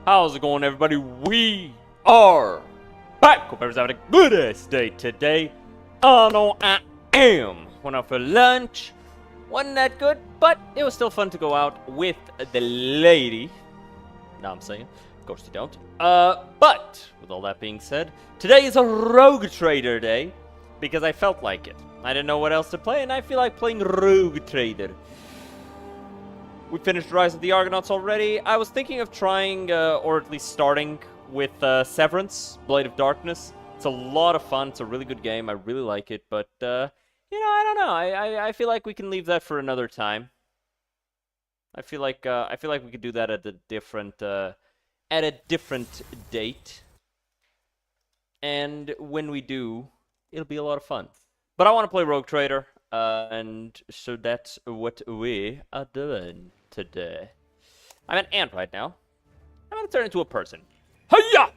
How's it going, everybody? We are back. Hope everyone's having a good ass day today. I know I am. Went out for lunch. Wasn't that good, but it was still fun to go out with the lady. Now I'm saying, of course you don't. But with all that being said, today is a Rogue Trader day because I felt like it. I didn't know what else to play, and I feel like playing Rogue Trader. We finished Rise of the Argonauts already. I was thinking of trying, or at least starting, with Severance, Blade of Darkness. It's a lot of fun. It's a really good game. I really like it, but, you know, I don't know. I feel like we can leave that for another time. I feel like we could do that at a different date. And when we do, it'll be a lot of fun. But I want to play Rogue Trader, and so that's what we are doing today. I'm an ant right now. I'm gonna turn into a person. Hiya!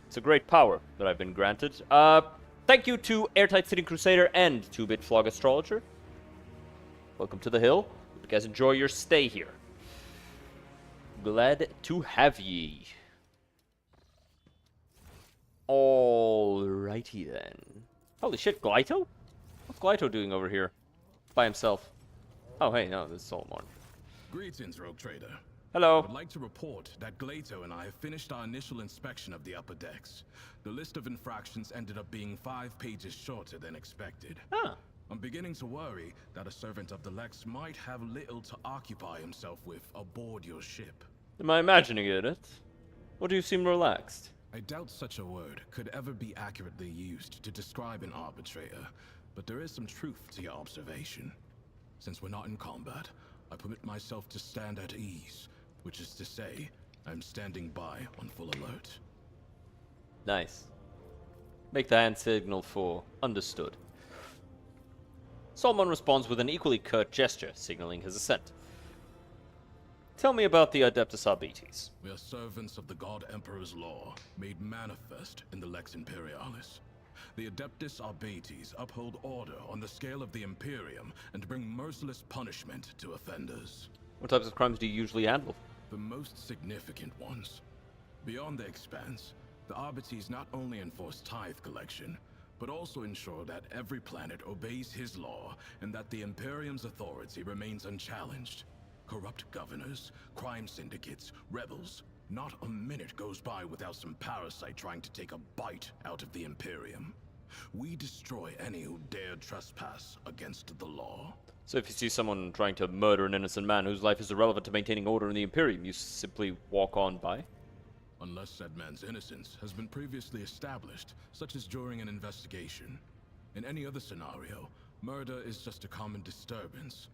It's a great power that I've been granted. Thank you to Airtight Sitting Crusader and 2-Bit Flog Astrologer. Welcome to the hill. Hope you guys enjoy your stay here. Glad to have ye. Alrighty then. Holy shit, Glyto? What's Glyto doing over here? By himself. Oh, hey, no, this is Solomon. Greetings, Rogue Trader. Hello. I would like to report that Glyto and I have finished our initial inspection of the upper decks. The list of infractions ended up being 5 pages shorter than expected. Huh. I'm beginning to worry that a servant of the Lex might have little to occupy himself with aboard your ship. Am I imagining it? Or do you seem relaxed? I doubt such a word could ever be accurately used to describe an arbitrator, but there is some truth to your observation. Since we're not in combat, I permit myself to stand at ease, which is to say, I'm standing by on full alert. Nice. Make the hand signal for understood. Solomon responds with an equally curt gesture, signaling his assent. Tell me about the Adeptus Arbites. We are servants of the God Emperor's law, made manifest in the Lex Imperialis. The Adeptus Arbites uphold order on the scale of the Imperium and bring merciless punishment to offenders. What types of crimes do you usually handle? The most significant ones. Beyond the Expanse, the Arbites not only enforce tithe collection, but also ensure that every planet obeys his law and that the Imperium's authority remains unchallenged. Corrupt governors, crime syndicates, rebels. Not a minute goes by without some parasite trying to take a bite out of the Imperium. We destroy any who dare trespass against the law. So if you see someone trying to murder an innocent man whose life is irrelevant to maintaining order in the Imperium, you simply walk on by? Unless said man's innocence has been previously established, such as during an investigation. In any other scenario, murder is just a common disturbance.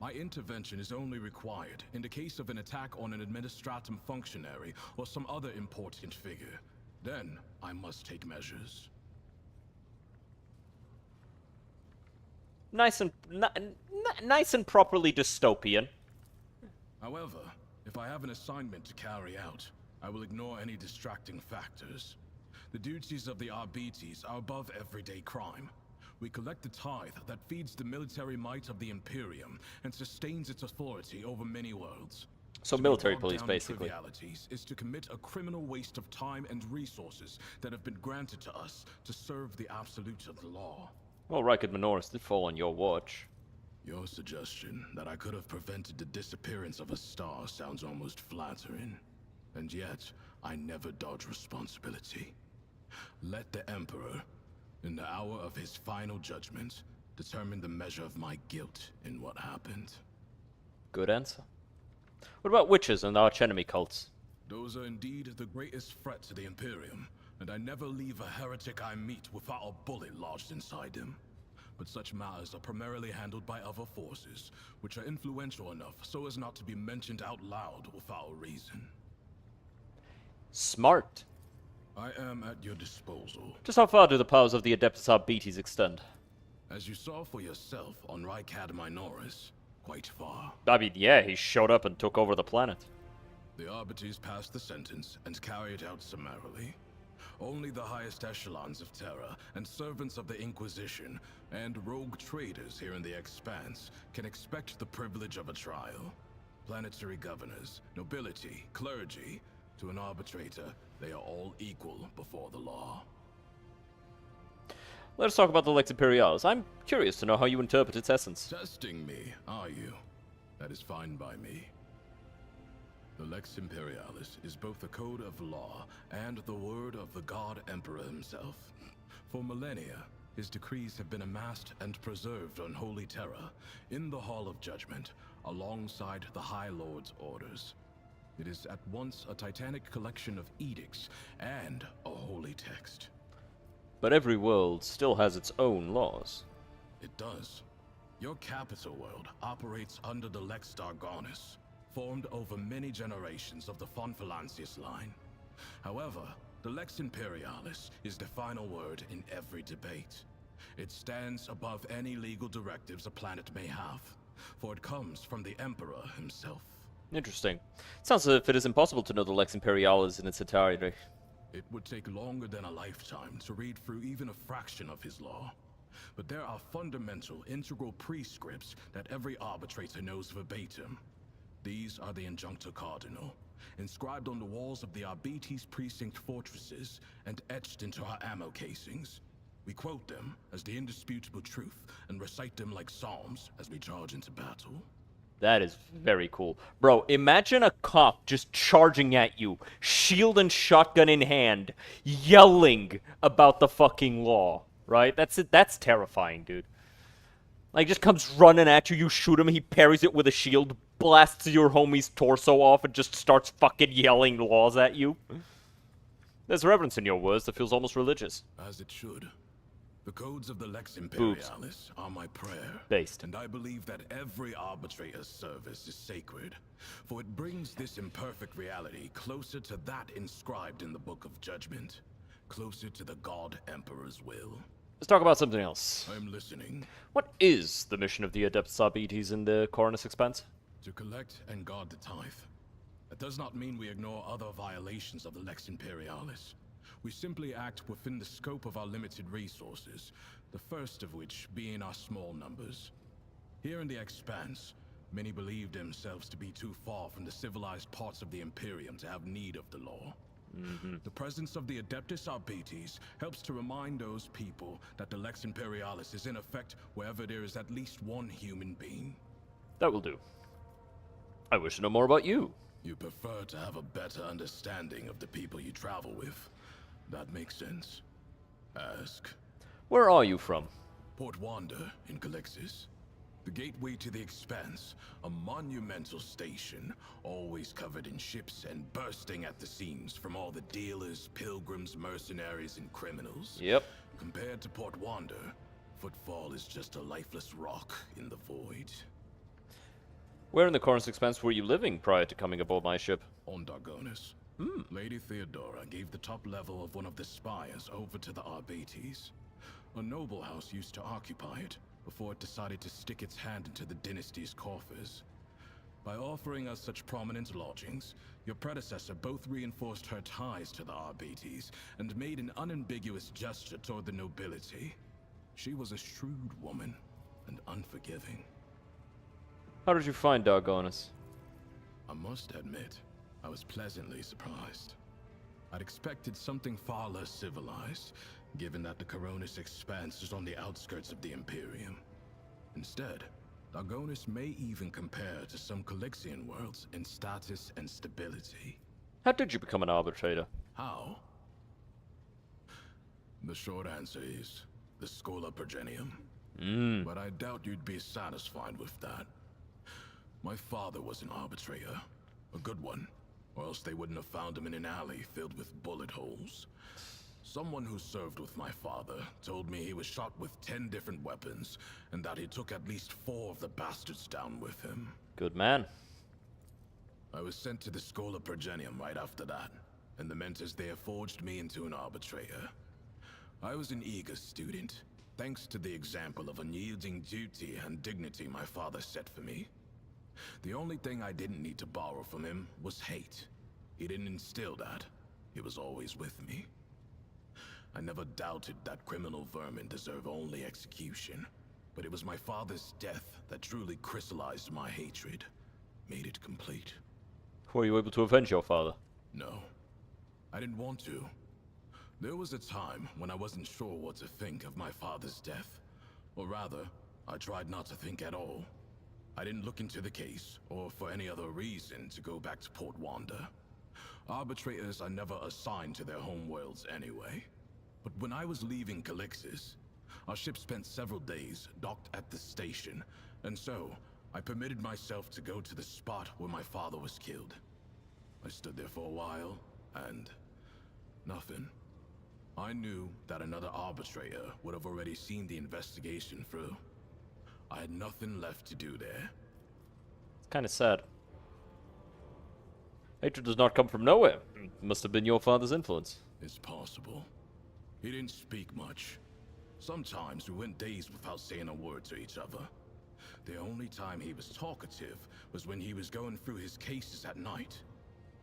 My intervention is only required in the case of an attack on an administratum functionary or some other important figure. Then, I must take measures. Nice and properly dystopian. However, if I have an assignment to carry out, I will ignore any distracting factors. The duties of the Arbites are above everyday crime. We collect the tithe that feeds the military might of the Imperium and sustains its authority over many worlds. So military police, basically. Trivialities is to commit a criminal waste of time and resources that have been granted to us to serve the absolute of the law. Well, Rykard Minoris did fall on your watch. Your suggestion that I could have prevented the disappearance of a star sounds almost flattering. And yet, I never dodge responsibility. Let the Emperor, in the hour of his final judgment, determine the measure of my guilt in what happened. Good answer. What about witches and archenemy cults? Those are indeed the greatest threat to the Imperium, and I never leave a heretic I meet without a bullet lodged inside him. But such matters are primarily handled by other forces, which are influential enough so as not to be mentioned out loud without a reason. Smart. I am at your disposal. Just how far do the powers of the Adeptus Arbites extend? As you saw for yourself on Rykard Minoris, quite far. I mean, yeah, he showed up and took over the planet. The Arbites passed the sentence and carried it out summarily. Only the highest echelons of Terra and servants of the Inquisition and rogue traders here in the Expanse can expect the privilege of a trial. Planetary governors, nobility, clergy, to an arbitrator, they are all equal before the law. Let's talk about the Lex Imperialis. I'm curious to know how you interpret its essence. Testing me, are you? That is fine by me. The Lex Imperialis is both a code of law and the word of the God Emperor himself. For millennia, his decrees have been amassed and preserved on Holy Terra, in the Hall of Judgment, alongside the High Lord's orders. It is at once a titanic collection of edicts and a holy text. But every world still has its own laws. It does. Your capital world operates under the Lex Dargonus, formed over many generations of the Von Valancius line. However, the Lex Imperialis is the final word in every debate. It stands above any legal directives a planet may have, for it comes from the Emperor himself. Interesting. Sounds as if it is impossible to know the Lex Imperialis in its entirety. It would take longer than a lifetime to read through even a fraction of his law. But there are fundamental, integral prescripts that every arbitrator knows verbatim. These are the Injuncta Cardinal, inscribed on the walls of the Arbites precinct fortresses and etched into our ammo casings. We quote them as the indisputable truth and recite them like psalms as we charge into battle. That is very cool. Bro, imagine a cop just charging at you, shield and shotgun in hand, yelling about the fucking law, right? That's terrifying, dude. Like, just comes running at you, you shoot him, he parries it with a shield, blasts your homie's torso off, and just starts fucking yelling laws at you. There's reverence in your words that feels almost religious. As it should. The codes of the Lex Imperialis are my prayer. Based. And I believe that every arbitrator's service is sacred, for it brings this imperfect reality closer to that inscribed in the Book of Judgment, closer to the God Emperor's will. Let's talk about something else. I'm listening. What is the mission of the Adeptus Arbites in the Coronus Expanse? To collect and guard the tithe. That does not mean we ignore other violations of the Lex Imperialis. We simply act within the scope of our limited resources, the first of which being our small numbers. Here in the Expanse, many believe themselves to be too far from the civilized parts of the Imperium to have need of the law. The presence of the Adeptus Arbites helps to remind those people that the Lex Imperialis is in effect wherever there is at least one human being. That will do. I wish to know more about you. You prefer to have a better understanding of the people you travel with. That makes sense. Ask. Where are you from? Port Wander in Calixis. The gateway to the Expanse, a monumental station, always covered in ships and bursting at the seams from all the dealers, pilgrims, mercenaries, and criminals. Yep. Compared to Port Wander, Footfall is just a lifeless rock in the void. Where in the Coronus Expanse were you living prior to coming aboard my ship? On Dargonus. Lady Theodora gave the top level of one of the spires over to the Arbites. A noble house used to occupy it, before it decided to stick its hand into the dynasty's coffers. By offering us such prominent lodgings, your predecessor both reinforced her ties to the Arbites and made an unambiguous gesture toward the nobility. She was a shrewd woman and unforgiving. How did you find Dargonus? I must admit, I was pleasantly surprised. I'd expected something far less civilized, given that the Coronus Expanse is on the outskirts of the Imperium. Instead, Dargonus may even compare to some Calixian worlds in status and stability. How did you become an arbitrator? How? The short answer is the Schola Progenium. But I doubt you'd be satisfied with that. My father was an arbitrator, a good one, or else they wouldn't have found him in an alley filled with bullet holes. Someone who served with my father told me he was shot with 10 different weapons, and that he took at least 4 of the bastards down with him. Good man. I was sent to the Schola Progenium right after that, and the mentors there forged me into an arbitrator. I was an eager student, thanks to the example of unyielding duty and dignity my father set for me. The only thing I didn't need to borrow from him was hate. He didn't instill that. It was always with me. I never doubted that criminal vermin deserve only execution. But it was my father's death that truly crystallized my hatred. Made it complete. Were you able to avenge your father? No. I didn't want to. There was a time when I wasn't sure what to think of my father's death. Or rather, I tried not to think at all. I didn't look into the case, or for any other reason, to go back to Port Wanda. Arbitrators are never assigned to their homeworlds anyway. But when I was leaving Calixis, our ship spent several days docked at the station, and so I permitted myself to go to the spot where my father was killed. I stood there for a while, and nothing. I knew that another arbitrator would have already seen the investigation through. I had nothing left to do there. It's kind of sad. Hatred does not come from nowhere. It must have been your father's influence. It's possible. He didn't speak much. Sometimes we went days without saying a word to each other. The only time he was talkative was when he was going through his cases at night.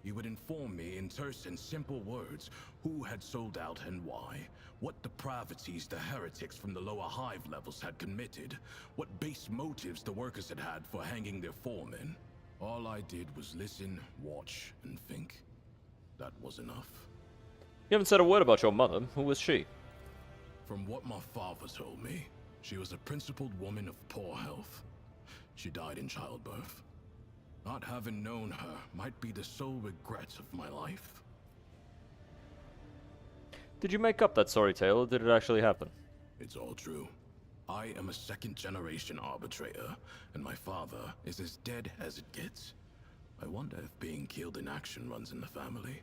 He would inform me in terse and simple words who had sold out and why, what depravities the heretics from the lower hive levels had committed, what base motives the workers had had for hanging their foremen. All I did was listen, watch, and think. That was enough. You haven't said a word about your mother. Who was she? From what my father told me, she was a principled woman of poor health. She died in childbirth. Not having known her might be the sole regret of my life. Did you make up that sorry tale, or did it actually happen? It's all true. I am a second-generation arbitrator, and my father is as dead as it gets. I wonder if being killed in action runs in the family.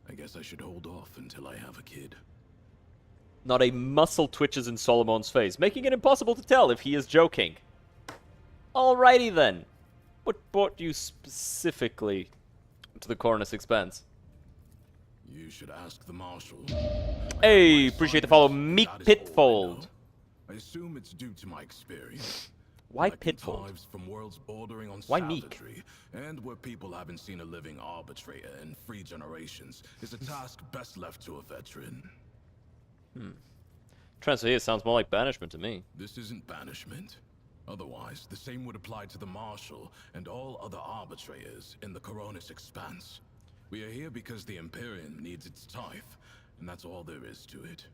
I guess I should hold off until I have a kid. Not a muscle twitches in Solomon's face, making it impossible to tell if he is joking. Alrighty then. What brought you specifically to the Cornus Expanse? You should ask the Marshal. Hey, appreciate the follow, Meek Pitfold. I assume it's due to my experience. Why Collecting Pitfold? tithes from worlds bordering on Why Meek? savagery, and where people haven't seen a living arbitrator in 3 generations, is a task best left to a veteran. Transfer here sounds more like banishment to me. This isn't banishment. Otherwise, the same would apply to the Marshal and all other arbitrators in the Coronius Expanse. We are here because the Imperium needs its tithe, and that's all there is to it.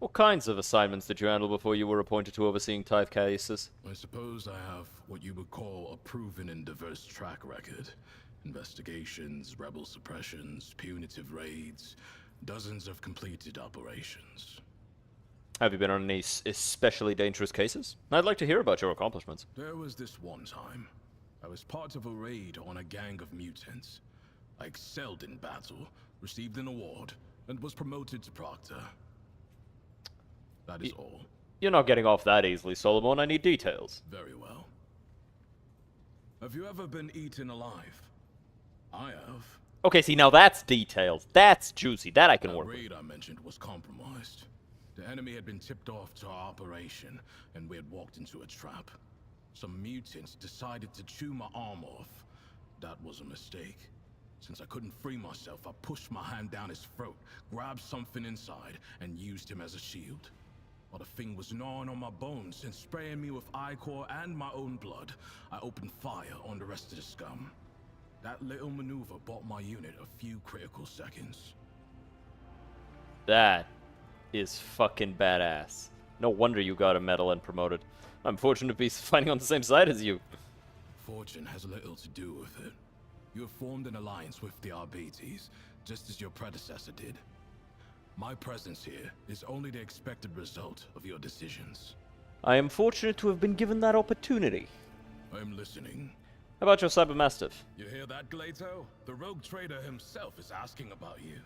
What kinds of assignments did you handle before you were appointed to overseeing tithe cases? I suppose I have what you would call a proven and diverse track record. Investigations, rebel suppressions, punitive raids, dozens of completed operations. Have you been on any especially dangerous cases? I'd like to hear about your accomplishments. There was this one time. I was part of a raid on a gang of mutants. I excelled in battle, received an award, and was promoted to Proctor. That is all. You're not getting off that easily, Solomon. I need details. Very well. Have you ever been eaten alive? I have. Okay, see, now that's details. That's juicy. That I can work The with. raid I mentioned was compromised. The enemy had been tipped off to our operation, and we had walked into a trap. Some mutants decided to chew my arm off. That was a mistake. Since I couldn't free myself, I pushed my hand down his throat, grabbed something inside, and used him as a shield. While the thing was gnawing on my bones and spraying me with ichor and my own blood, I opened fire on the rest of the scum. That little maneuver bought my unit a few critical seconds. That is fucking badass. No wonder you got a medal and promoted. I'm fortunate to be fighting on the same side as you. Fortune has little to do with it. You have formed an alliance with the Arbates, just as your predecessor did. My presence here is only the expected result of your decisions. I am fortunate to have been given that opportunity. I am listening. How about your Cybermastiff? You hear that, Glato? The rogue trader himself is asking about you.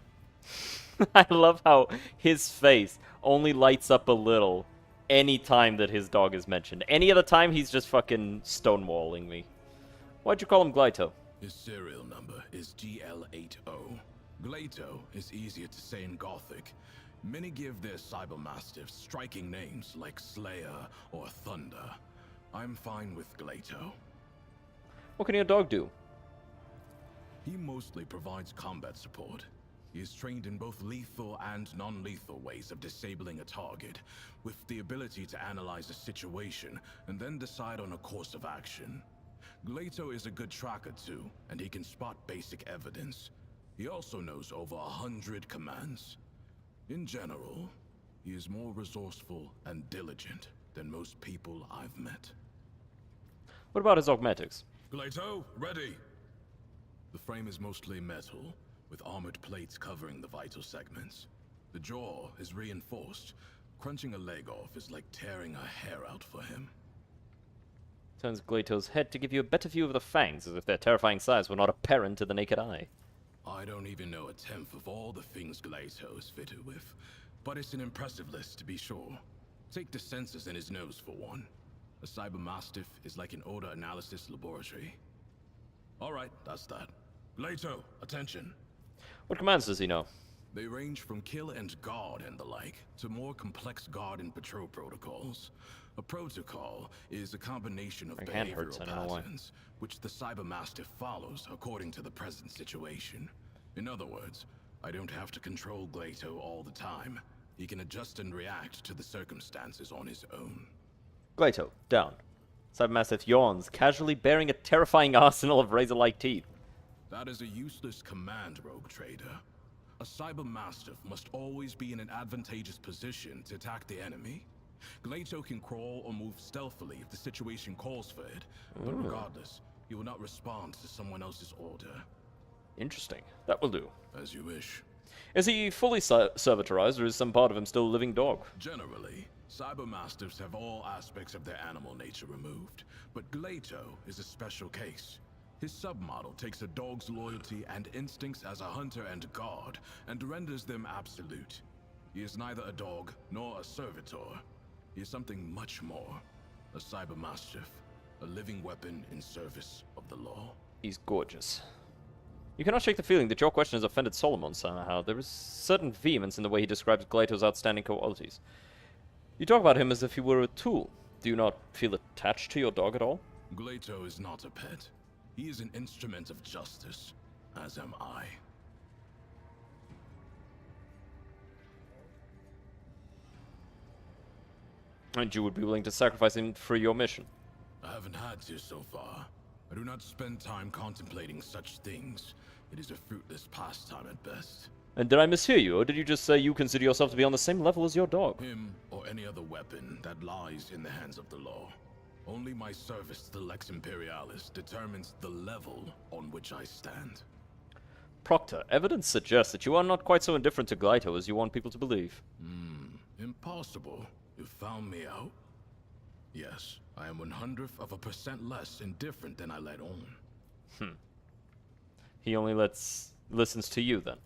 I love how his face only lights up a little any time that his dog is mentioned. Any other time, he's just fucking stonewalling me. Why'd you call him Glyto? His serial number is GL80. Glato is easier to say in Gothic. Many give their cybermastiffs striking names like Slayer or Thunder. I'm fine with Glato. What can your dog do? He mostly provides combat support. He is trained in both lethal and non-lethal ways of disabling a target, with the ability to analyze a situation and then decide on a course of action. Glato is a good tracker too, and he can spot basic evidence. He also knows over 100 commands. In general, he is more resourceful and diligent than most people I've met. What about his augmetics? Glato, ready! The frame is mostly metal, with armored plates covering the vital segments. The jaw is reinforced. Crunching a leg off is like tearing a hair out for him. Turns Glato's head to give you a better view of the fangs, as if their terrifying size were not apparent to the naked eye. I don't even know a tenth of all the things Glato is fitted with, but it's an impressive list to be sure. Take the sensors in his nose for one. A cybermastiff is like an odor analysis laboratory. Alright, that's that. Glato, attention. What commands does he know? They range from kill and guard and the like, to more complex guard and patrol protocols. A protocol is a combination of My hand hurts, I behavioral don't know why. patterns, which the cybermastiff follows according to the present situation. In other words, I don't have to control Glato all the time. He can adjust and react to the circumstances on his own. Glato, down. Cybermastiff yawns, casually bearing a terrifying arsenal of razor-like teeth. That is a useless command, Rogue Trader. A cybermastiff must always be in an advantageous position to attack the enemy. Glato can crawl or move stealthily if the situation calls for it, but regardless, he will not respond to someone else's order. Interesting. That will do. As you wish. Is he fully servitorized, or is some part of him still a living dog? Generally, cybermastiffs have all aspects of their animal nature removed, but Glato is a special case. His submodel takes a dog's loyalty and instincts as a hunter and guard, and renders them absolute. He is neither a dog nor a servitor. He is something much more. A cybermastiff, a living weapon in service of the law. He's gorgeous. You cannot shake the feeling that your question has offended Solomon somehow. There is certain vehemence in the way he describes Glato's outstanding qualities. You talk about him as if he were a tool. Do you not feel attached to your dog at all? Glato is not a pet. He is an instrument of justice, as am I. And you would be willing to sacrifice him for your mission? I haven't had to so far. I do not spend time contemplating such things. It is a fruitless pastime at best. And did I mishear you, or did you just say you consider yourself to be on the same level as your dog? Him, or any other weapon that lies in the hands of the law. Only my service to the Lex Imperialis determines the level on which I stand. Proctor, evidence suggests that you are not quite so indifferent to Glato as you want people to believe. Impossible. You found me out? Yes, I am 1/100% less indifferent than I let on. He only listens to you, then.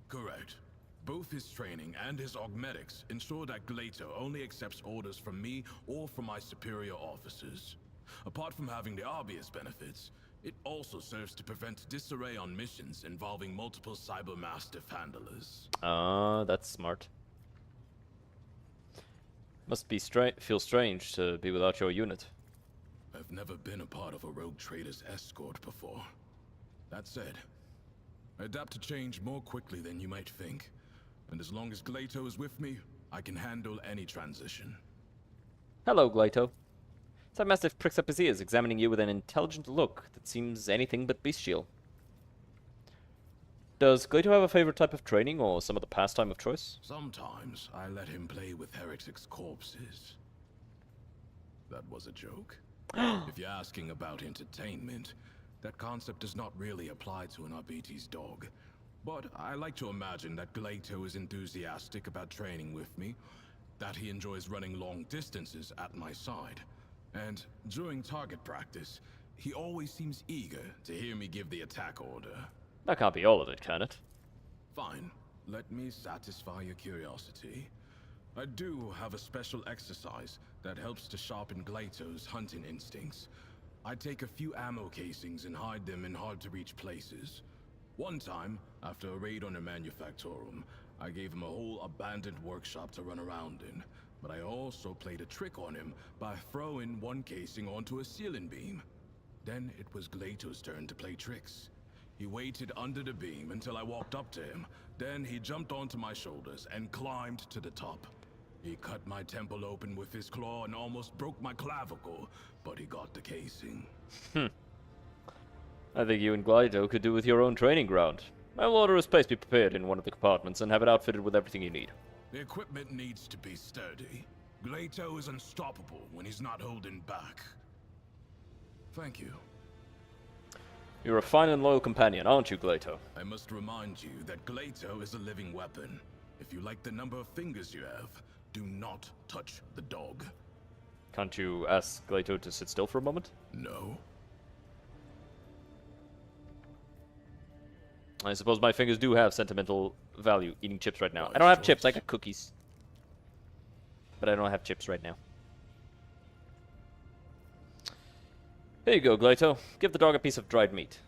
Correct. Both his training and his augmetics ensure that Glato only accepts orders from me or from my superior officers. Apart from having the obvious benefits, it also serves to prevent disarray on missions involving multiple cybermastiff handlers. Ah, that's smart. Must be feel strange to be without your unit. I've never been a part of a rogue trader's escort before. That said, I adapt to change more quickly than you might think. And as long as Glato is with me, I can handle any transition. Hello, Glato. Cybermastiff pricks up his ears, examining you with an intelligent look that seems anything but bestial. Does Glato have a favorite type of training, or some other pastime of choice? Sometimes I let him play with heretics' corpses. That was a joke. If you're asking about entertainment, that concept does not really apply to an Arbite's dog. But I like to imagine that Glato is enthusiastic about training with me, that he enjoys running long distances at my side, and during target practice, he always seems eager to hear me give the attack order. That can't be all of it, can it? Fine. Let me satisfy your curiosity. I do have a special exercise that helps to sharpen Glato's hunting instincts. I take a few ammo casings and hide them in hard-to-reach places. One time, after a raid on a manufactorum, I gave him a whole abandoned workshop to run around in, but I also played a trick on him by throwing one casing onto a ceiling beam. Then it was Glato's turn to play tricks. He waited under the beam until I walked up to him. Then he jumped onto my shoulders and climbed to the top. He cut my temple open with his claw and almost broke my clavicle, but he got the casing. I think you and Glyto could do with your own training ground. I will order a space be prepared in one of the compartments and have it outfitted with everything you need. The equipment needs to be sturdy. Gleito is unstoppable when he's not holding back. Thank you. You're a fine and loyal companion, aren't you, Glyto? I must remind you that Gleito is a living weapon. If you like the number of fingers you have, do not touch the dog. Can't you ask Glyto to sit still for a moment? No. I suppose my fingers do have sentimental value eating chips right now. I don't have chips, I got cookies. But I don't have chips right now. Here you go, Glyto. Give the dog a piece of dried meat.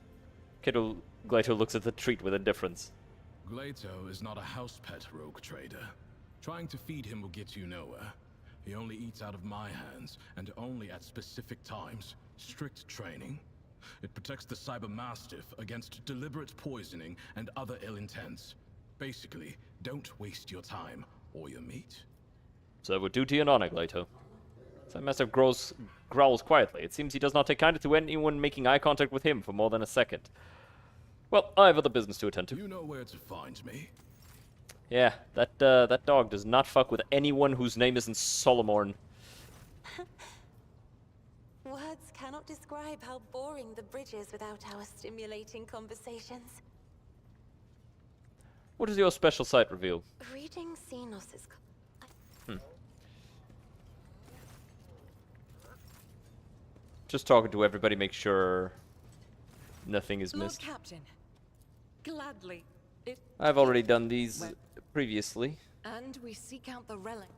Glyto looks at the treat with indifference. Gleito is not a house pet, rogue trader. Trying to feed him will get you nowhere. He only eats out of my hands, and only at specific times. Strict training. It protects the Cyber Mastiff against deliberate poisoning and other ill intents. Basically, don't waste your time or your meat. Serve with duty and honor, Glyto. Cyber Mastiff growls quietly. It seems he does not take kindly to anyone making eye contact with him for more than a second. Well, I have other business to attend to. You know where to find me. Yeah, that dog does not fuck with anyone whose name isn't Solomorn. Words cannot describe how boring the bridge is without our stimulating conversations. What does your special sight reveal? Reading Xenos' Just talking to everybody, make sure nothing is missed. Lord Captain, gladly. I've already done these previously. And we seek out the relic.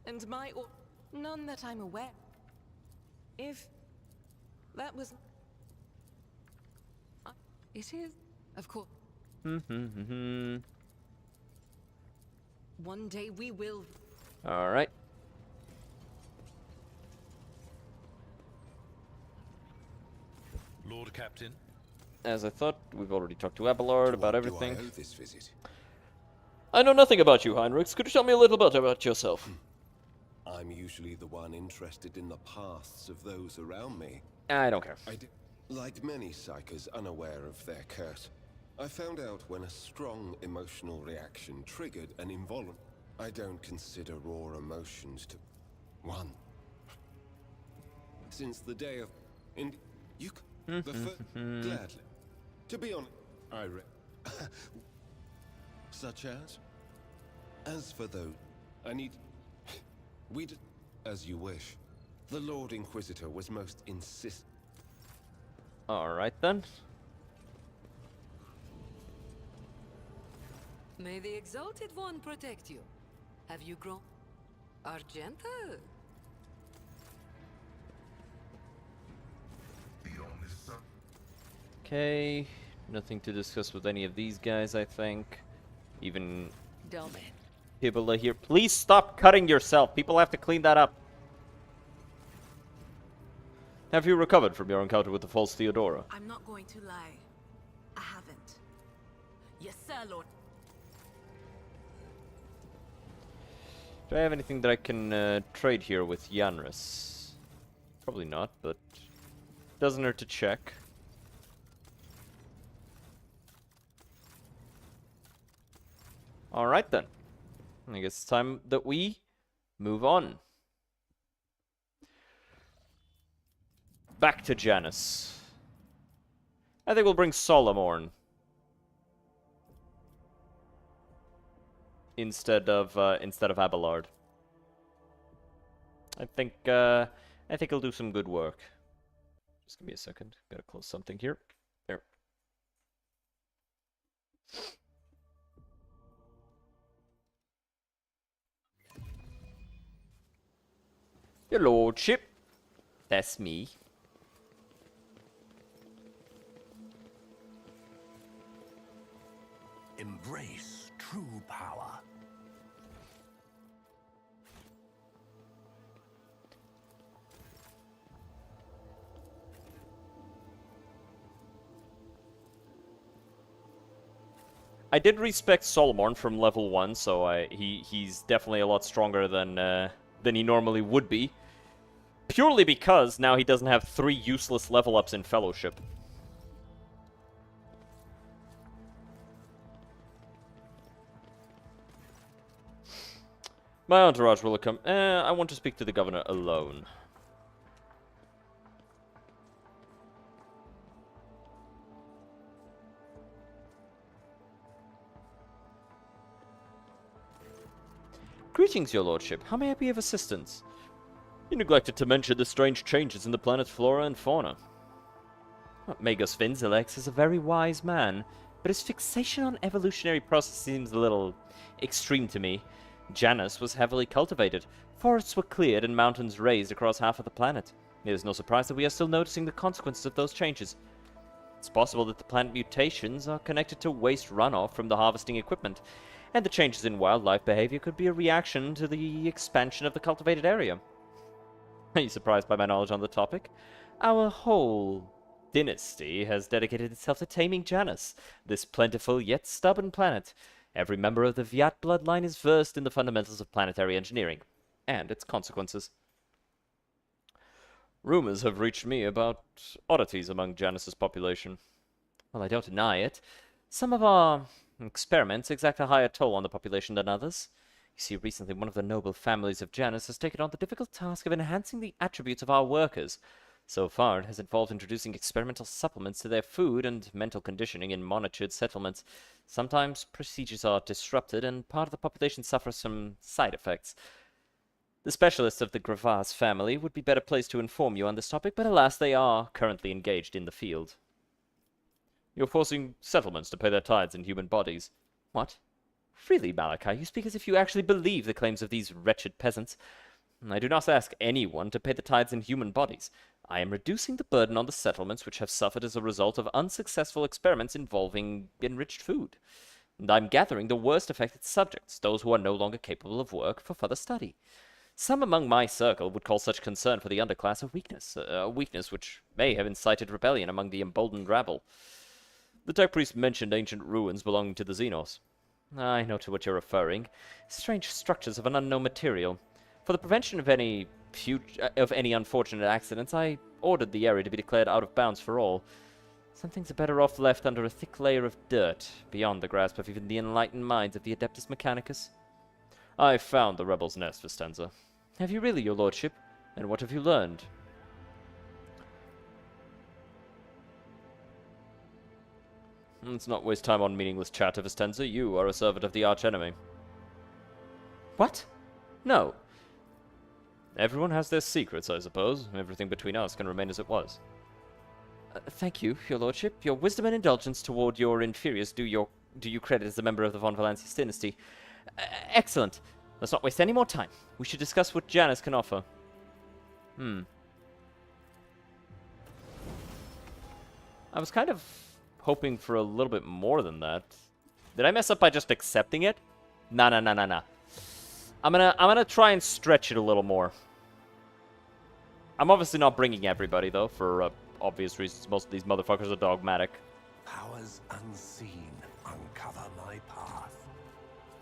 And none that I'm aware. If that was... It is, of course. One day we will... Alright. Lord Captain. As I thought, we've already talked to Abelard about everything. Do I owe this visit? I know nothing about you, Heinrichs. Could you tell me a little bit about yourself? I'm usually the one interested in the pasts of those around me. I don't care. Like many psychers unaware of their curse, I found out when a strong emotional reaction triggered an involuntary... I don't consider raw emotions to... One. Since the day of... Gladly. To be honest, such as? As for those, I need... As you wish. The Lord Inquisitor was most Alright then. May the Exalted One protect you. Have you grown... Argenta? Okay. Nothing to discuss with any of these guys, I think. Even... Domain. Hibula here. Please stop cutting yourself. People have to clean that up. Have you recovered from your encounter with the false Theodora? I'm not going to lie. I haven't. Yes, sir, Lord. Do I have anything that I can trade here with Yanris? Probably not, but doesn't hurt to check. Alright then. I guess it's time that we move on. Back to Janus. I think we'll bring Solomorn instead of Abelard. I think he'll do some good work. Just give me a second. Gotta close something here. There. Your lordship. That's me. Embrace true power. I did respect Solomon from level 1, so he's definitely a lot stronger than he normally would be. Purely because now he doesn't have 3 useless level ups in Fellowship. My entourage will come. I want to speak to the governor alone. Greetings, your lordship. How may I be of assistance? You neglected to mention the strange changes in the planet's flora and fauna. Magos Finzilex is a very wise man, but his fixation on evolutionary process seems a little extreme to me. Janus was heavily cultivated, forests were cleared, and mountains raised across half of the planet. It is no surprise that we are still noticing the consequences of those changes. It's possible that the plant mutations are connected to waste runoff from the harvesting equipment, and the changes in wildlife behavior could be a reaction to the expansion of the cultivated area. Are you surprised by my knowledge on the topic? Our whole dynasty has dedicated itself to taming Janus, this plentiful yet stubborn planet. Every member of the Viat bloodline is versed in the fundamentals of planetary engineering, and its consequences. Rumors have reached me about oddities among Janus's population. Well, I don't deny it. Some of our experiments exact a higher toll on the population than others. You see, recently one of the noble families of Janus has taken on the difficult task of enhancing the attributes of our workers. So far, it has involved introducing experimental supplements to their food and mental conditioning in monitored settlements. Sometimes procedures are disrupted, and part of the population suffers some side effects. The specialists of the Gravas family would be better placed to inform you on this topic, but alas, they are currently engaged in the field. You're forcing settlements to pay their tithes in human bodies. What? Really, Malachi, you speak as if you actually believe the claims of these wretched peasants. I do not ask anyone to pay the tithes in human bodies. I am reducing the burden on the settlements which have suffered as a result of unsuccessful experiments involving enriched food. And I'm gathering the worst affected subjects, those who are no longer capable of work, for further study. Some among my circle would call such concern for the underclass a weakness which may have incited rebellion among the emboldened rabble. The tech priest mentioned ancient ruins belonging to the Xenos. I know to what you're referring. Strange structures of an unknown material. For the prevention of any unfortunate accidents, I ordered the area to be declared out of bounds for all. Some things are better off left under a thick layer of dirt, beyond the grasp of even the enlightened minds of the Adeptus Mechanicus. I found the rebels' nest, Vistenza. Have you really, your lordship? And what have you learned? Let's not waste time on meaningless chatter, Vistenza. You are a servant of the archenemy. What? No. Everyone has their secrets, I suppose. Everything between us can remain as it was. Thank you, your lordship. Your wisdom and indulgence toward your inferiors do you credit as a member of the von Valancius dynasty. Excellent. Let's not waste any more time. We should discuss what Janus can offer. I was kind of hoping for a little bit more than that. Did I mess up by just accepting it? Nah. I'm gonna try and stretch it a little more. I'm obviously not bringing everybody, though, for obvious reasons. Most of these motherfuckers are dogmatic. Powers unseen uncover my path.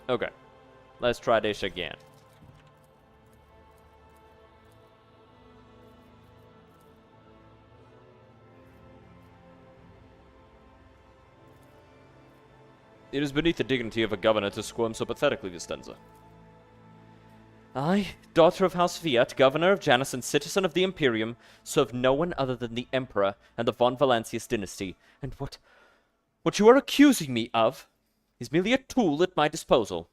Okay. Let's try this again. It is beneath the dignity of a governor to squirm so pathetically, Vistenza. I, daughter of House Viat, governor of Janus and citizen of the Imperium, serve no one other than the Emperor and the von Valancius dynasty, and what you are accusing me of is merely a tool at my disposal.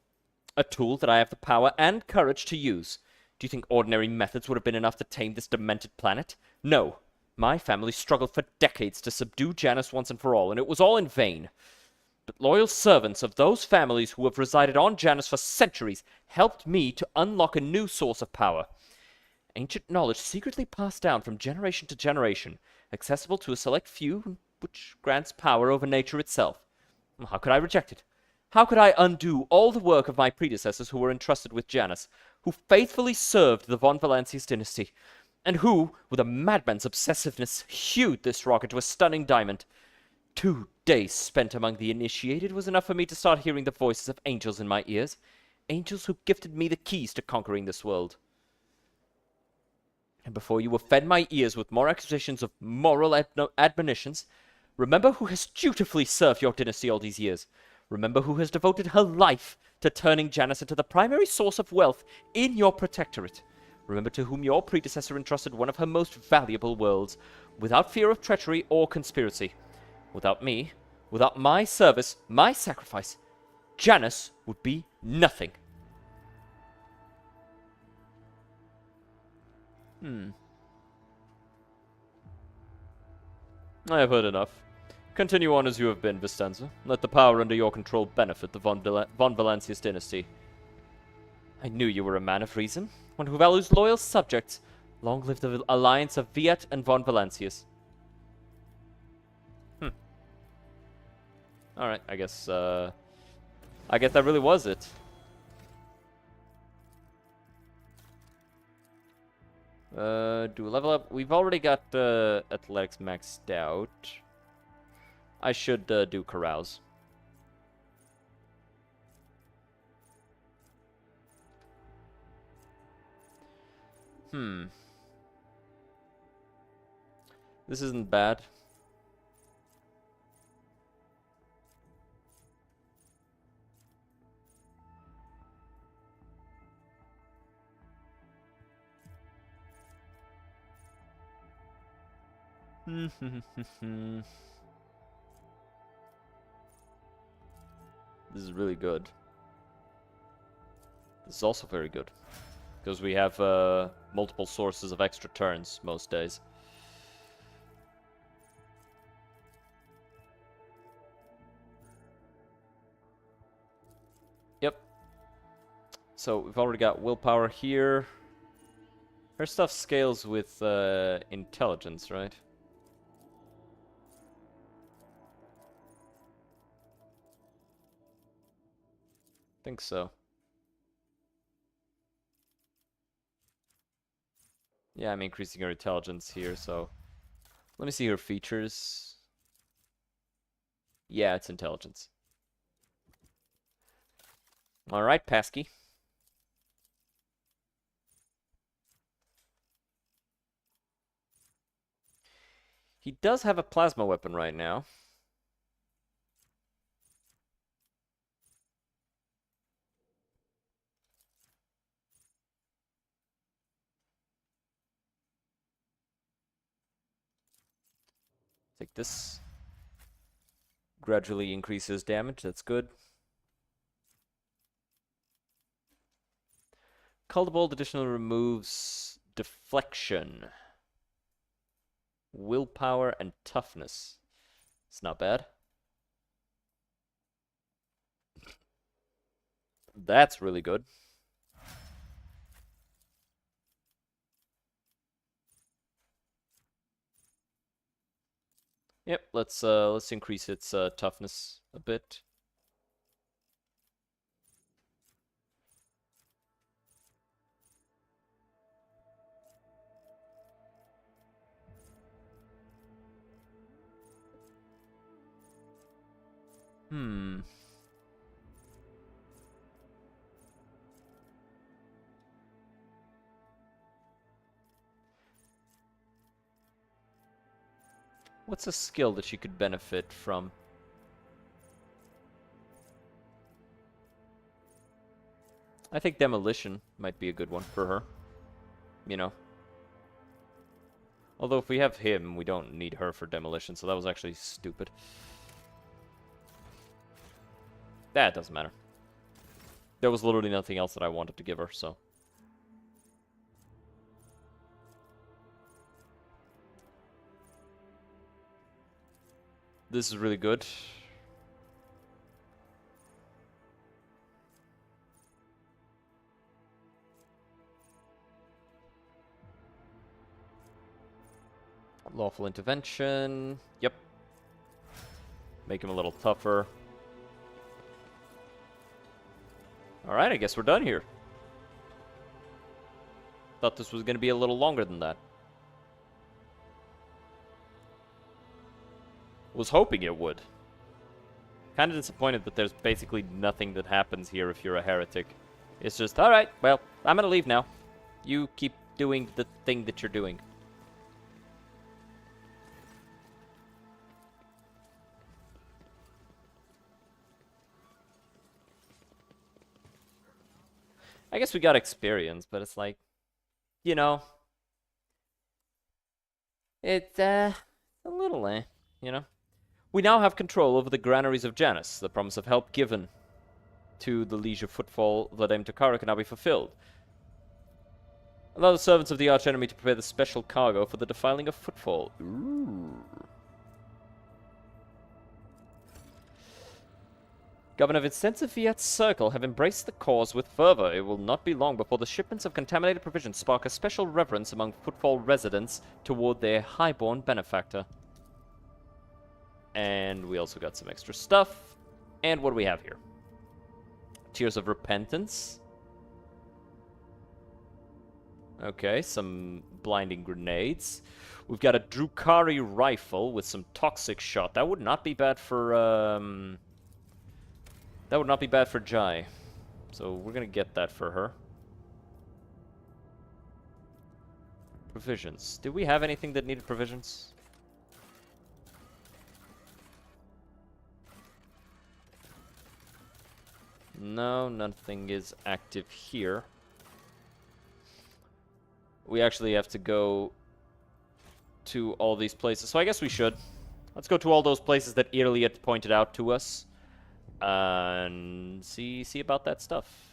A tool that I have the power and courage to use. Do you think ordinary methods would have been enough to tame this demented planet? No. My family struggled for decades to subdue Janus once and for all, and it was all in vain. But loyal servants of those families who have resided on Janus for centuries helped me to unlock a new source of power. Ancient knowledge secretly passed down from generation to generation, accessible to a select few, which grants power over nature itself. How could I reject it? How could I undo all the work of my predecessors who were entrusted with Janus, who faithfully served the von Valancius dynasty, and who, with a madman's obsessiveness, hewed this rock into a stunning diamond? 2 days spent among the initiated was enough for me to start hearing the voices of angels in my ears. Angels who gifted me the keys to conquering this world. And before you have fed my ears with more accusations of moral admonitions, remember who has dutifully served your dynasty all these years. Remember who has devoted her life to turning Janus into the primary source of wealth in your protectorate. Remember to whom your predecessor entrusted one of her most valuable worlds, without fear of treachery or conspiracy. Without me, without my service, my sacrifice, Janus would be nothing. I have heard enough. Continue on as you have been, Vistenza. Let the power under your control benefit the von Valancius dynasty. I knew you were a man of reason, one who values loyal subjects. Long live the alliance of Viet and von Valancius. Alright, I guess that really was it. Do a level up. We've already got athletics maxed out. I should do carouse. This isn't bad. This is really good. This is also very good. Because we have multiple sources of extra turns most days. Yep. So we've already got willpower here. Her stuff scales with intelligence, right? Think so. Yeah, I'm increasing her intelligence here, so let me see her features. Yeah, it's intelligence. Alright, Pasky. He does have a plasma weapon right now. Take this. Gradually increases damage, that's good. Cultibolt additionally removes deflection, willpower, and toughness. It's not bad. That's really good. Yep, let's increase its toughness a bit. What's a skill that she could benefit from? I think demolition might be a good one for her. You know. Although if we have him, we don't need her for demolition, so that was actually stupid. That doesn't matter. There was literally nothing else that I wanted to give her, so. This is really good. Lawful intervention. Yep. Make him a little tougher. Alright, I guess we're done here. Thought this was going to be a little longer than that. Was hoping it would. Kind of disappointed that there's basically nothing that happens here if you're a heretic. It's just, alright, well, I'm gonna leave now. You keep doing the thing that you're doing. I guess we got experience, but it's like, you know, it's a little, you know. We now have control over the granaries of Janus. The promise of help given to the Liege of Footfall, Vladimir Takara, can now be fulfilled. Allow the servants of the archenemy to prepare the special cargo for the defiling of Footfall. Ooh. Governor Vincenzo Fiat's circle have embraced the cause with fervor. It will not be long before the shipments of contaminated provisions spark a special reverence among Footfall residents toward their highborn benefactor. And we also got some extra stuff. And what do we have here? Tears of Repentance. Okay, some blinding grenades. We've got a Drukhari rifle with some toxic shot. That would not be bad for, that would not be bad for Jai. So we're gonna get that for her. Provisions. Did we have anything that needed provisions? No, nothing is active here. We actually have to go to all these places. So I guess we should. Let's go to all those places that Italy had pointed out to us. And see about that stuff.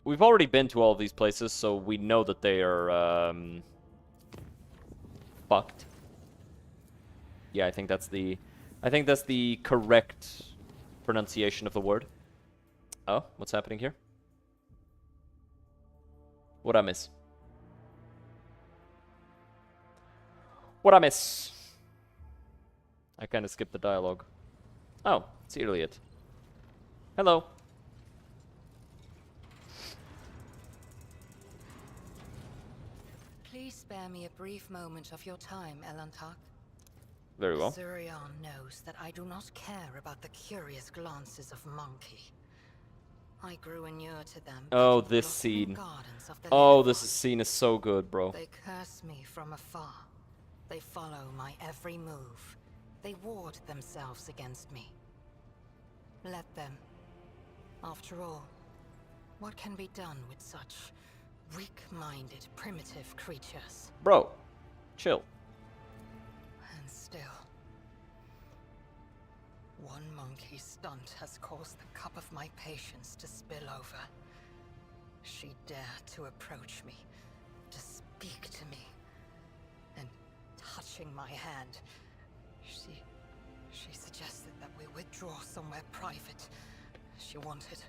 We've already been to all of these places, so we know that they are fucked. Yeah, I think that's the correct pronunciation of the word. Oh, what's happening here? What'd I miss? What'd I miss? I kind of skipped the dialogue. Oh, it's Iliad. Hello. Please spare me a brief moment of your time, Elantak. Very well. Zurion knows that I do not care about the curious glances of Monkey. I grew inured to them. Oh, this scene. Oh, this scene is so good, bro. They curse me from afar. They follow my every move. They ward themselves against me. Let them. After all, what can be done with such weak-minded, primitive creatures? Bro, chill. And still, one monkey stunt has caused the cup of my patience to spill over. She dared to approach me, to speak to me, and touching my hand, she suggested that we withdraw somewhere private. She wanted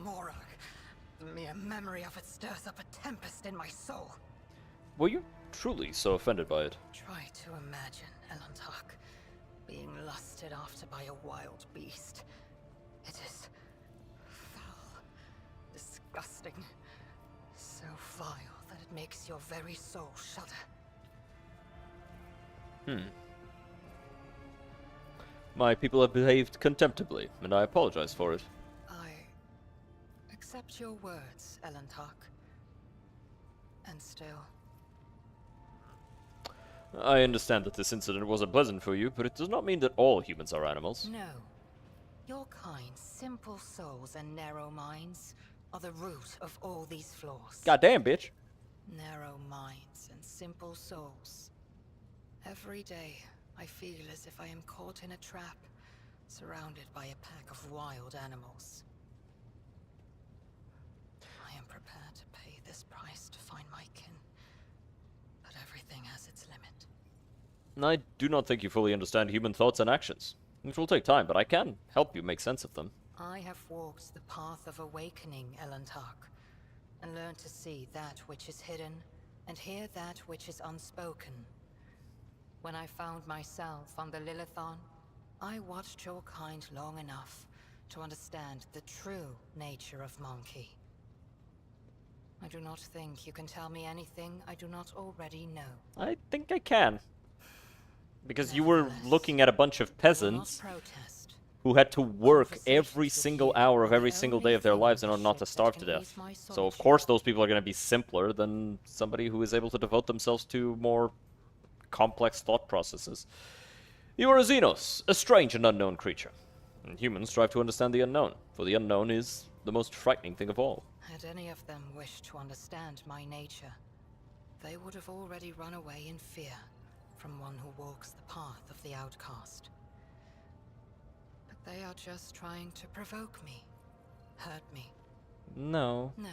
Morag. The mere memory of it stirs up a tempest in my soul. Were you truly so offended by it? Try to imagine, Elantak, being lusted after by a wild beast. It is foul, disgusting, so vile that it makes your very soul shudder. My people have behaved contemptibly, and I apologize for it. I accept your words, Elantak. And still, I understand that this incident wasn't pleasant for you, but it does not mean that all humans are animals. no. Your kind, simple souls and narrow minds are the root of all these flaws. Goddamn, bitch. Narrow minds and simple souls. Every day, I feel as if I am caught in a trap, surrounded by a pack of wild animals. I am prepared to pay this price to find my kin, but everything has its limit. I do not think you fully understand human thoughts and actions. It will take time, but I can help you make sense of them. I have walked the path of awakening, Elantak, and learned to see that which is hidden, and hear that which is unspoken. When I found myself on the Lilithon, I watched your kind long enough to understand the true nature of Monkey. I do not think you can tell me anything I do not already know. I think I can. Because you were Nevertheless, looking at a bunch of I will not peasants protest. who had to work every Conversations with single you hour are of the every single day only of their thing lives on in order this not to ship that starve to can death. ease my So of solitude. course those people are going to be simpler than somebody who is able to devote themselves to more complex thought processes. You are a Xenos, a strange and unknown creature. And humans strive to understand the unknown, for the unknown is the most frightening thing of all. Had any of them wished to understand my nature, they would have already run away in fear from one who walks the path of the outcast. But they are just trying to provoke me, hurt me. No. No.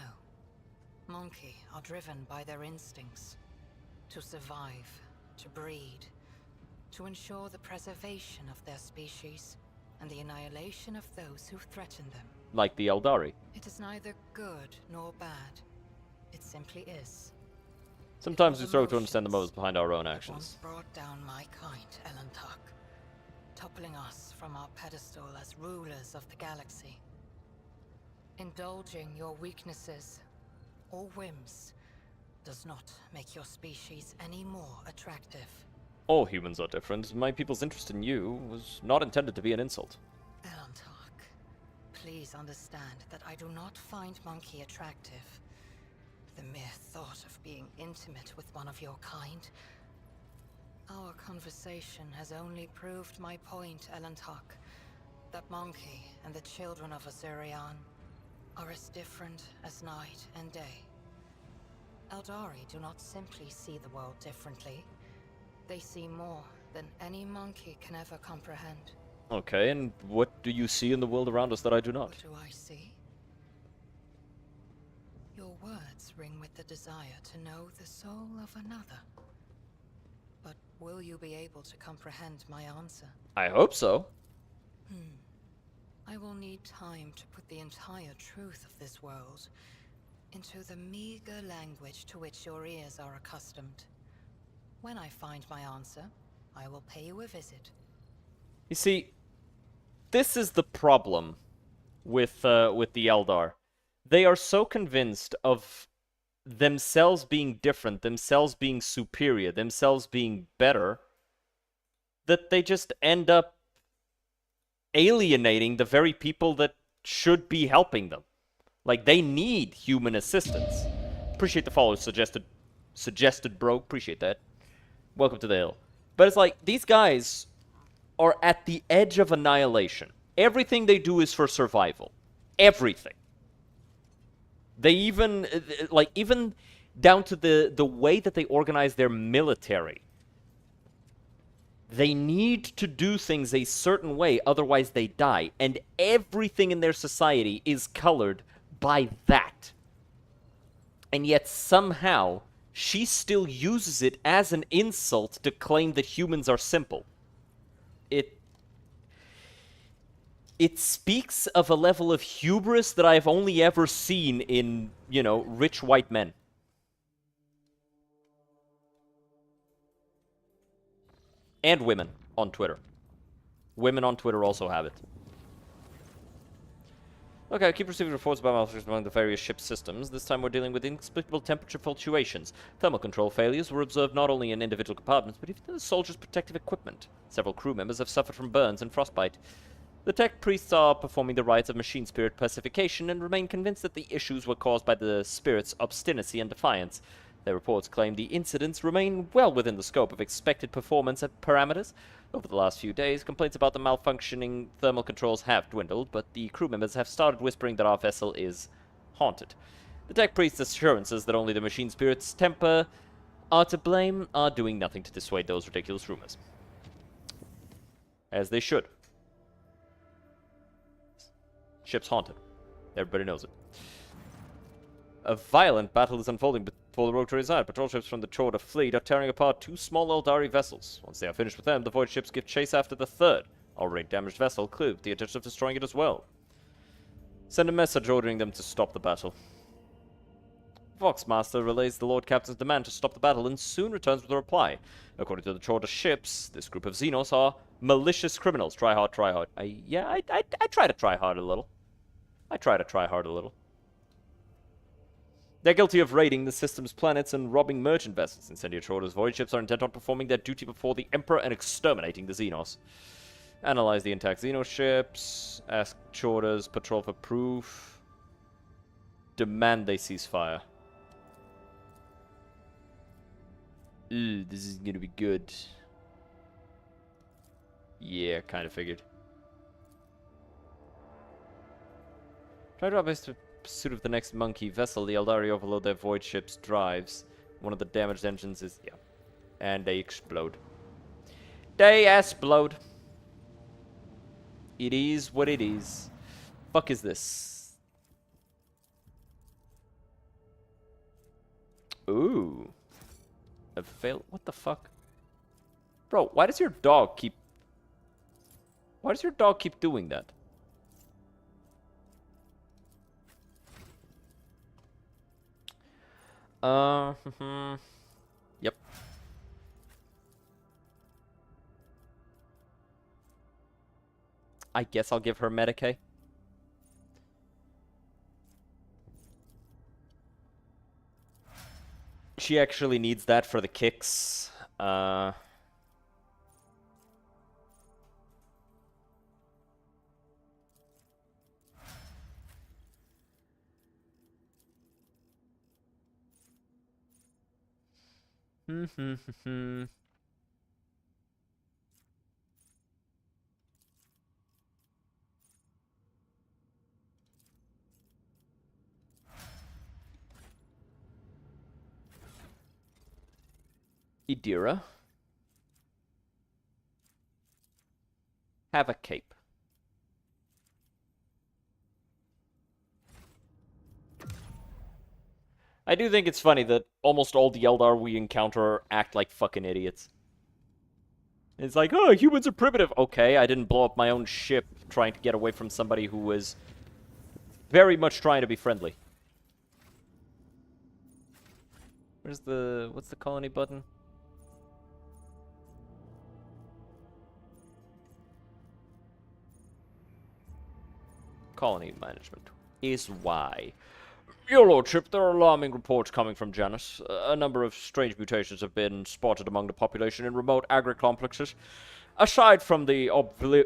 Monkey are driven by their instincts. To survive, to breed, to ensure the preservation of their species and the annihilation of those who threaten them. Like the Eldari. It is neither good nor bad. It simply is. Sometimes we struggle to understand the motives behind our own It actions. once brought down my kind, Elantok, toppling us from our pedestal as rulers of the galaxy. Indulging your weaknesses or whims does not make your species any more attractive. All humans are different. My people's interest in you was not intended to be an insult. Elantok, please understand that I do not find Monkey attractive. The mere thought of being intimate with one of your kind. Our conversation has only proved my point, Elantok, that Monkey and the children of Azurian are as different as night and day. Eldari do not simply see the world differently. They see more than any monkey can ever comprehend. Okay, and what do you see in the world around us that I do not? What do I see? Your words ring with the desire to know the soul of another. But will you be able to comprehend my answer? I hope so. I will need time to put the entire truth of this world into the meager language to which your ears are accustomed. When I find my answer, I will pay you a visit. You see, this is the problem with the Eldar. They are so convinced of themselves being different, themselves being superior, themselves being better, that they just end up alienating the very people that should be helping them. Like, they need human assistance. Appreciate the follow suggested bro, appreciate that. Welcome to the hill. But it's like, these guys are at the edge of annihilation. Everything they do is for survival. Everything. They even, like, even down to the way that they organize their military. They need to do things a certain way, otherwise they die. And everything in their society is colored by that. And yet somehow, she still uses it as an insult to claim that humans are simple. It speaks of a level of hubris that I've only ever seen in, you know, rich white men. And women on Twitter. Women on Twitter also have it. Okay, I keep receiving reports about malfunctions among the various ship systems. This time we're dealing with inexplicable temperature fluctuations. Thermal control failures were observed not only in individual compartments, but even in the soldiers' protective equipment. Several crew members have suffered from burns and frostbite. The tech priests are performing the rites of machine spirit pacification and remain convinced that the issues were caused by the spirit's obstinacy and defiance. Their reports claim the incidents remain well within the scope of expected performance parameters. Over the last few days, complaints about the malfunctioning thermal controls have dwindled, but the crew members have started whispering that our vessel is haunted. The tech priest's assurances that only the machine spirit's temper are to blame are doing nothing to dissuade those ridiculous rumors. As they should. Ship's haunted. Everybody knows it. A violent battle is unfolding before the rotary side. Patrol ships from the Chorda fleet are tearing apart two small Eldari vessels. Once they are finished with them, the Void ships give chase after the third, already damaged vessel, clear with the intention of destroying it as well. Send a message ordering them to stop the battle. Voxmaster relays the Lord Captain's demand to stop the battle and soon returns with a reply. According to the Chorda ships, this group of Xenos are Malicious criminals. Try hard, try hard. I try to try hard a little. I try to try hard a little. They're guilty of raiding the system's planets and robbing merchant vessels. Incendiary Chorda's void ships are intent on performing their duty before the Emperor and exterminating the Xenos. Analyze the intact Xenos ships. Ask Chorda's patrol for proof. Demand they cease fire. Ooh, this is gonna be good. Yeah, kind of figured. Try to obvious the pursuit of the next monkey vessel. The Eldari overload their void ship's drives. One of the damaged engines is... yeah. And they explode. They explode. It is what it is. Fuck is this? Ooh. A fail... what the fuck? Bro, why does your dog keep... why does your dog keep doing that? Yep. I guess I'll give her Medicaid. She actually needs that for the kicks. Idira. Have a cape. I do think it's funny that almost all the Eldar we encounter act like fucking idiots. It's like, oh, humans are primitive. Okay, I didn't blow up my own ship trying to get away from somebody who was very much trying to be friendly. Where's the... what's the colony button? Colony management is Y. Your Lordship, there are alarming reports coming from Janus. A number of strange mutations have been spotted among the population in remote agri-complexes. Aside from the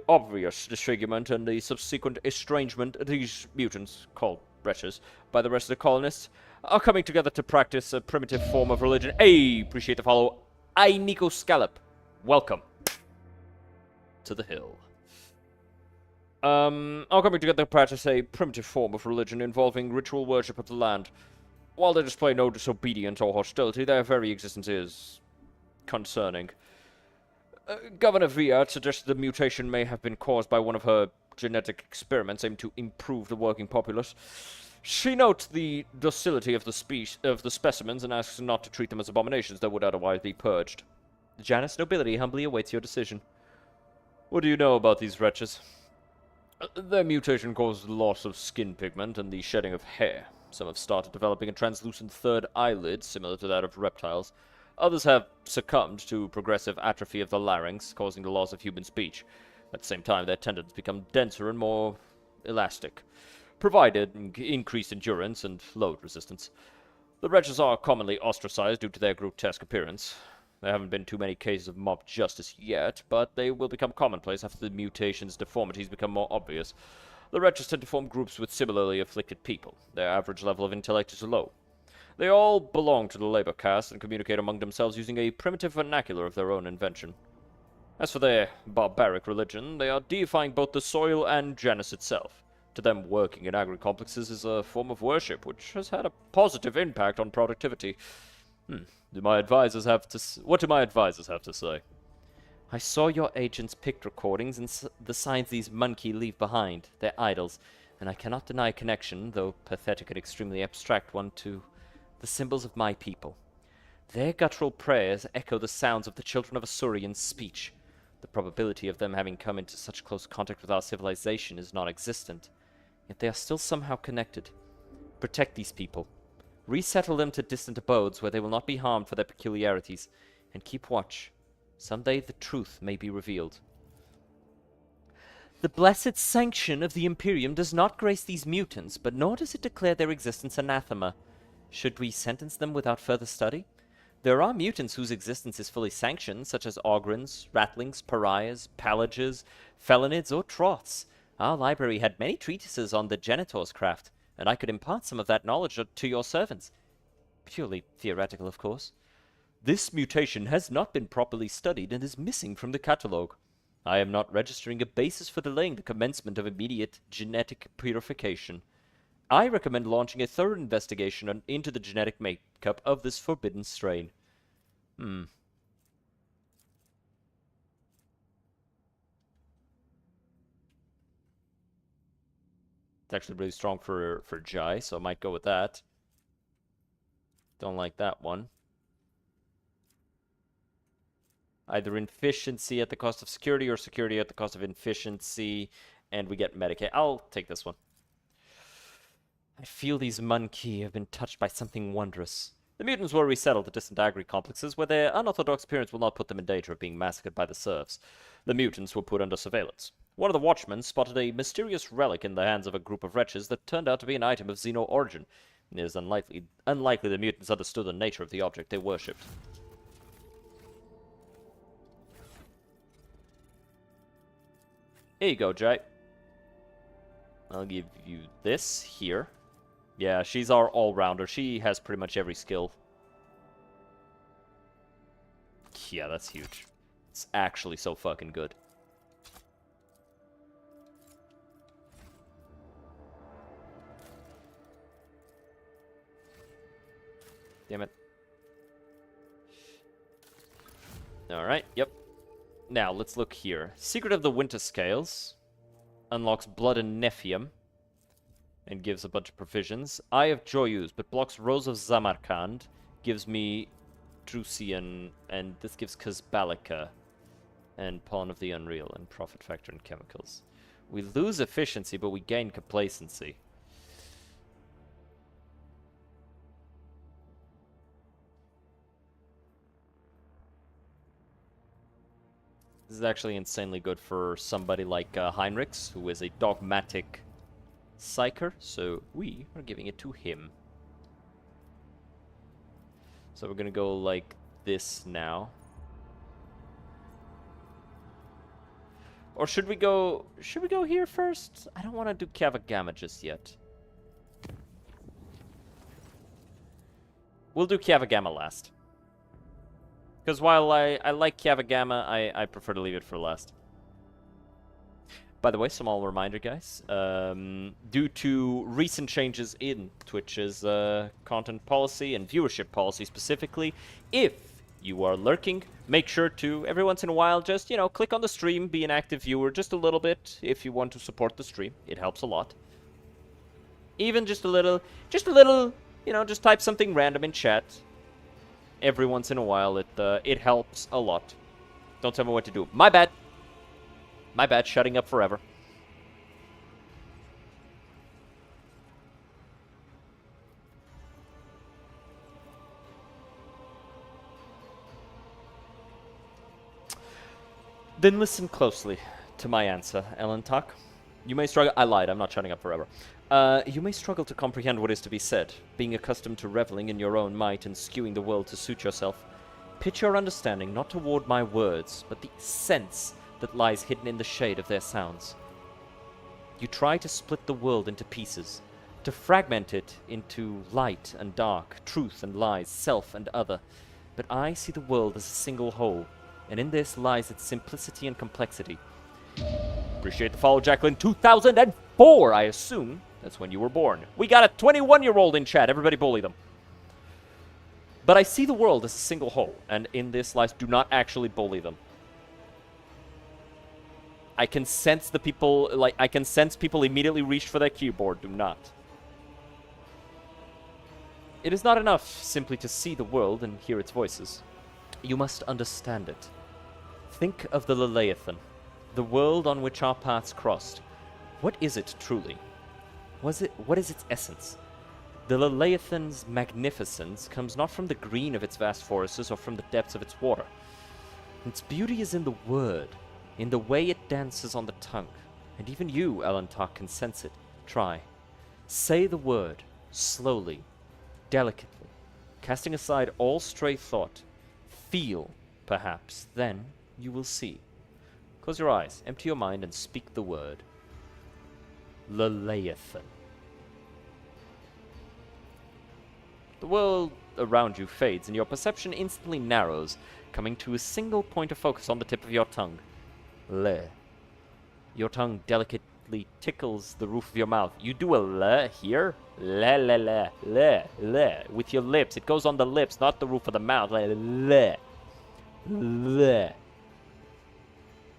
obvious disfigurement and the subsequent estrangement, these mutants, called wretches, by the rest of the colonists, are coming together to practice a primitive form of religion. Hey, appreciate the follow. I, Nico Scallop. Welcome to the hill. Are coming together to practice a primitive form of religion involving ritual worship of the land. While they display no disobedience or hostility, their very existence is concerning. Governor Viat suggested the mutation may have been caused by one of her genetic experiments aimed to improve the working populace. She notes the docility of the specimens and asks not to treat them as abominations that would otherwise be purged. The Janus nobility humbly awaits your decision. What do you know about these wretches? Their mutation causes loss of skin pigment and the shedding of hair. Some have started developing a translucent third eyelid, similar to that of reptiles. Others have succumbed to progressive atrophy of the larynx, causing the loss of human speech. At the same time, their tendons become denser and more elastic, provided increased endurance and load resistance. The wretches are commonly ostracized due to their grotesque appearance. There haven't been too many cases of mob justice yet, but they will become commonplace after the mutation's deformities become more obvious. The wretches tend to form groups with similarly afflicted people. Their average level of intellect is low. They all belong to the labor caste and communicate among themselves using a primitive vernacular of their own invention. As for their barbaric religion, they are deifying both the soil and Janus itself. To them, working in agri-complexes is a form of worship, which has had a positive impact on productivity. What do my advisors have to say? I saw your agent's picked recordings and the signs these monkey leave behind, their idols, and I cannot deny a connection, though pathetic and extremely abstract one, to the symbols of my people. Their guttural prayers echo the sounds of the children of Asurian's speech. The probability of them having come into such close contact with our civilization is non-existent, yet they are still somehow connected. Protect these people. Resettle them to distant abodes where they will not be harmed for their peculiarities, and keep watch. Someday the truth may be revealed. The blessed sanction of the Imperium does not grace these mutants, but nor does it declare their existence anathema. Should we sentence them without further study? There are mutants whose existence is fully sanctioned, such as Ogrins, Ratlings, Pariahs, Palages, Felonids, or Troths. Our library had many treatises on the Genitor's craft, and I could impart some of that knowledge to your servants. Purely theoretical, of course. This mutation has not been properly studied and is missing from the catalogue. I am not registering a basis for delaying the commencement of immediate genetic purification. I recommend launching a thorough investigation into the genetic makeup of this forbidden strain. It's actually really strong for Jai, so I might go with that. Don't like that one. Either efficiency at the cost of security or security at the cost of efficiency, and we get Medicaid. I'll take this one. I feel these Monkey have been touched by something wondrous. The mutants will resettle to distant agri-complexes where their unorthodox appearance will not put them in danger of being massacred by the serfs. The mutants were put under surveillance. One of the watchmen spotted a mysterious relic in the hands of a group of wretches that turned out to be an item of Xeno origin. It is unlikely the mutants understood the nature of the object they worshipped. Here you go, Jay. I'll give you this here. Yeah, she's our all-rounder. She has pretty much every skill. Yeah, that's huge. It's actually so fucking good. Damn it. Alright, yep. Now, let's look here. Secret of the Winter Scales. Unlocks Blood and Nephium. And gives a bunch of provisions. Eye of Joyuz, but blocks Rose of Zamarkand. Gives me Drusian, and this gives Kazbalika. And Pawn of the Unreal, and Profit Factor and Chemicals. We lose efficiency, but we gain complacency. This is actually insanely good for somebody like Heinrichs, who is a dogmatic psyker, so we are giving it to him. So we're gonna go like this now. Or should we go here first? I don't want to do Kavagama just yet. We'll do Kavagama last. Because while I like Kavagama, I prefer to leave it for last. By the way, small reminder, guys. Due to recent changes in Twitch's content policy and viewership policy specifically, if you are lurking, make sure to, every once in a while, just, you know, click on the stream, be an active viewer just a little bit if you want to support the stream. It helps a lot. Even just a little, you know, just type something random in chat. Every once in a while, it helps a lot. Don't tell me what to do. My bad. My bad, shutting up forever. Then listen closely to my answer, Ellen Tuck. You may struggle— I lied, I'm not shutting up forever. You may struggle to comprehend what is to be said, being accustomed to reveling in your own might and skewing the world to suit yourself. Pitch your understanding not toward my words, but the sense that lies hidden in the shade of their sounds. You try to split the world into pieces, to fragment it into light and dark, truth and lies, self and other. But I see the world as a single whole, and in this lies its simplicity and complexity. Appreciate the follow, Jacqueline. 2004, I assume. That's when you were born. We got a 21-year-old in chat. Everybody bully them. But I see the world as a single whole, and in this lies— do not actually bully them. I can sense the people, like, I can sense people immediately reach for their keyboard. Do not. It is not enough simply to see the world and hear its voices. You must understand it. Think of the Leleathan, the world on which our paths crossed. What is it truly? What is its essence? The Leleathan's magnificence comes not from the green of its vast forests or from the depths of its water. Its beauty is in the word, in the way it dances on the tongue. And even you, Elantok, can sense it. Try. Say the word, slowly, delicately, casting aside all stray thought. Feel, perhaps, then you will see. Close your eyes, empty your mind, and speak the word. Leleathan. The world around you fades, and your perception instantly narrows, coming to a single point of focus on the tip of your tongue. Le. Your tongue delicately tickles the roof of your mouth. You do a le here? Le, le, le, le, le. With your lips. It goes on the lips, not the roof of the mouth. Le. Le.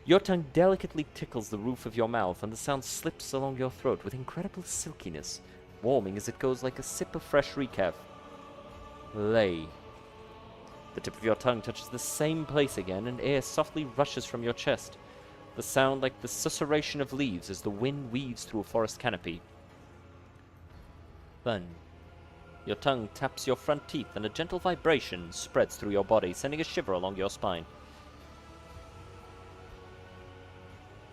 Your tongue delicately tickles the roof of your mouth, and the sound slips along your throat with incredible silkiness, warming as it goes like a sip of fresh recaf. Lay. The tip of your tongue touches the same place again, and air softly rushes from your chest. The sound like the susurration of leaves as the wind weaves through a forest canopy. Fun. Your tongue taps your front teeth, and a gentle vibration spreads through your body, sending a shiver along your spine.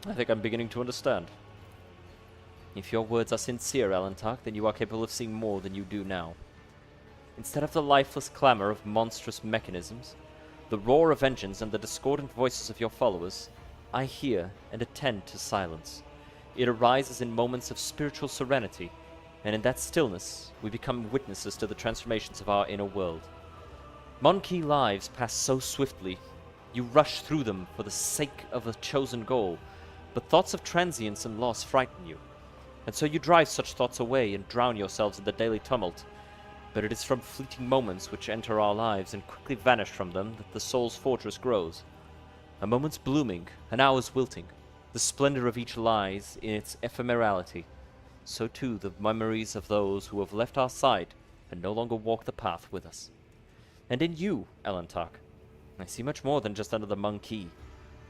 I think I'm beginning to understand. If your words are sincere, Elantok, then you are capable of seeing more than you do now. Instead of the lifeless clamor of monstrous mechanisms, the roar of engines and the discordant voices of your followers, I hear and attend to silence. It arises in moments of spiritual serenity, and in that stillness, we become witnesses to the transformations of our inner world. Monkey lives pass so swiftly, you rush through them for the sake of a chosen goal, but thoughts of transience and loss frighten you, and so you drive such thoughts away and drown yourselves in the daily tumult. But it is from fleeting moments which enter our lives and quickly vanish from them that the soul's fortress grows. A moment's blooming, an hour's wilting. The splendor of each lies in its ephemerality. So too the memories of those who have left our side and no longer walk the path with us. And in you, Elantok, I see much more than just another monkey.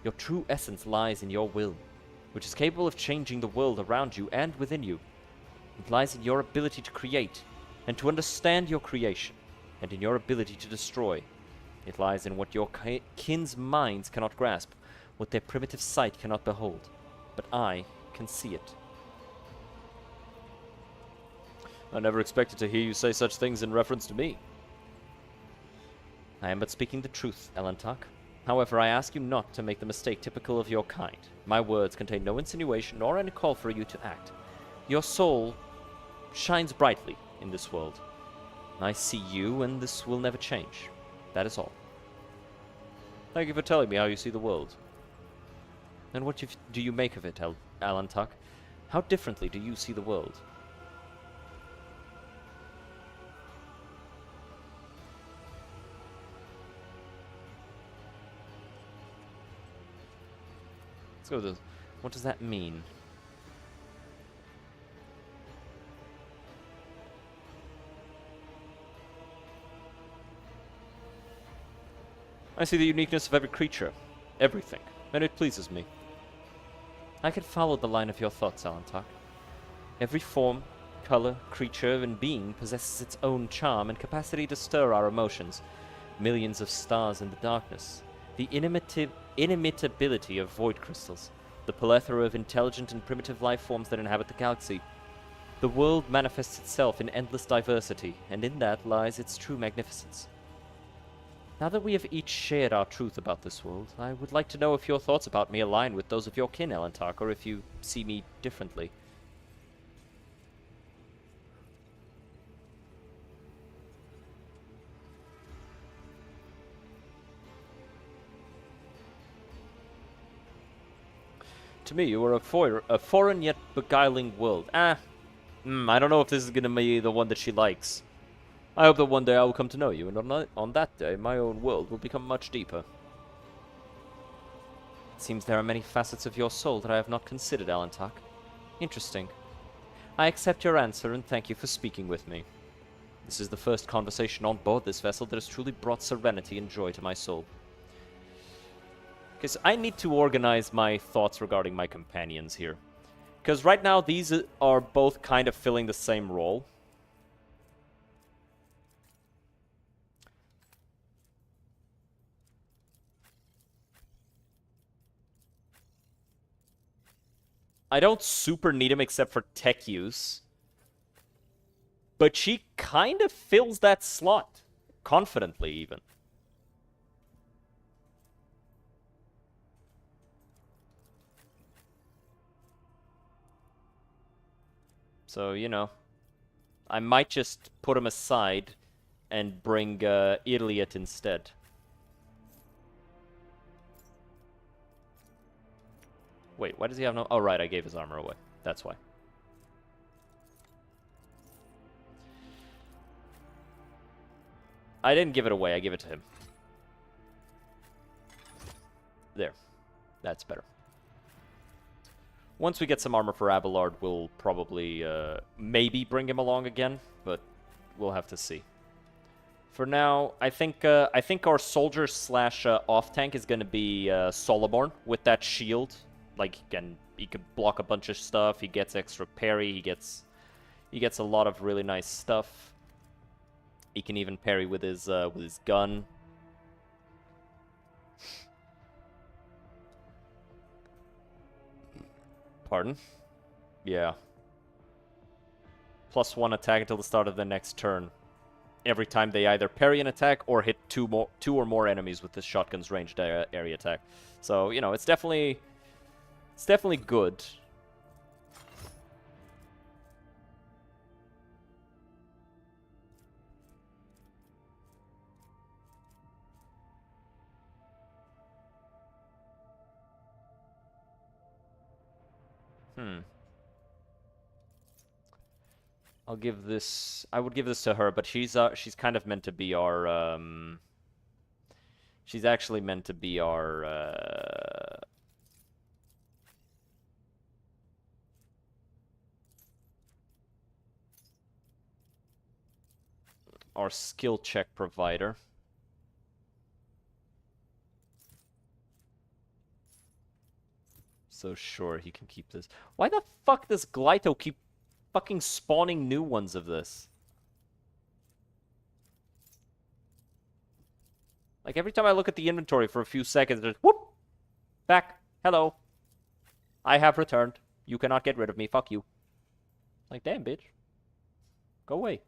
Your true essence lies in your will, which is capable of changing the world around you and within you. It lies in your ability to create, and to understand your creation, and in your ability to destroy. It lies in what your kin's minds cannot grasp, what their primitive sight cannot behold. But I can see it. I never expected to hear you say such things in reference to me. I am but speaking the truth, Elantok. However, I ask you not to make the mistake typical of your kind. My words contain no insinuation nor any call for you to act. Your soul shines brightly in this world. I see you, and this will never change. That is all. Thank you for telling me how you see the world. And what do you make of it, Elantok? How differently do you see the world? Let's go with this. What does that mean? I see the uniqueness of every creature, everything, and it pleases me. I can follow the line of your thoughts, Elantok. Every form, color, creature, and being possesses its own charm and capacity to stir our emotions. Millions of stars in the darkness, the inimitability of void crystals, the plethora of intelligent and primitive life forms that inhabit the galaxy. The world manifests itself in endless diversity, and in that lies its true magnificence. Now that we have each shared our truth about this world, I would like to know if your thoughts about me align with those of your kin, Elantok, or if you see me differently. To me, you are a foreign yet beguiling world. I don't know if this is going to be the one that she likes. I hope that one day I will come to know you, and on that day, my own world will become much deeper. It seems there are many facets of your soul that I have not considered, Elantok. Interesting. I accept your answer, and thank you for speaking with me. This is the first conversation on board this vessel that has truly brought serenity and joy to my soul. Because I need to organize my thoughts regarding my companions here. Because right now, these are both kind of filling the same role. I don't super need him except for tech use. But she kind of fills that slot. Confidently, even. So, you know, I might just put him aside and bring Iliad instead. Wait, why does he have no... Oh, right, I gave his armor away. That's why. I didn't give it away, I gave it to him. There. That's better. Once we get some armor for Abelard, we'll probably maybe bring him along again, but we'll have to see. For now, I think our soldier slash off tank is gonna be Soloborn with that shield. Like he can block a bunch of stuff. He gets extra parry. He gets a lot of really nice stuff. He can even parry with his gun. Pardon? Yeah. +1 attack until the start of the next turn. Every time they either parry an attack or hit two or more enemies with this shotgun's ranged area attack. So, you know, it's definitely good. I'll give this... I would give this to her, but she's kind of meant to be our, she's actually meant to be our, our skill check provider. So sure, he can keep this. Why the fuck does Glyto keep fucking spawning new ones of this? Like, every time I look at the inventory for a few seconds, there's whoop! Back. Hello. I have returned. You cannot get rid of me. Fuck you. Like, damn, bitch. Go away.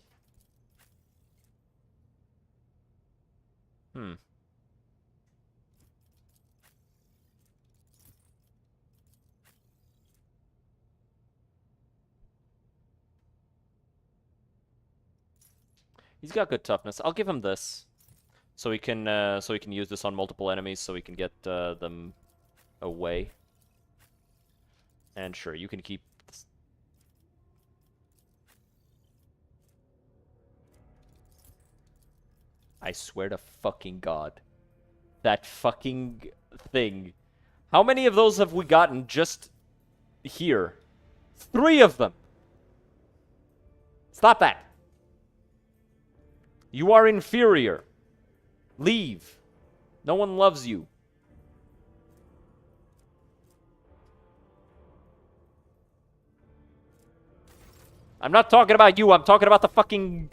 He's got good toughness. I'll give him this, so he can use this on multiple enemies, so he can get them away. And sure, you can keep. I swear to fucking God, that fucking thing. How many of those have we gotten just here? 3 of them. Stop that. You are inferior. Leave. No one loves you. I'm not talking about you. I'm talking about the fucking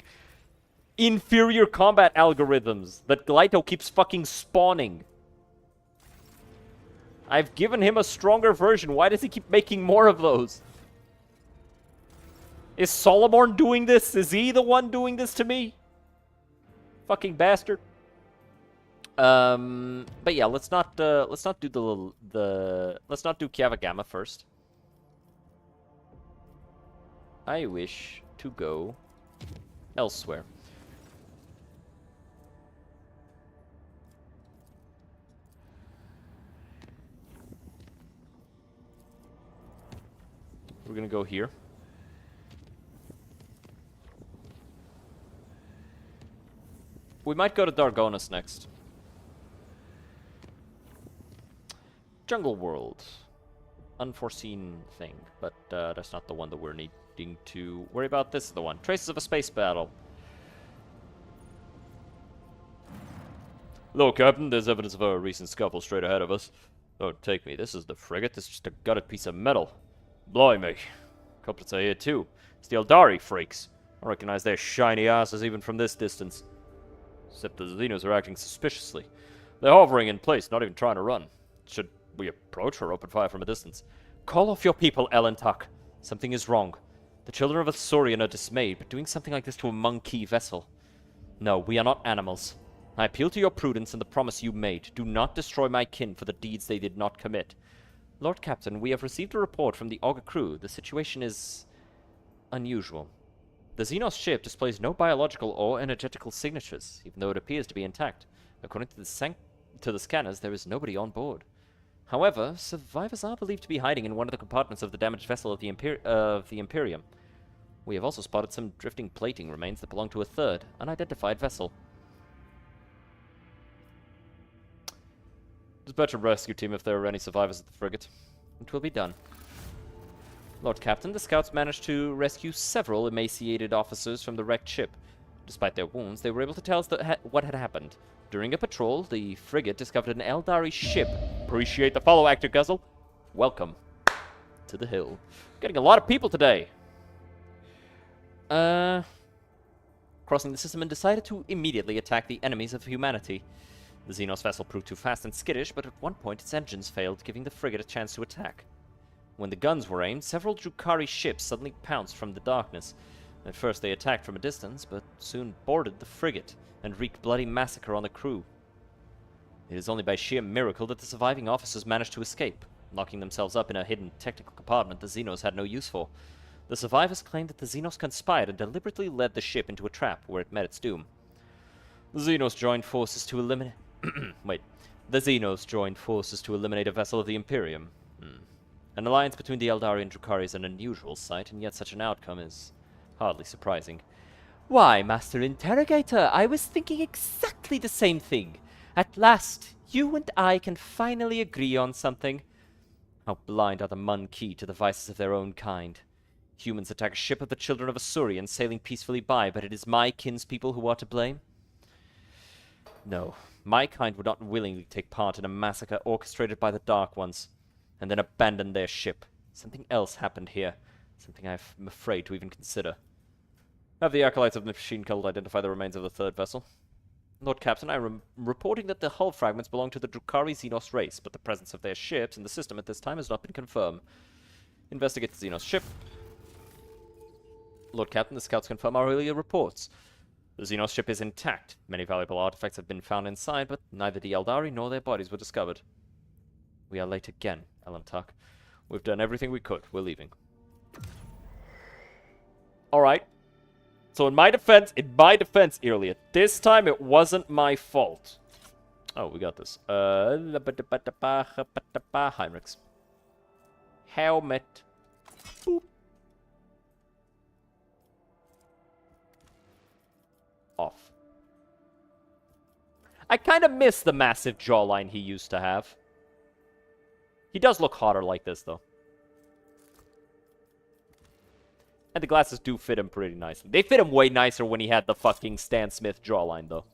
inferior combat algorithms that Glyto keeps fucking spawning. I've given him a stronger version. Why does he keep making more of those? Is Soloborn doing this? Is he the one doing this to me? Fucking bastard. But yeah, let's not do let's not do Kiavagama first. I wish to go elsewhere. We're gonna go here. We might go to Dargonus next. Jungle World. Unforeseen thing, but that's not the one that we're needing to worry about. This is the one. Traces of a space battle. Hello, Captain. There's evidence of a recent scuffle straight ahead of us. Don't take me. This is the frigate. This is just a gutted piece of metal. Blimey. Culprits are here, too. It's the Eldari freaks. I recognize their shiny asses even from this distance. Except the Xenos are acting suspiciously. They're hovering in place, not even trying to run. Should we approach or open fire from a distance? Call off your people, Elentuck. Something is wrong. The children of Athorian are dismayed, but doing something like this to a monkey vessel. No, we are not animals. I appeal to your prudence and the promise you made. Do not destroy my kin for the deeds they did not commit. Lord Captain, we have received a report from the Augur crew. The situation is unusual. The Xenos ship displays no biological or energetical signatures, even though it appears to be intact. According to the scanners, there is nobody on board. However, survivors are believed to be hiding in one of the compartments of the damaged vessel of the Imperium. We have also spotted some drifting plating remains that belong to a third, unidentified vessel. Dispatch a rescue team if there are any survivors at the frigate. It will be done. Lord Captain, the scouts managed to rescue several emaciated officers from the wrecked ship. Despite their wounds, they were able to tell us what had happened. During a patrol, the frigate discovered an Eldari ship. Appreciate the follow, Actor Guzzle. Welcome to the hill. Getting a lot of people today. Crossing the system and decided to immediately attack the enemies of humanity. The Xenos vessel proved too fast and skittish, but at one point its engines failed, giving the frigate a chance to attack. When the guns were aimed, several Drukhari ships suddenly pounced from the darkness. At first they attacked from a distance, but soon boarded the frigate and wreaked bloody massacre on the crew. It is only by sheer miracle that the surviving officers managed to escape, locking themselves up in a hidden technical compartment the Xenos had no use for. The survivors claimed that the Xenos conspired and deliberately led the ship into a trap where it met its doom. The Xenos joined forces to eliminate... The Xenos joined forces to eliminate a vessel of the Imperium. An alliance between the Eldari and Drukhari is an unusual sight, and yet such an outcome is hardly surprising. Why, Master Interrogator, I was thinking exactly the same thing. At last, you and I can finally agree on something. How blind are the Monkey to the vices of their own kind. Humans attack a ship of the children of Athorian sailing peacefully by, but it is my kinspeople who are to blame? No, my kind would not willingly take part in a massacre orchestrated by the Dark Ones, and then abandon their ship. Something else happened here, something I'm afraid to even consider. Have the Acolytes of the Machine Cult identify the remains of the third vessel? Lord Captain, I am reporting that the hull fragments belong to the Drukhari Xenos race, but the presence of their ships in the system at this time has not been confirmed. Investigate the Xenos ship. Lord Captain, the scouts confirm our earlier reports. The Xenos ship is intact. Many valuable artifacts have been found inside, but neither the Eldari nor their bodies were discovered. We are late again, Elentuck. We've done everything we could. We're leaving. Alright. So in my defense, Earlier, this time it wasn't my fault. Oh, we got this. Heinrichs. Helmet. Boop. Off. I kind of miss the massive jawline he used to have. He does look hotter like this, though. And the glasses do fit him pretty nicely. They fit him way nicer when he had the fucking Stan Smith jawline, though.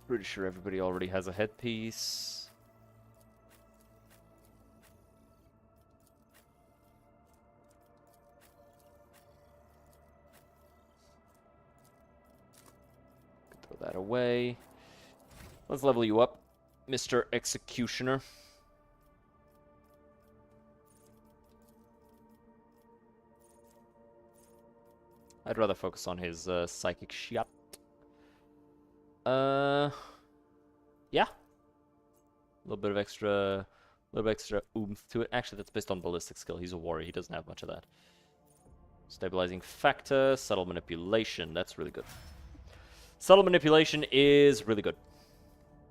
Pretty sure everybody already has a headpiece. Throw that away. Let's level you up, Mr. Executioner. I'd rather focus on his psychic shot. Yeah. A little bit of extra oomph to it. Actually, that's based on ballistic skill. He's a warrior. He doesn't have much of that. Stabilizing factor, subtle manipulation. That's really good. Subtle manipulation is really good.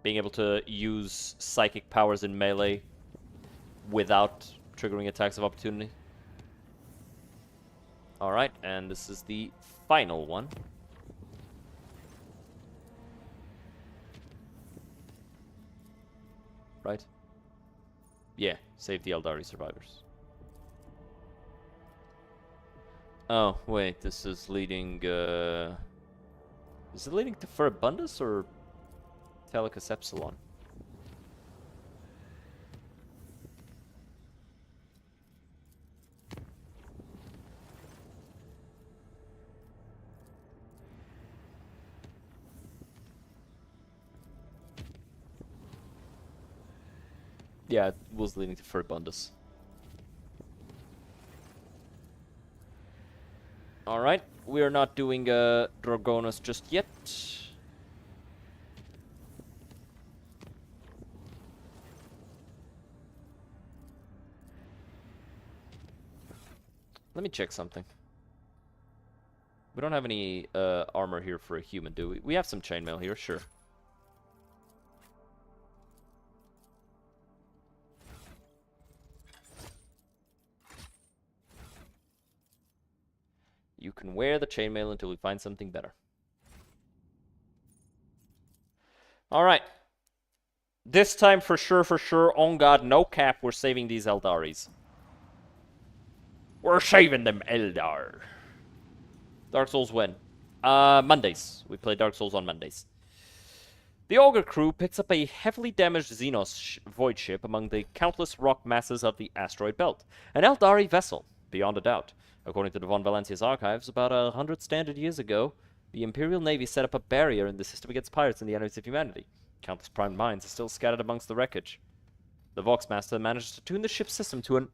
Being able to use psychic powers in melee without triggering attacks of opportunity. Alright, and this is the final one. Right? Yeah, save the Eldari survivors. Oh, wait, this is leading, is it leading to Furibundus or Telecus Epsilon? Yeah, it was leading to Furibundus. Alright, we are not doing Dragonus just yet. Let me check something. We don't have any armor here for a human, do we? We have some chainmail here, sure. You can wear the chainmail until we find something better. Alright. This time for sure, on God, no cap, we're saving these Eldaris. We're saving them, Eldar. Dark Souls when? Mondays. We play Dark Souls on Mondays. The Augur crew picks up a heavily damaged Xenos void ship among the countless rock masses of the asteroid belt. An Eldari vessel, beyond a doubt. According to the Von Valencia's archives, about 100 standard years ago, the Imperial Navy set up a barrier in the system against pirates and the enemies of humanity. Countless primed mines are still scattered amongst the wreckage. The Voxmaster manages to tune the ship's system to an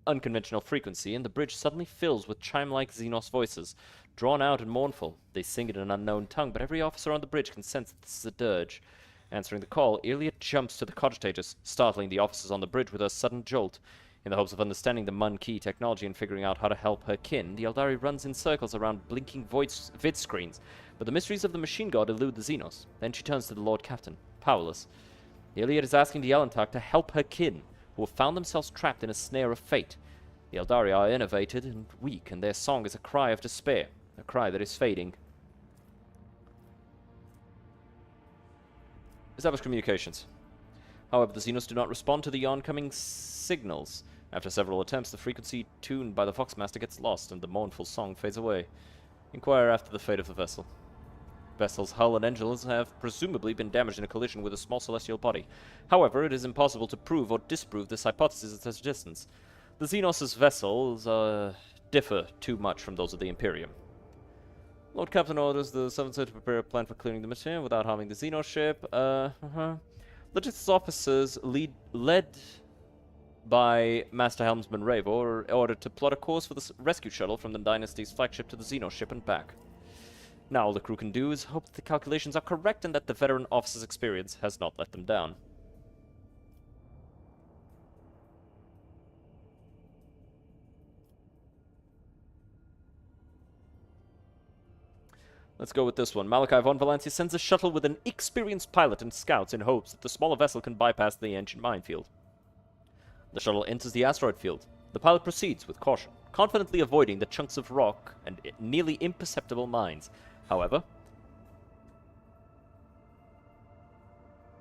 unconventional frequency, and the bridge suddenly fills with chime-like Xenos voices. Drawn out and mournful, they sing in an unknown tongue, but every officer on the bridge can sense that this is a dirge. Answering the call, Iliad jumps to the cogitators, startling the officers on the bridge with a sudden jolt. In the hopes of understanding the Mun Key technology and figuring out how to help her kin, the Eldari runs in circles around blinking vid screens, but the mysteries of the machine god elude the Xenos. Then she turns to the Lord Captain, powerless. Iliad is asking the Elentak to help her kin, who have found themselves trapped in a snare of fate. The Eldari are enervated and weak, and their song is a cry of despair, a cry that is fading. Establish communications. However, the Xenos do not respond to the oncoming signals. After several attempts, the frequency tuned by the Voxmaster gets lost, and the mournful song fades away. Inquire after the fate of the vessel. Vessel's hull and engines have presumably been damaged in a collision with a small celestial body. However, it is impossible to prove or disprove this hypothesis at such a distance. The Xenos' vessels differ too much from those of the Imperium. Lord Captain orders the 7th to prepare a plan for clearing the material without harming the Xenos ship. Logistics officers led by Master Helmsman Ravo are ordered to plot a course for the rescue shuttle from the Dynasty's flagship to the Xenos ship and back. Now all the crew can do is hope that the calculations are correct and that the veteran officer's experience has not let them down. Let's go with this one. Malachi von Valencia sends a shuttle with an experienced pilot and scouts in hopes that the smaller vessel can bypass the ancient minefield. The shuttle enters the asteroid field. The pilot proceeds with caution, confidently avoiding the chunks of rock and nearly imperceptible mines. However...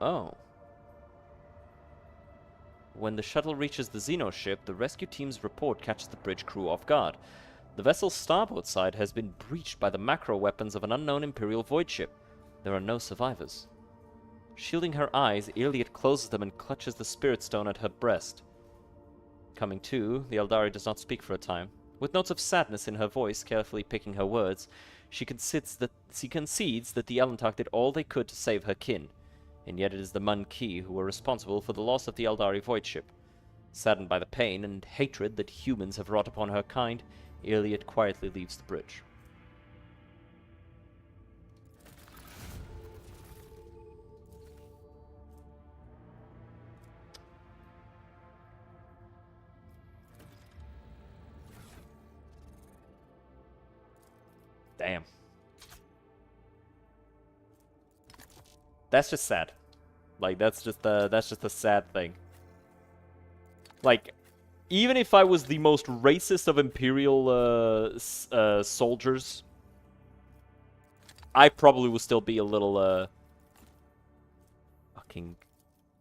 Oh. When the shuttle reaches the Xenos ship, the rescue team's report catches the bridge crew off guard. The vessel's starboard side has been breached by the macro weapons of an unknown Imperial void ship. There are no survivors. Shielding her eyes, Iliad closes them and clutches the spirit stone at her breast. Coming to, the Eldari does not speak for a time. With notes of sadness in her voice, carefully picking her words, she concedes that the Elentak did all they could to save her kin, and yet it is the Mun Key who were responsible for the loss of the Eldari void ship. Saddened by the pain and hatred that humans have wrought upon her kind, Iliad quietly leaves the bridge. Damn. That's just sad. Like, that's just a sad thing. Like, even if I was the most racist of Imperial soldiers, I probably would still be a little fucking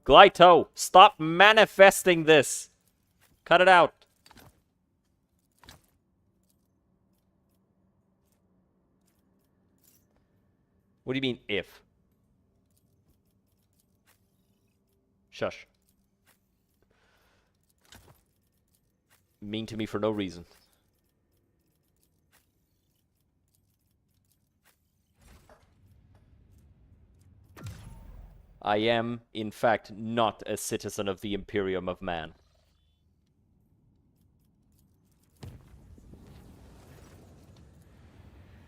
Glyto, stop manifesting this. Cut it out. What do you mean, if? Shush. Mean to me for no reason. I am, in fact, not a citizen of the Imperium of Man.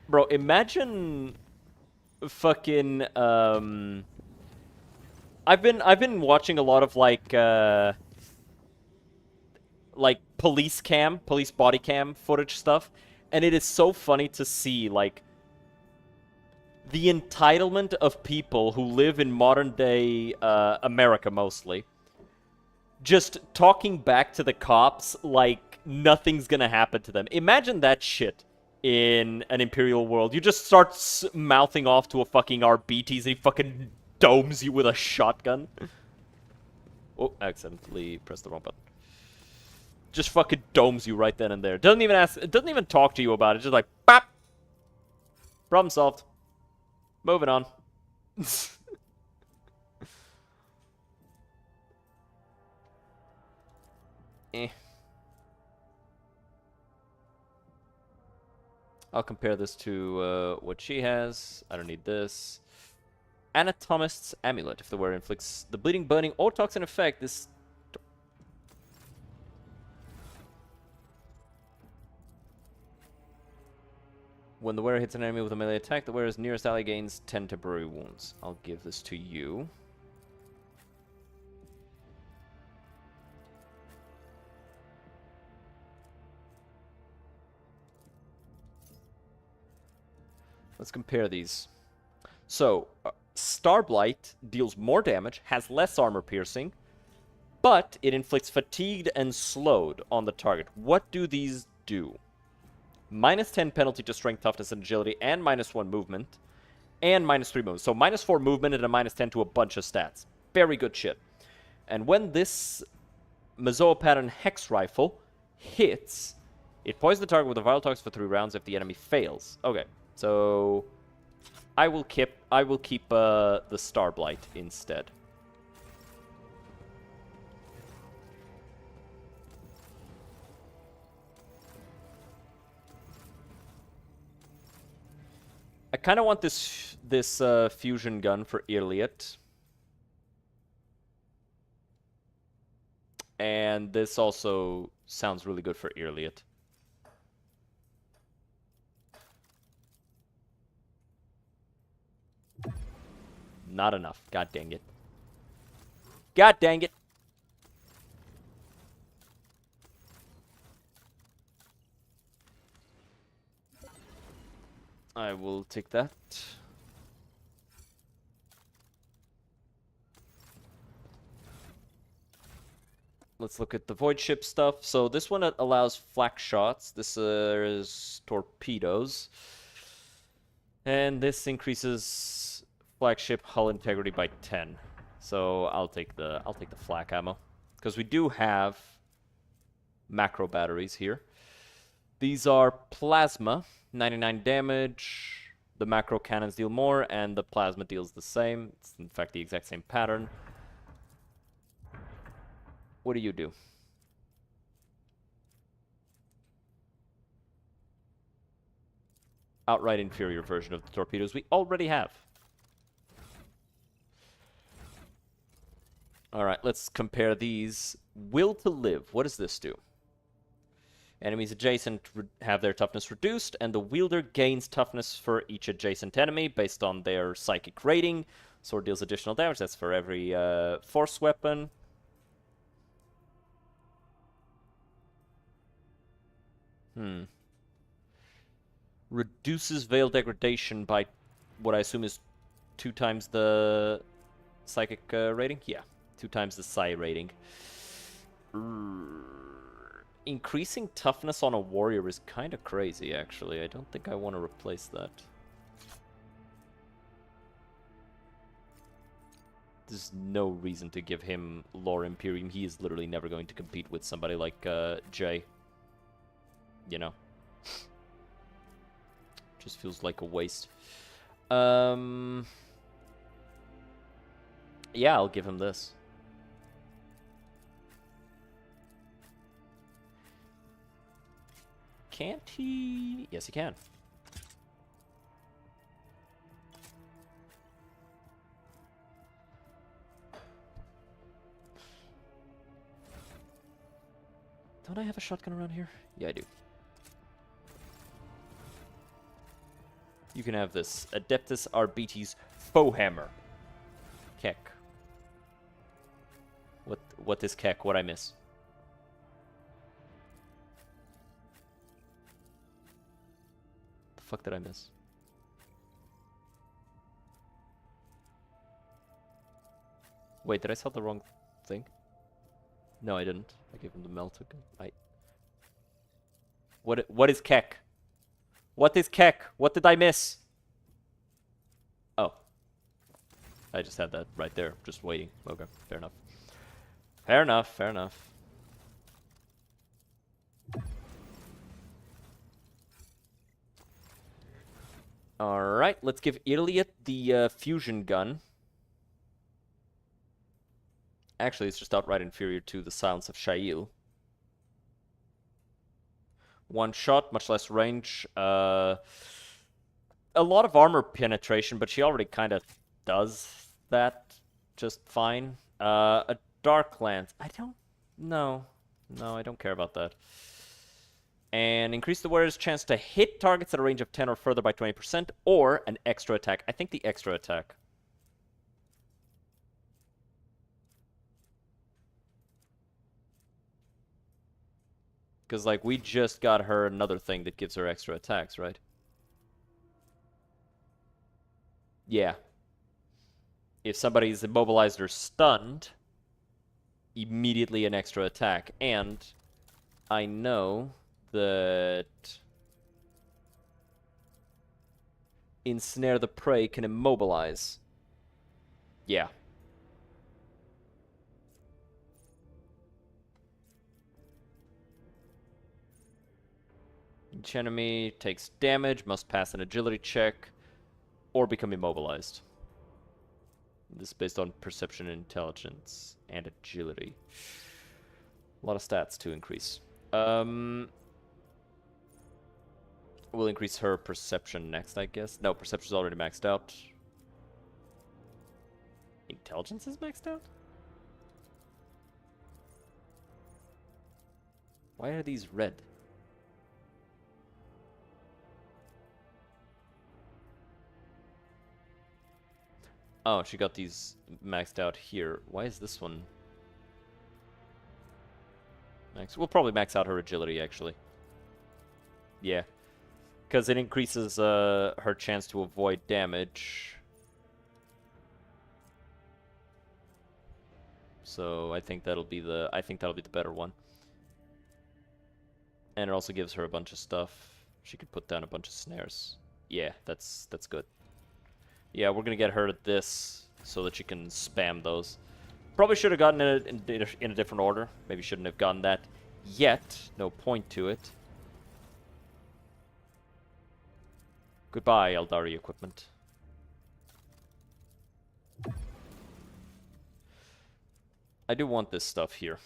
Bro, imagine fucking I've been watching a lot of like police body cam footage stuff, and it is so funny to see like the entitlement of people who live in modern day America mostly, just talking back to the cops like nothing's gonna happen to them. Imagine that shit in an Imperial world. You just start mouthing off to a fucking Arbites and he fucking domes you with a shotgun. Oh, accidentally pressed the wrong button. Just fucking domes you right then and there. Doesn't even talk to you about it. Just like, bap! Problem solved. Moving on. Eh. I'll compare this to what she has. I don't need this. Anatomist's Amulet. If the wearer inflicts the bleeding, burning, or toxin effect, this... When the wearer hits an enemy with a melee attack, the wearer's nearest ally gains 10 temporary wounds. I'll give this to you. Let's compare these. So, Starblight deals more damage, has less armor piercing, but it inflicts fatigued and slowed on the target. What do these do? Minus 10 penalty to strength, toughness, and agility, and minus 1 movement, and minus 3 movement. So minus 4 movement and a minus 10 to a bunch of stats. Very good shit. And when this Mazoa pattern Hex Rifle hits, it poisons the target with a vital toxin for 3 rounds if the enemy fails. Okay, so I will keep the Starblight instead. I kind of want this fusion gun for Iliot. And this also sounds really good for Iliot. Not enough. God dang it. God dang it. I will take that. Let's look at the void ship stuff. So this one allows flak shots. This is torpedoes. And this increases flagship hull integrity by 10. So I'll take the flak ammo. Because we do have macro batteries here. These are plasma. 99 damage, the macro cannons deal more, and the plasma deals the same. It's in fact the exact same pattern. What do you do? Outright inferior version of the torpedoes we already have. Alright, let's compare these. Will to live. What does this do? Enemies adjacent have their toughness reduced, and the wielder gains toughness for each adjacent enemy based on their psychic rating. Sword deals additional damage. That's for every force weapon. Reduces veil degradation by what I assume is 2 times the psychic rating? Yeah, 2 times the psi rating. Increasing toughness on a warrior is kind of crazy, actually. I don't think I want to replace that. There's no reason to give him Lore Imperium. He is literally never going to compete with somebody like Jay. You know? Just feels like a waste. Yeah, I'll give him this. Can't he? Yes, he can. Don't I have a shotgun around here? Yeah, I do. You can have this. Adeptus Arbites Foehammer. Keck. What is Keck? What I miss? The fuck did I miss? Wait, did I sell the wrong thing? No, I didn't. I gave him the melt token. What is Keck? What is Keck? What did I miss? Oh. I just had that right there, just waiting. Okay, fair enough. Fair enough, fair enough. Alright, let's give Iliot the fusion gun. Actually, it's just outright inferior to the Silence of Shail. One shot, much less range. A lot of armor penetration, but she already kind of does that just fine. A Dark Lance. I don't know. No, I don't care about that. And increase the wearer's chance to hit targets at a range of 10 or further by 20%, or an extra attack. I think the extra attack. Because, like, we just got her another thing that gives her extra attacks, right? Yeah. If somebody's immobilized or stunned, immediately an extra attack. And I know that Ensnare the Prey can immobilize. Yeah. Each enemy takes damage, must pass an agility check, or become immobilized. This is based on perception, intelligence, and agility. A lot of stats to increase. We'll increase her perception next, I guess. No, perception's already maxed out. Intelligence is maxed out? Why are these red? Oh, she got these maxed out here. Why is this one max? We'll probably max out her agility, actually. Yeah. Because it increases her chance to avoid damage. So I think that'll be the better one. And it also gives her a bunch of stuff. She could put down a bunch of snares. Yeah, that's good. Yeah, we're gonna get her this so that she can spam those. Probably should have gotten it in a different order. Maybe shouldn't have gotten that yet. No point to it. Goodbye, Eldari equipment. I do want this stuff here.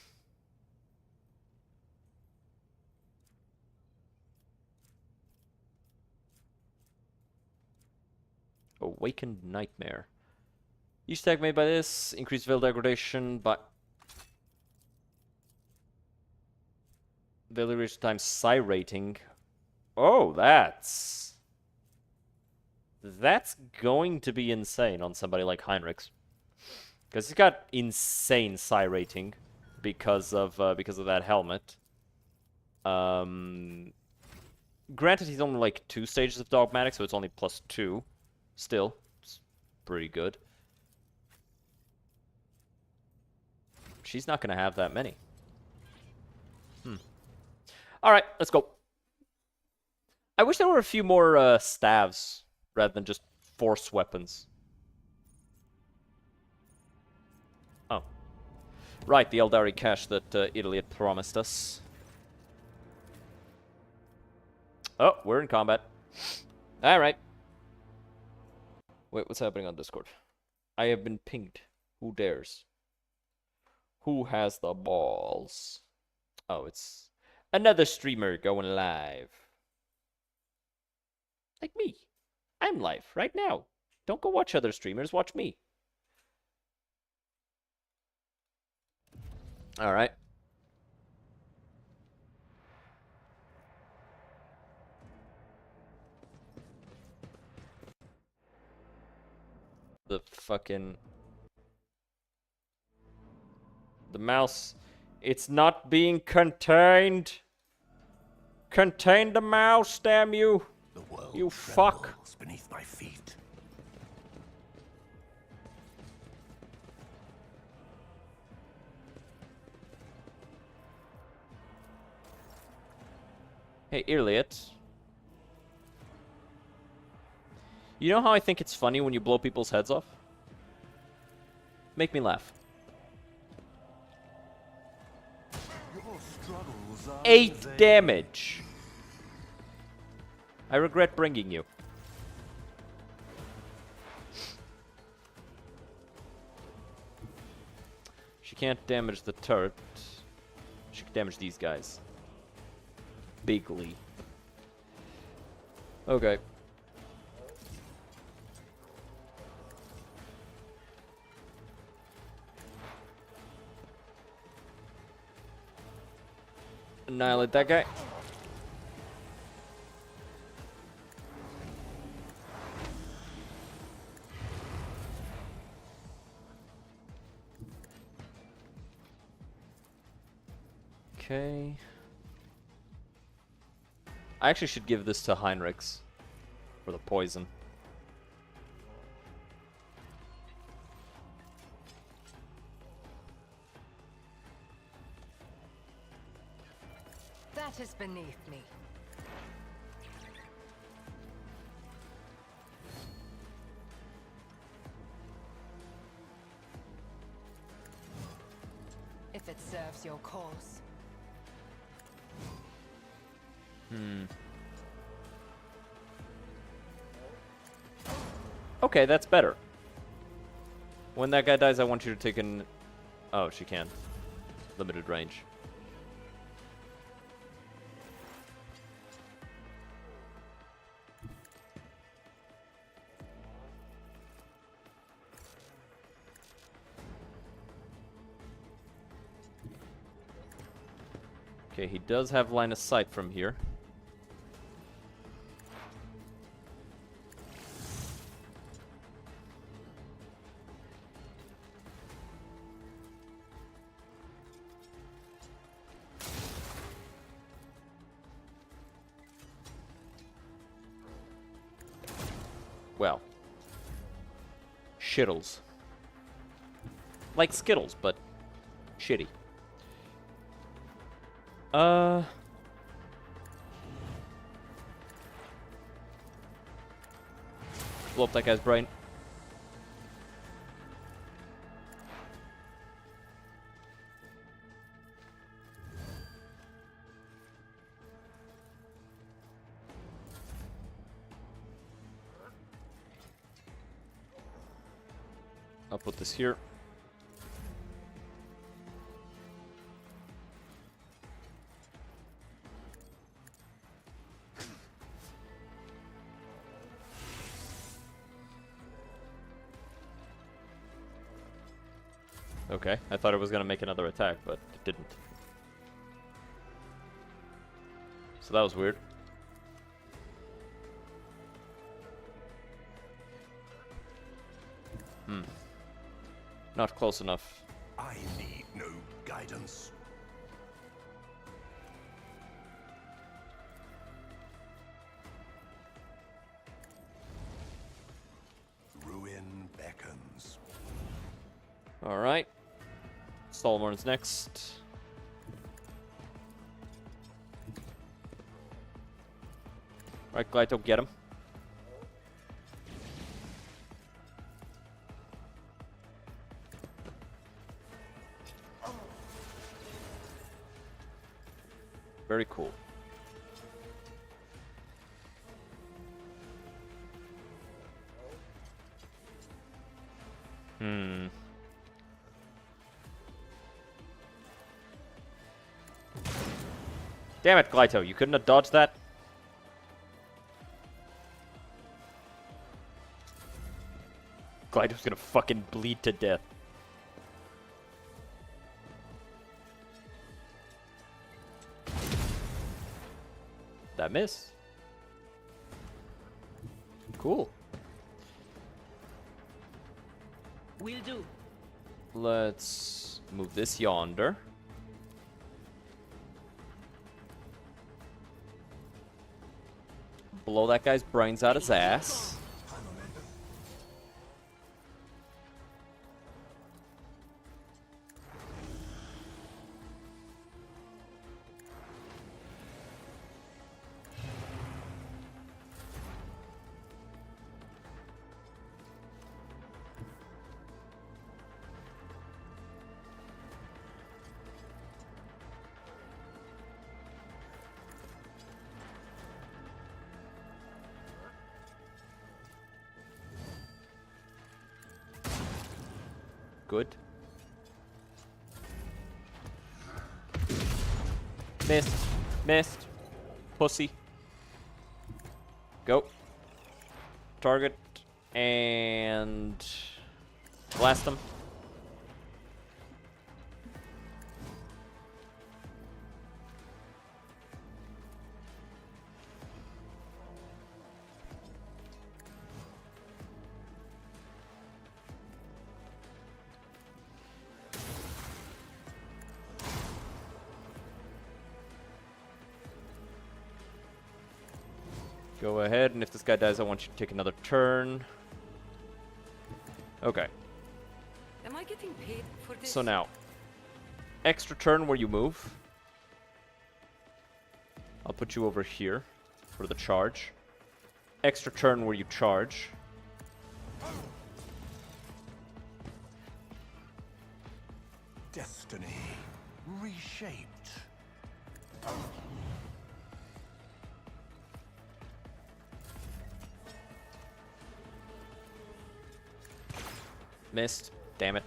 Awakened Nightmare. Each tag made by this, increased veil degradation, but veil degradation times psi rating. Oh, that's going to be insane on somebody like Heinrichs. Because he's got insane psi rating because of that helmet. Granted, he's only like 2 stages of dogmatic, so it's only +2. Still, it's pretty good. She's not going to have that many. Alright, let's go. I wish there were a few more staves rather than just force weapons. Oh. Right, the Eldari cache that Italy had promised us. Oh, we're in combat. Alright. Wait, what's happening on Discord? I have been pinged. Who dares? Who has the balls? Oh, it's another streamer going live. Like me. I'm live right now. Don't go watch other streamers, watch me. Alright. fucking... The mouse. It's not being contained. Contain the mouse, damn you. The world You fuck. trembles beneath my feet. Hey, Elliot. You know how I think it's funny when you blow people's heads off? Make me laugh. Your struggles are 8 vain. damage. I regret bringing you. She can't damage the turret. She can damage these guys. Bigly. Okay. Annihilate that guy. Okay. I actually should give this to Heinrichs for the poison. That is beneath me. If it serves your cause. Okay, that's better. When that guy dies, I want you to take an... Oh, she can. Limited range. Okay, he does have line of sight from here. Well. Shittles. Like Skittles, but shitty. Blow up that guy's brain. I'll put this here. Okay, I thought it was gonna make another attack, but it didn't. So that was weird. Not close enough. I need no guidance. Ruin beckons. Alright. Stalwarn's next. Right, Glyto, get him. Very cool. Damn it, Glyto, you couldn't have dodged that? Glyto's gonna fucking bleed to death. That miss. Cool. Will do. Let's move this yonder. Blow that guy's brains out his ass. Good. Missed. Missed. Pussy. Go. Target. And... blast them. Go ahead, and if this guy dies, I want you to take another turn. Okay. Am I getting paid for this? So now, extra turn where you move. I'll put you over here for the charge. Extra turn where you charge. Destiny reshaped. Missed. Damn it.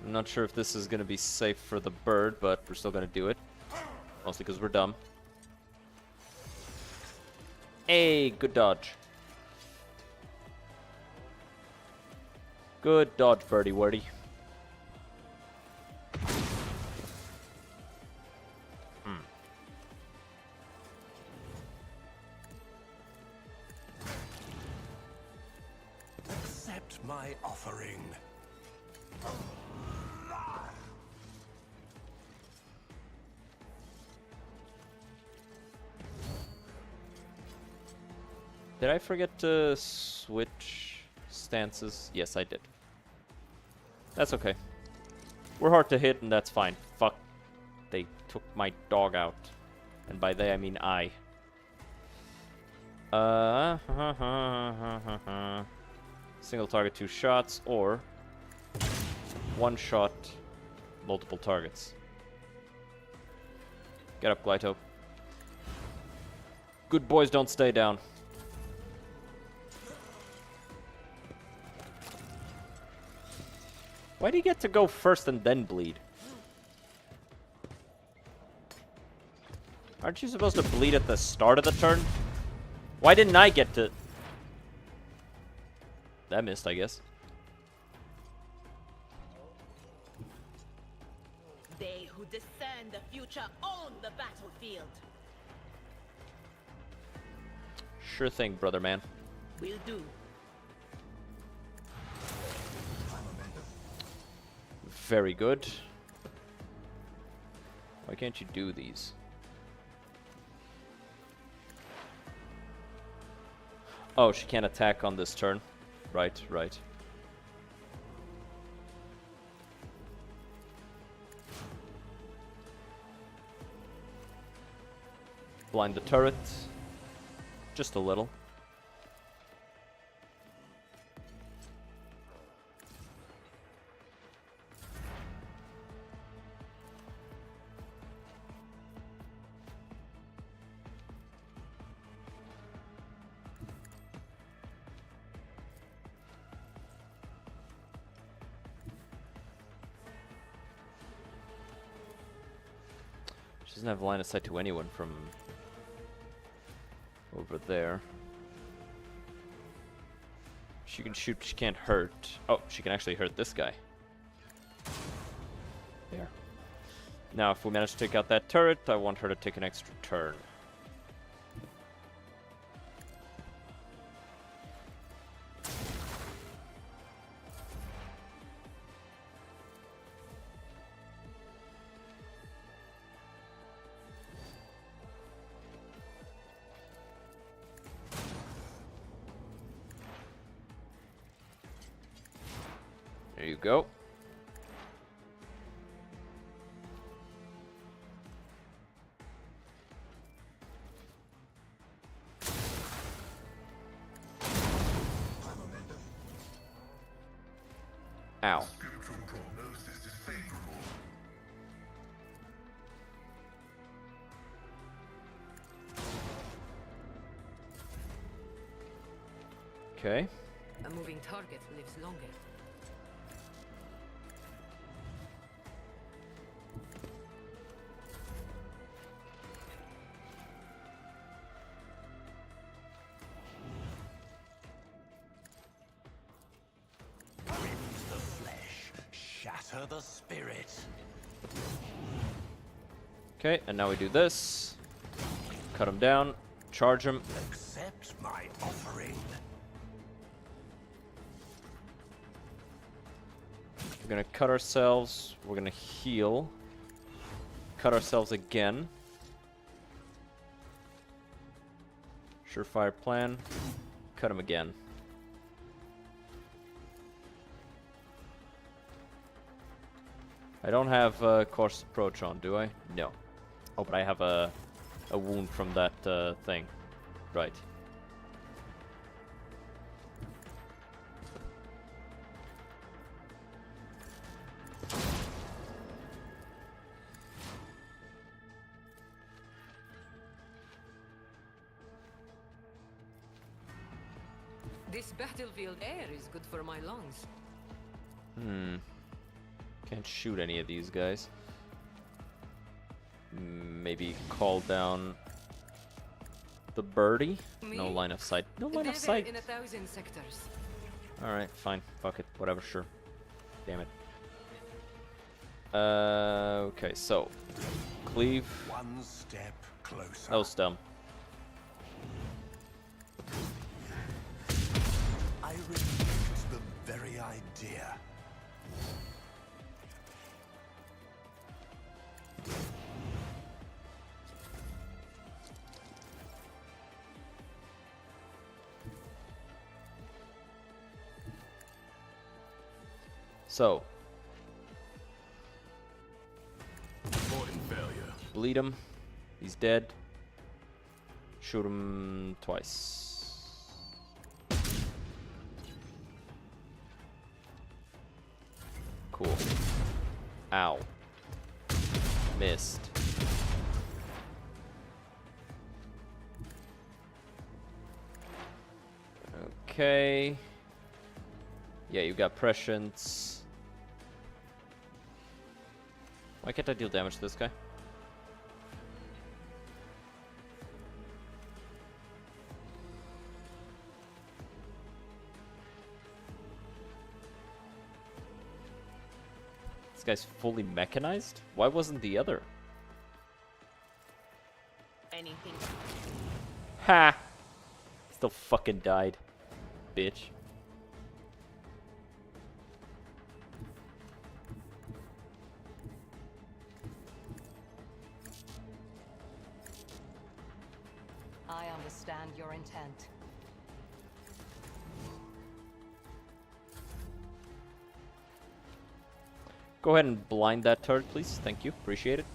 I'm not sure if this is going to be safe for the bird, but we're still going to do it. Mostly because we're dumb. Hey, good dodge. Good dodge, birdie wordy. Accept my offering. Did I forget to switch stances? Yes, I did. That's okay. We're hard to hit, and that's fine. Fuck. They took my dog out. And by they, I mean I. Single target, 2 shots, or 1 shot, multiple targets. Get up, Glyto. Good boys don't stay down. Why do you get to go first and then bleed? Aren't you supposed to bleed at the start of the turn? Why didn't I get to... That missed, I guess. They who discern the future own the battlefield. Sure thing, brother man. Will do. Very good. Why can't you do these? Oh, she can't attack on this turn. Right, right. Blind the turret. Just a little. She doesn't have line of sight to anyone from over there. She can shoot, but she can't hurt. Oh, she can actually hurt this guy. There. Now, if we manage to take out that turret, I want her to take an extra turn. go. Ow. Okay. A moving target lives longer. The flesh, shatter the spirit. Okay, and now we do this. Cut him down. Charge him. Accept my offering. We're gonna cut ourselves. We're gonna heal. Cut ourselves again. Surefire plan. Cut him again. I don't have cautious approach on, do I? No. Oh, but I have a wound from that thing. Right. This battlefield air is good for my lungs. Can't shoot any of these guys. Maybe call down the birdie. No Me? line of sight. No line of Never sight. in 1,000 sectors. Alright, fine. Fuck it. Whatever, sure. Damn it. Okay, so. Cleave. One step closer. That was dumb. I reject the very idea. So. Avoiding failure. Bleed him. He's dead. Shoot him twice. Cool. Ow. Missed. Okay. Yeah, you got prescience. Why can't I deal damage to this guy? This guy's fully mechanized? Why wasn't the other? Anything. Ha! Still fucking died. Bitch. I understand your intent. Go ahead and blind that turret, please. Thank you. Appreciate it.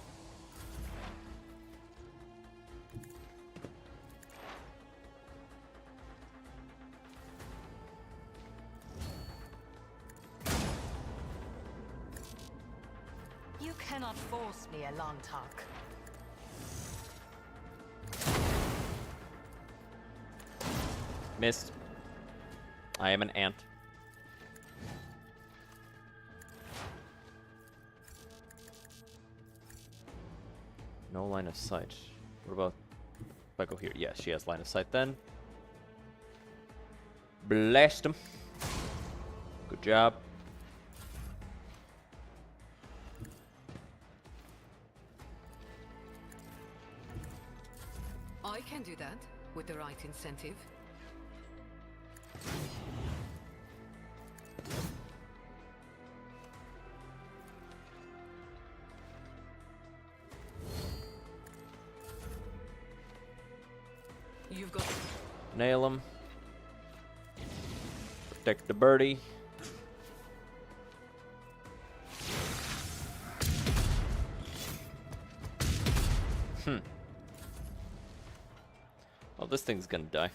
You cannot force me, Elantak. Missed. I am an ant. No line of sight. What about if I go here? Yeah, she has line of sight then. Blast him. Good job. I can do that with the right incentive. You've got Nail him. Protect the birdie. this thing's gonna die.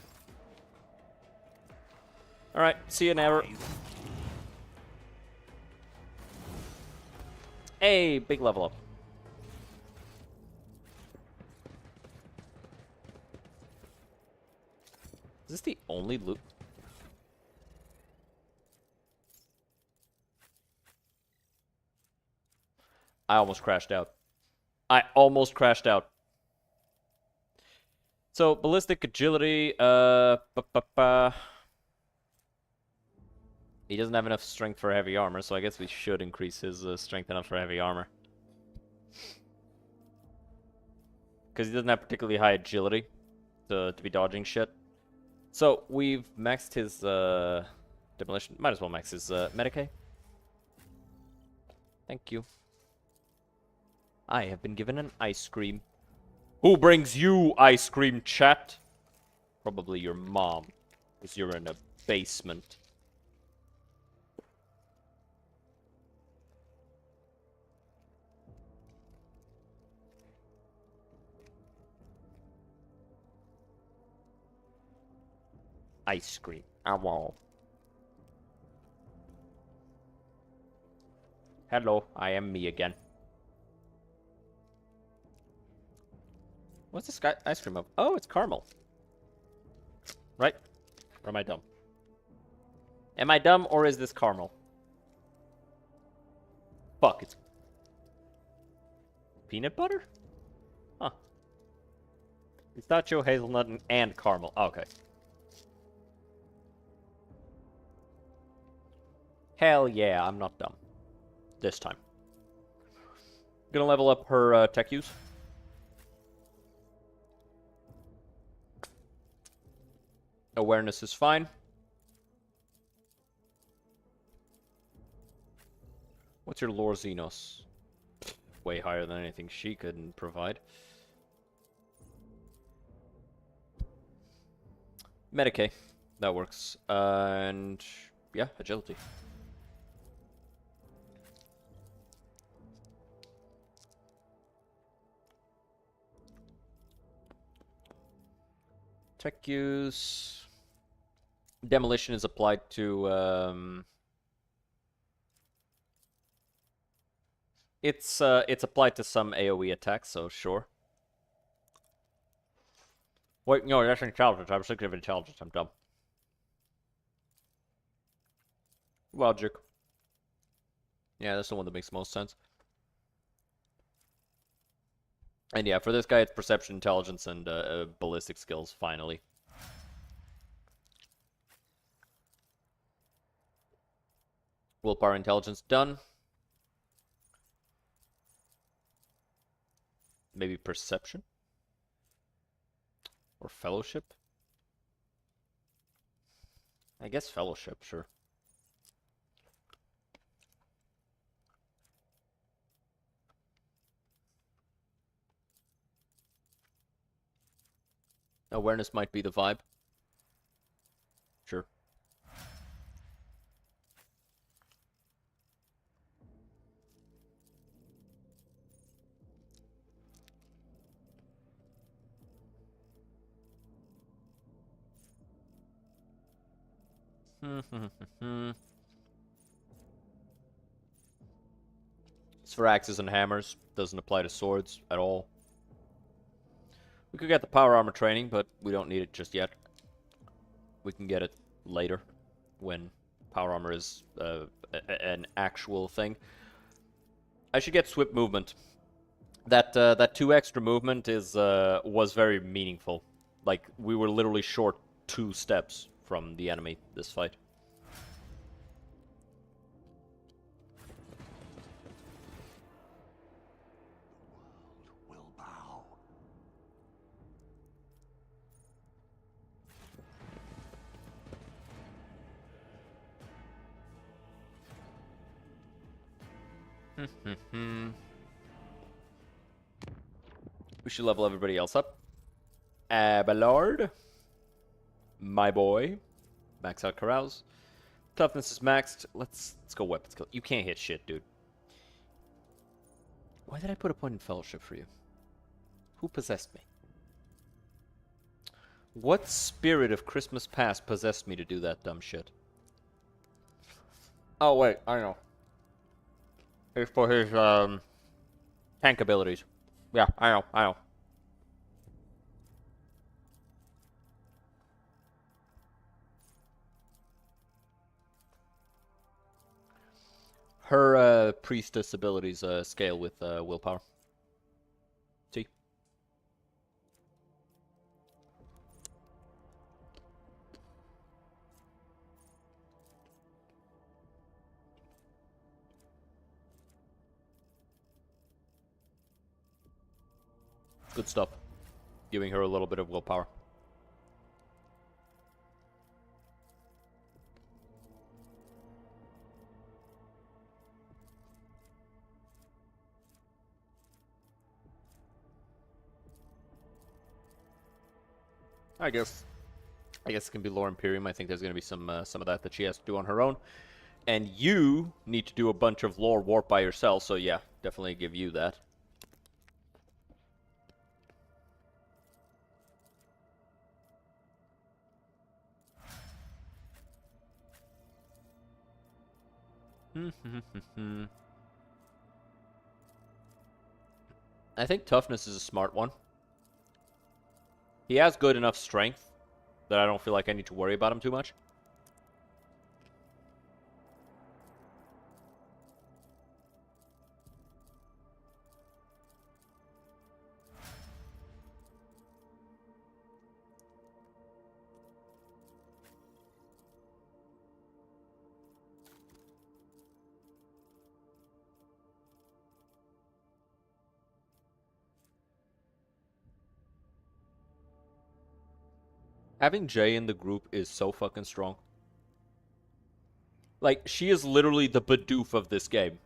Alright, see you never. Hey, big level up. Is this the only loot? I almost crashed out. I almost crashed out. So, ballistic agility, he doesn't have enough strength for heavy armor, so I guess we should increase his strength enough for heavy armor. Because he doesn't have particularly high agility to be dodging shit. So, we've maxed his demolition. Might as well max his Medicae. Thank you. I have been given an ice cream. Who brings you ice cream, chat? Probably your mom, because you're in a basement. Ice cream. I want. Hello, I am me again. What's this guy ice cream of? Oh, it's caramel. Right? Or am I dumb? Am I dumb or is this caramel? Fuck, it's peanut butter? Huh. Pistachio, hazelnut, and caramel. Okay. Hell yeah, I'm not dumb. This time. Gonna level up her tech use. Awareness is fine. What's your lore Xenos? Way higher than anything she could provide. Medicae. That works. And yeah, agility. Tech use. Demolition is applied to it's applied to some AoE attacks, so sure. Wait, no, that's intelligence. I was thinking of intelligence. I'm dumb. Logic. Yeah, that's the one that makes most sense. And yeah, for this guy, it's perception, intelligence, and ballistic skills, finally. Willpower, intelligence, done. Maybe perception? Or fellowship? I guess fellowship, sure. Awareness might be the vibe. Sure. It's for axes and hammers. Doesn't apply to swords at all. We could get the power armor training, but we don't need it just yet. We can get it later, when power armor is an actual thing. I should get swift movement. That 2 extra movement is was very meaningful. Like, we were literally short 2 steps from the enemy this fight. We should level everybody else up. Abelard. My boy. Max out Carouse. Toughness is maxed. Let's go weapon skill. You can't hit shit, dude. Why did I put a point in fellowship for you? Who possessed me? What spirit of Christmas past possessed me to do that dumb shit? Oh, wait, I know. It's for his, tank abilities. Yeah, I know. Her, priestess abilities, scale with, willpower. See? Good stuff. Giving her a little bit of willpower. I guess it can be Lore Imperium. I think there's going to be some of that she has to do on her own. And you need to do a bunch of lore warp by yourself, so yeah, definitely give you that. I think toughness is a smart one. He has good enough strength that I don't feel like I need to worry about him too much. Having Jay in the group is so fucking strong. Like, she is literally the Bidoof of this game.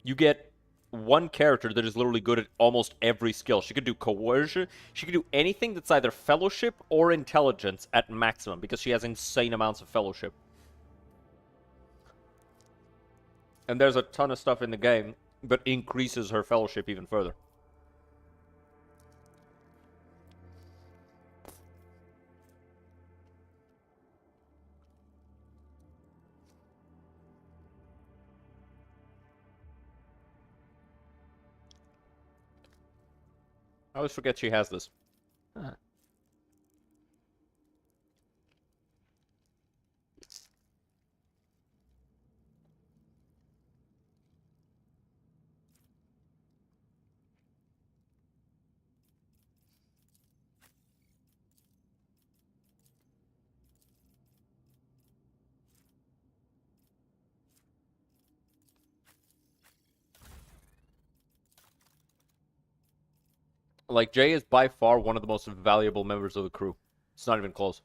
You get one character that is literally good at almost every skill. She could do coercion. She could do anything that's either fellowship or intelligence at maximum, because she has insane amounts of fellowship. And there's a ton of stuff in the game that increases her fellowship even further. I always forget she has this. Huh. Like, Jay is by far one of the most valuable members of the crew. It's not even close.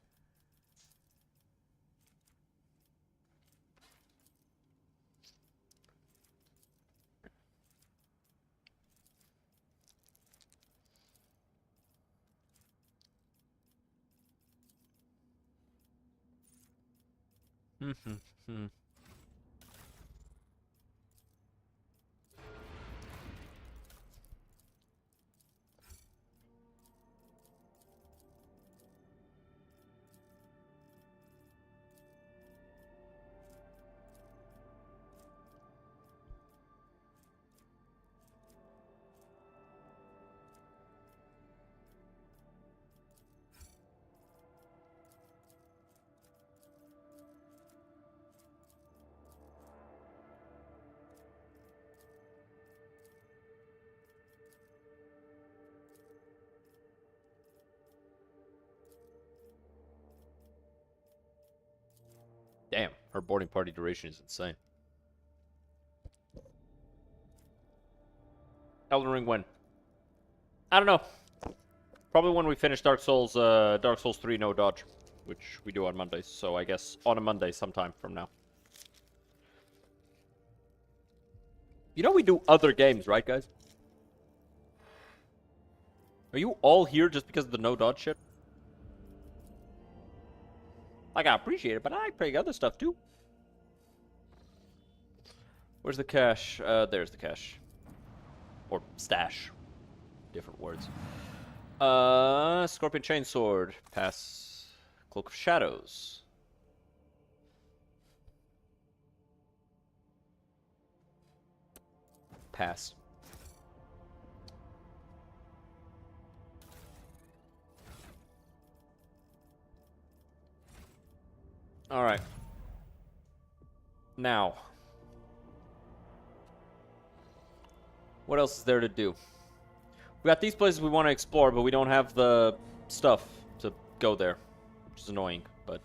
Damn, her boarding party duration is insane. Elden Ring when? I don't know. Probably when we finish Dark Souls 3 No Dodge, which we do on Mondays. So I guess on a Monday sometime from now. You know we do other games, right, guys? Are you all here just because of the No Dodge shit? Like, I appreciate it, but I play other stuff too. Where's the cash? There's the cash. Or stash. Different words. Scorpion Chainsword. Pass. Cloak of Shadows. Pass. Alright. Now. What else is there to do? We got these places we want to explore, but we don't have the stuff to go there. Which is annoying, but...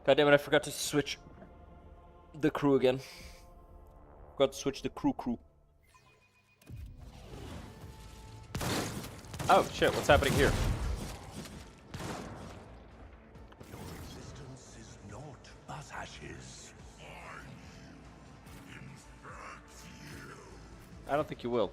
God damn it, I forgot to switch the crew again. Forgot to switch the crew. Oh, shit, what's happening here? Your existence is naught but ashes. I don't think you will.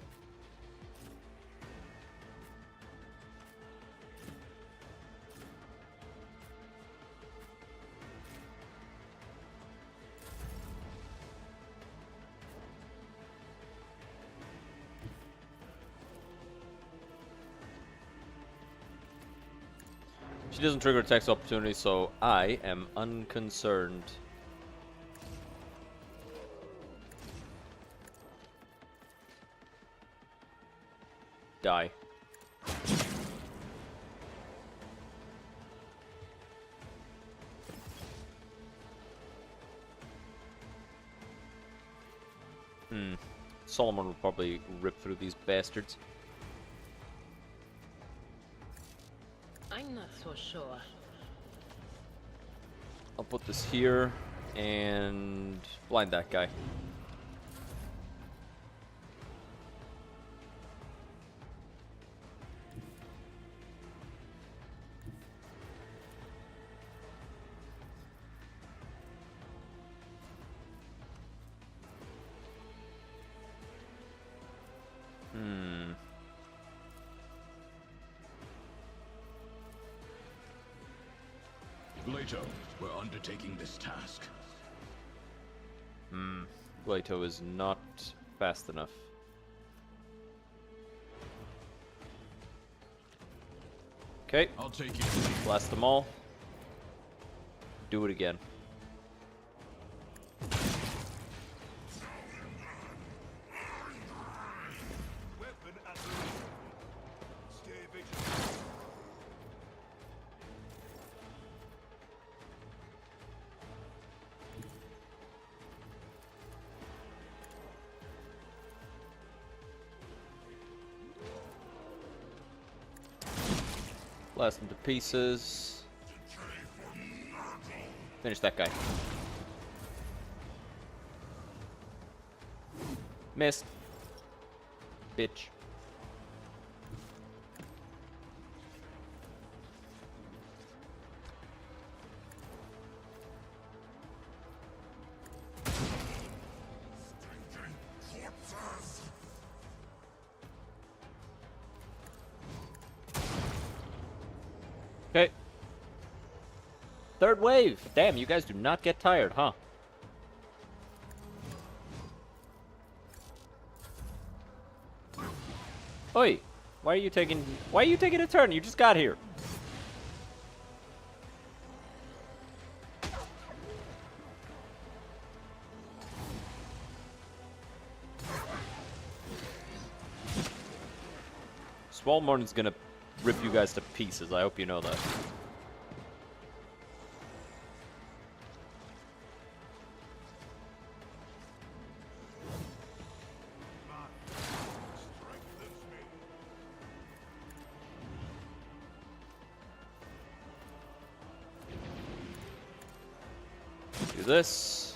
She doesn't trigger attacks opportunity, so I am unconcerned. Die. Solomon will probably rip through these bastards. I'm not so sure. I'll put this here and blind that guy. Leto, we're undertaking this task. Leto is not fast enough. Okay, I'll take you. blast them all. Do it again. Weapon at the ready. Stay vigilant. Blast them to pieces. Finish that guy. Missed. Bitch. Okay. Third wave. Damn, you guys do not get tired, huh? Oi, why are you taking a turn? You just got here. Swalmorn's gonna rip you guys to pieces. I hope you know that. Do this.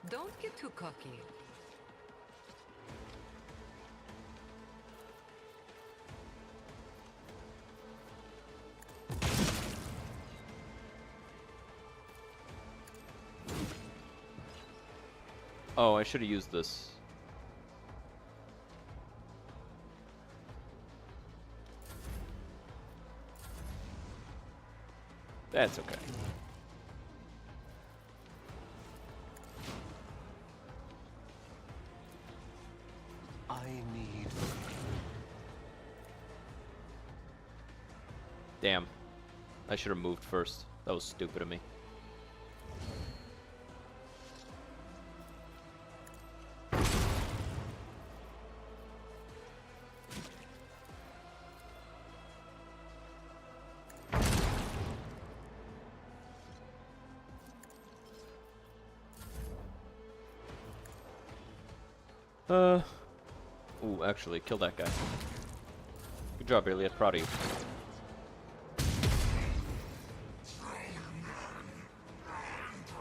Don't get too cocky. Oh, I should have used this. That's okay. I need... Damn. I should have moved first. That was stupid of me. Ooh, actually, kill that guy. Good job, Elliot. Proud of you.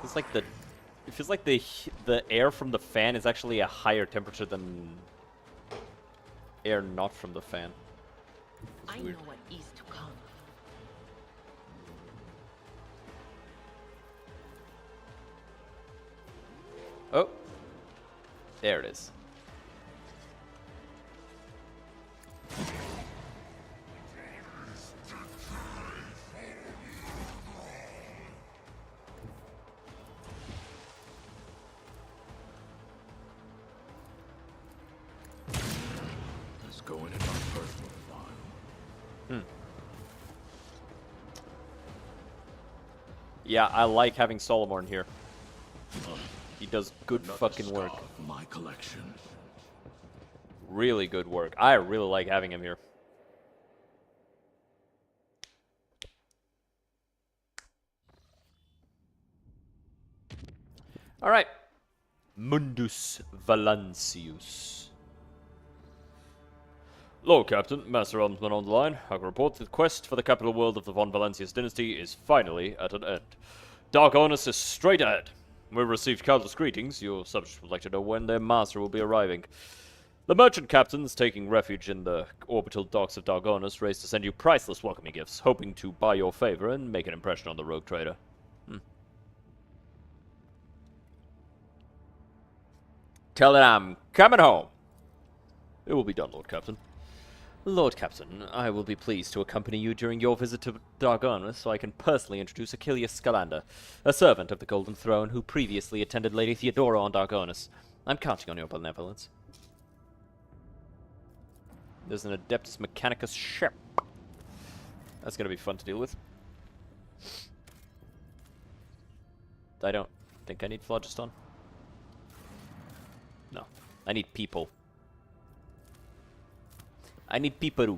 It's like it feels like the air from the fan is actually a higher temperature than air not from the fan. It's weird. I know what is to come. Oh, there it is. Let's go in my personal file. Yeah, I like having Solomon here. He does good fucking work. My collection. Really good work. I really like having him here. Alright. Mundus Valancius. Lord Captain, Master Helmsman on the line. I can report that the quest for the capital world of the Von Valancius dynasty is finally at an end. Dark Onus is straight ahead. We've received countless greetings. Your subjects would like to know when their master will be arriving. The merchant captains taking refuge in the orbital docks of Dargonus raised to send you priceless welcoming gifts, hoping to buy your favor and make an impression on the rogue trader. Tell it I'm coming home. It will be done, Lord Captain. Lord Captain, I will be pleased to accompany you during your visit to Dargonus so I can personally introduce Achilles Scalander, a servant of the Golden Throne who previously attended Lady Theodora on Dargonus. I'm counting on your benevolence. There's an Adeptus Mechanicus ship. That's going to be fun to deal with. I don't think I need Phlogiston. No. I need people. I need Piparu.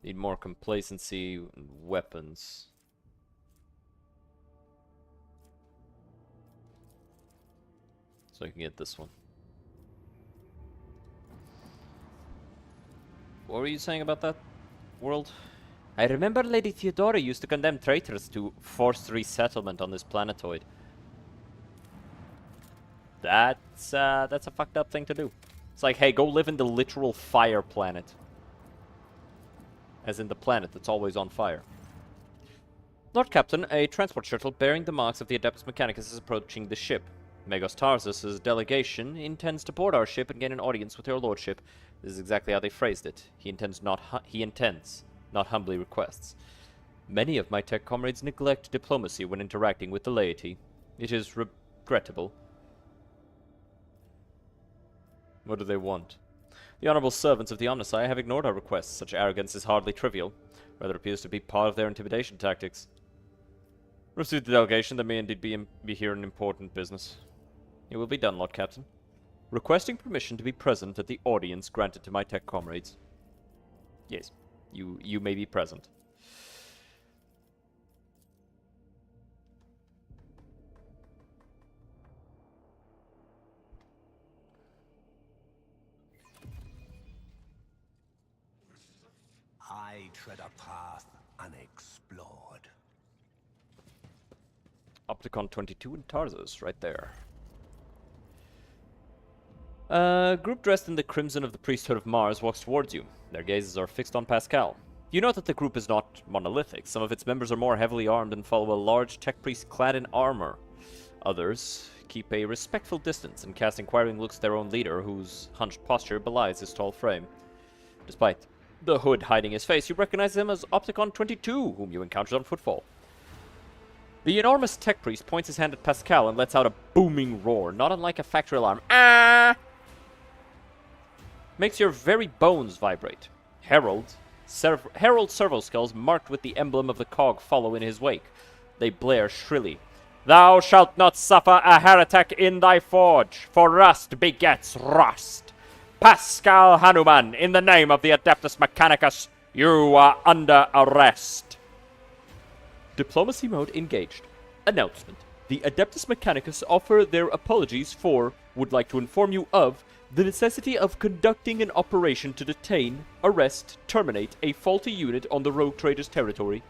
Need more complacency and weapons. So I can get this one. What were you saying about that world? I remember Lady Theodora used to condemn traitors to forced resettlement on this planetoid. That's a fucked up thing to do. It's like, hey, go live in the literal fire planet. As in the planet that's always on fire. Lord Captain, a transport shuttle bearing the marks of the Adeptus Mechanicus is approaching the ship. Magos Tarsus' delegation intends to board our ship and gain an audience with your lordship. This is exactly how they phrased it. He intends, not humbly requests. Many of my tech comrades neglect diplomacy when interacting with the laity. It is regrettable. What do they want? The honorable servants of the Omnissiah have ignored our requests. Such arrogance is hardly trivial. Rather appears to be part of their intimidation tactics. Received the delegation. There may indeed be here an important business. It will be done, Lord Captain. Requesting permission to be present at the audience granted to my tech comrades. Yes, you may be present. I tread a path unexplored. Opticon 22 and Tarsus, right there. A group dressed in the crimson of the priesthood of Mars walks towards you. Their gazes are fixed on Pascal. You note that the group is not monolithic. Some of its members are more heavily armed and follow a large tech priest clad in armor. Others keep a respectful distance and cast inquiring looks at their own leader, whose hunched posture belies his tall frame. Despite the hood hiding his face, you recognize him as Opticon 22, whom you encountered on Footfall. The enormous tech priest points his hand at Pascal and lets out a booming roar, not unlike a factory alarm. Ah! Makes your very bones vibrate. Herald servo skulls marked with the emblem of the cog follow in his wake. They blare shrilly. Thou shalt not suffer a heretic in thy forge, for rust begets rust. Pascal Hanuman, in the name of the Adeptus Mechanicus, you are under arrest. Diplomacy mode engaged. Announcement. The Adeptus Mechanicus offer their apologies for, would like to inform you of, the necessity of conducting an operation to detain, arrest, terminate a faulty unit on the rogue trader's territory.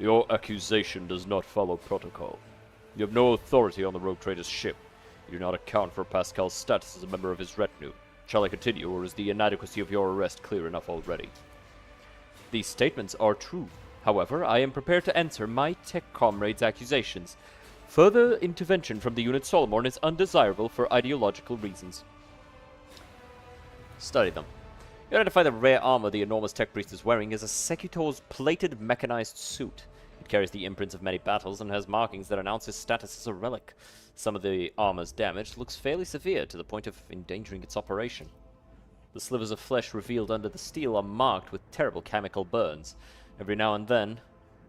Your accusation does not follow protocol. You have no authority on the rogue trader's ship. You do not account for Pascal's status as a member of his retinue. Shall I continue, or is the inadequacy of your arrest clear enough already? These statements are true. However, I am prepared to answer my tech comrade's accusations. Further intervention from the unit Solomon is undesirable for ideological reasons. Study them. You identify the rare armor the enormous tech priest is wearing as a Secutor's plated mechanized suit. It carries the imprints of many battles and has markings that announce his status as a relic. Some of the armor's damage looks fairly severe to the point of endangering its operation. The slivers of flesh revealed under the steel are marked with terrible chemical burns. Every now and then,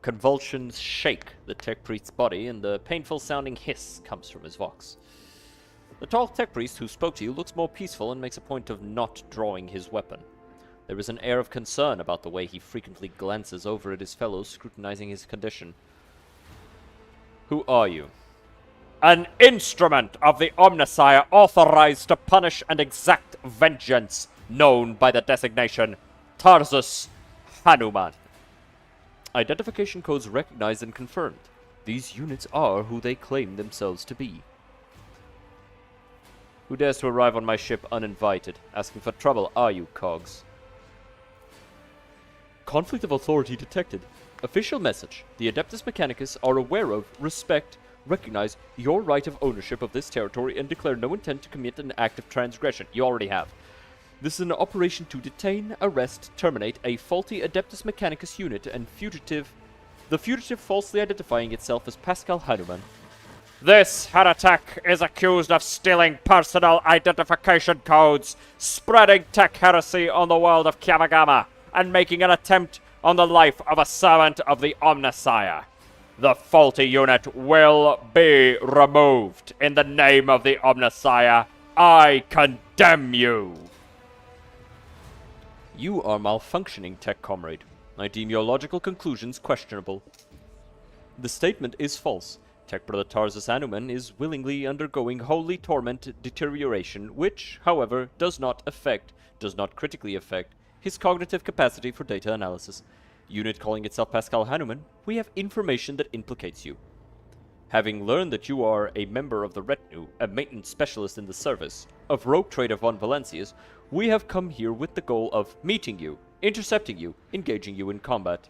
convulsions shake the tech priest's body and the painful sounding hiss comes from his vox. The tall tech priest who spoke to you looks more peaceful and makes a point of not drawing his weapon. There is an air of concern about the way he frequently glances over at his fellows, scrutinizing his condition. Who are you? An instrument of the Omnissiah authorized to punish and exact vengeance, known by the designation Tarsus Hanuman. Identification codes recognized and confirmed. These units are who they claim themselves to be. Who dares to arrive on my ship uninvited? Asking for trouble, are you, Cogs? Conflict of authority detected. Official message. The Adeptus Mechanicus are aware of, respect, recognize your right of ownership of this territory and declare no intent to commit an act of transgression. You already have. This is an operation to detain, arrest, terminate a faulty Adeptus Mechanicus unit and the fugitive falsely identifying itself as Pascal Hanuman. This heretic is accused of stealing personal identification codes, spreading tech heresy on the world of Kamagama, and making an attempt on the life of a servant of the Omnissiah. The faulty unit will be removed. In the name of the Omnissiah, I condemn you. You are malfunctioning, tech comrade. I deem your logical conclusions questionable. The statement is false. Tech Brother Tarsus Hanuman is willingly undergoing holy torment deterioration, which, however, does not critically affect, his cognitive capacity for data analysis. Unit calling itself Pascal Hanuman, we have information that implicates you. Having learned that you are a member of the retinue, a maintenance specialist in the service, of Rogue Trader von Valencius, we have come here with the goal of meeting you, intercepting you, engaging you in combat.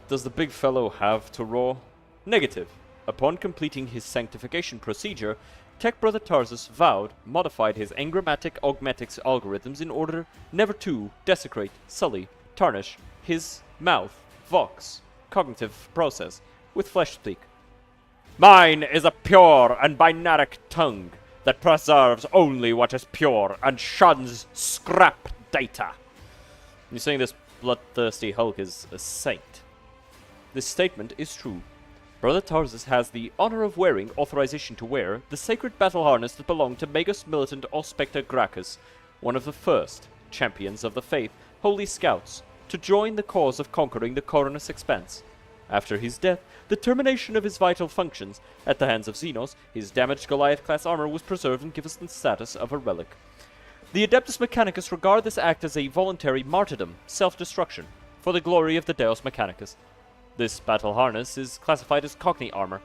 Does the big fellow have to roar? Negative. Upon completing his sanctification procedure, Tech Brother Tarsus modified his engrammatic augmetics algorithms in order never to desecrate, sully, tarnish his mouth, vox, cognitive process with flesh speak. Mine is a pure and binaric tongue that preserves only what is pure and shuns scrap data. You're saying this bloodthirsty Hulk is a saint. This statement is true. Brother Tarsus has the honor of wearing, authorization to wear, the sacred battle harness that belonged to Magus Militant Auspector Gracchus, one of the first champions of the faith, holy scouts, to join the cause of conquering the Coronus Expanse. After his death, the termination of his vital functions, at the hands of Xenos, his damaged Goliath-class armor was preserved and given the status of a relic. The Adeptus Mechanicus regard this act as a voluntary martyrdom, self-destruction, for the glory of the Deus Mechanicus. This battle harness is classified as Cockney armor.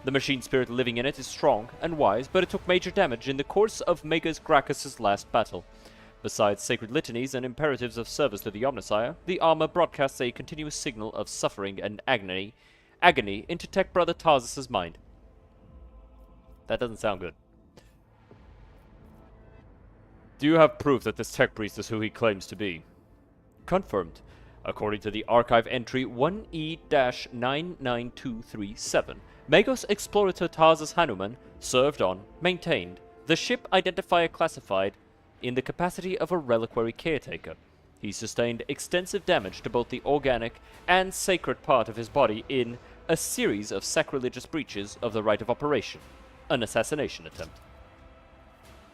The machine spirit living in it is strong and wise, but it took major damage in the course of Magus Gracchus' last battle. Besides sacred litanies and imperatives of service to the Omnissiah, the armor broadcasts a continuous signal of suffering and agony into Tech Brother Tarsus' mind. That doesn't sound good. Do you have proof that this tech priest is who he claims to be? Confirmed. According to the archive entry 1E-99237, Magos Explorator Tarsus Hanuman served on, maintained, the ship identifier classified in the capacity of a reliquary caretaker. He sustained extensive damage to both the organic and sacred part of his body in a series of sacrilegious breaches of the right of operation, an assassination attempt.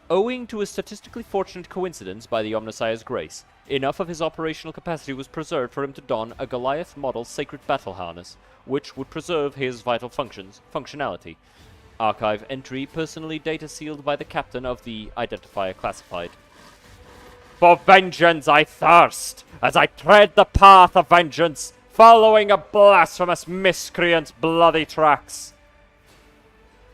Owing to a statistically fortunate coincidence by the Omnissiah's grace, enough of his operational capacity was preserved for him to don a Goliath model sacred battle harness, which would preserve his vital functionality. Archive entry personally data sealed by the captain of the identifier classified. For vengeance I thirst, as I tread the path of vengeance, following a blasphemous miscreant's bloody tracks.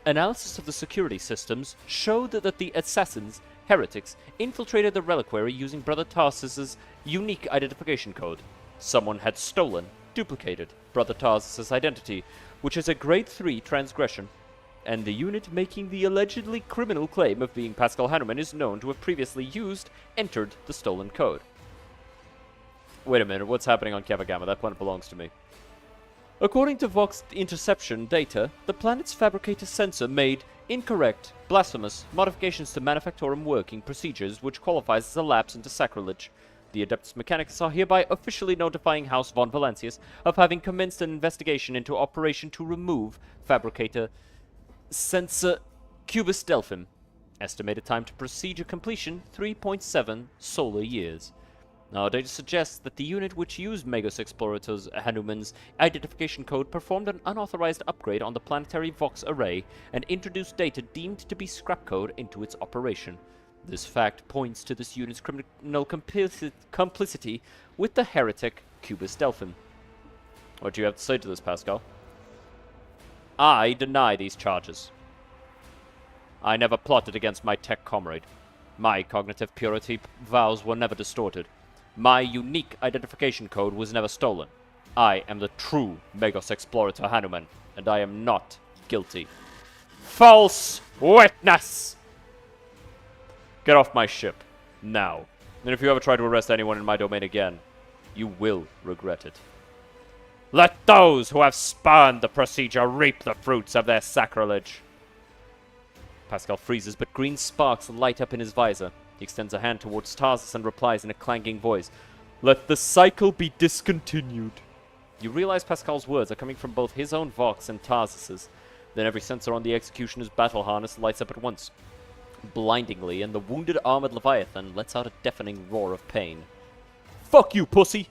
Analysis of the security systems showed that the assassins, heretics, infiltrated the reliquary using Brother Tarsus's unique identification code. Someone had stolen, duplicated Brother Tarsus's identity, which is a grade 3 transgression, and the unit making the allegedly criminal claim of being Pascal Hanuman is known to have previously entered the stolen code. Wait a minute, what's happening on Kevagama? That planet belongs to me. According to Vox interception data, the planet's fabricator sensor made incorrect, blasphemous modifications to Manufactorum working procedures, which qualifies as a lapse into sacrilege. The Adeptus Mechanicus are hereby officially notifying House von Valancius of having commenced an investigation into operation to remove fabricator sensor Cubus Delphim. Estimated time to procedure completion 3.7 solar years. Now, data suggests that the unit which used Magos Explorator's Hanuman's identification code performed an unauthorized upgrade on the planetary Vox array and introduced data deemed to be scrap code into its operation. This fact points to this unit's criminal complicity with the heretic Cubus Delphim. What do you have to say to this, Pascal? I deny these charges. I never plotted against my tech comrade. My cognitive purity vows were never distorted. My unique identification code was never stolen. I am the true Magos Explorator Hanuman, and I am not guilty. False witness! Get off my ship, now. And if you ever try to arrest anyone in my domain again, you will regret it. Let those who have spurned the procedure reap the fruits of their sacrilege. Pascal freezes, but green sparks light up in his visor. He extends a hand towards Tarsus and replies in a clanging voice, "Let the cycle be discontinued." You realize Pascal's words are coming from both his own Vox and Tarsus's. Then every sensor on the executioner's battle harness lights up at once, blindingly, and the wounded armored Leviathan lets out a deafening roar of pain. Fuck you, pussy!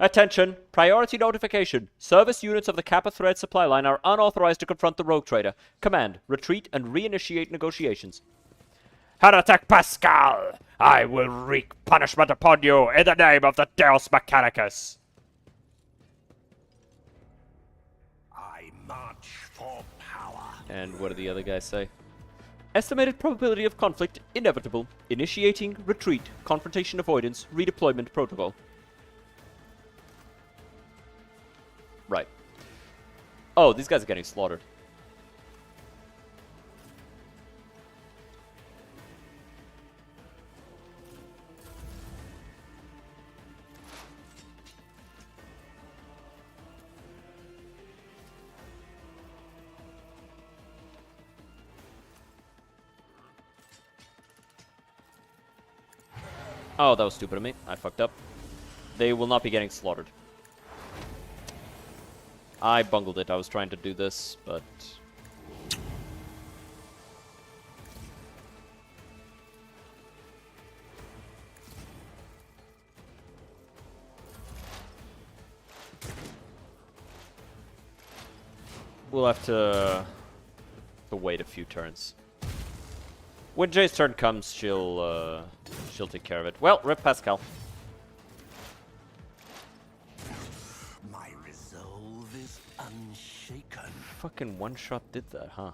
Attention! Priority notification. Service units of the Kappa Thread supply line are unauthorized to confront the rogue trader. Command, retreat and reinitiate negotiations. Heretic Pascal! I will wreak punishment upon you in the name of the Deus Mechanicus! I march for power. And what do the other guys say? Estimated probability of conflict inevitable. Initiating retreat, confrontation avoidance, redeployment protocol. Right. Oh, these guys are getting slaughtered. Oh, that was stupid of me. I fucked up. They will not be getting slaughtered. I bungled it. I was trying to do this, but... we'll have to wait a few turns. When Jay's turn comes, she'll take care of it. Well, rip Pascal. My resolve is unshakable. shaken. Fucking one shot did that, huh?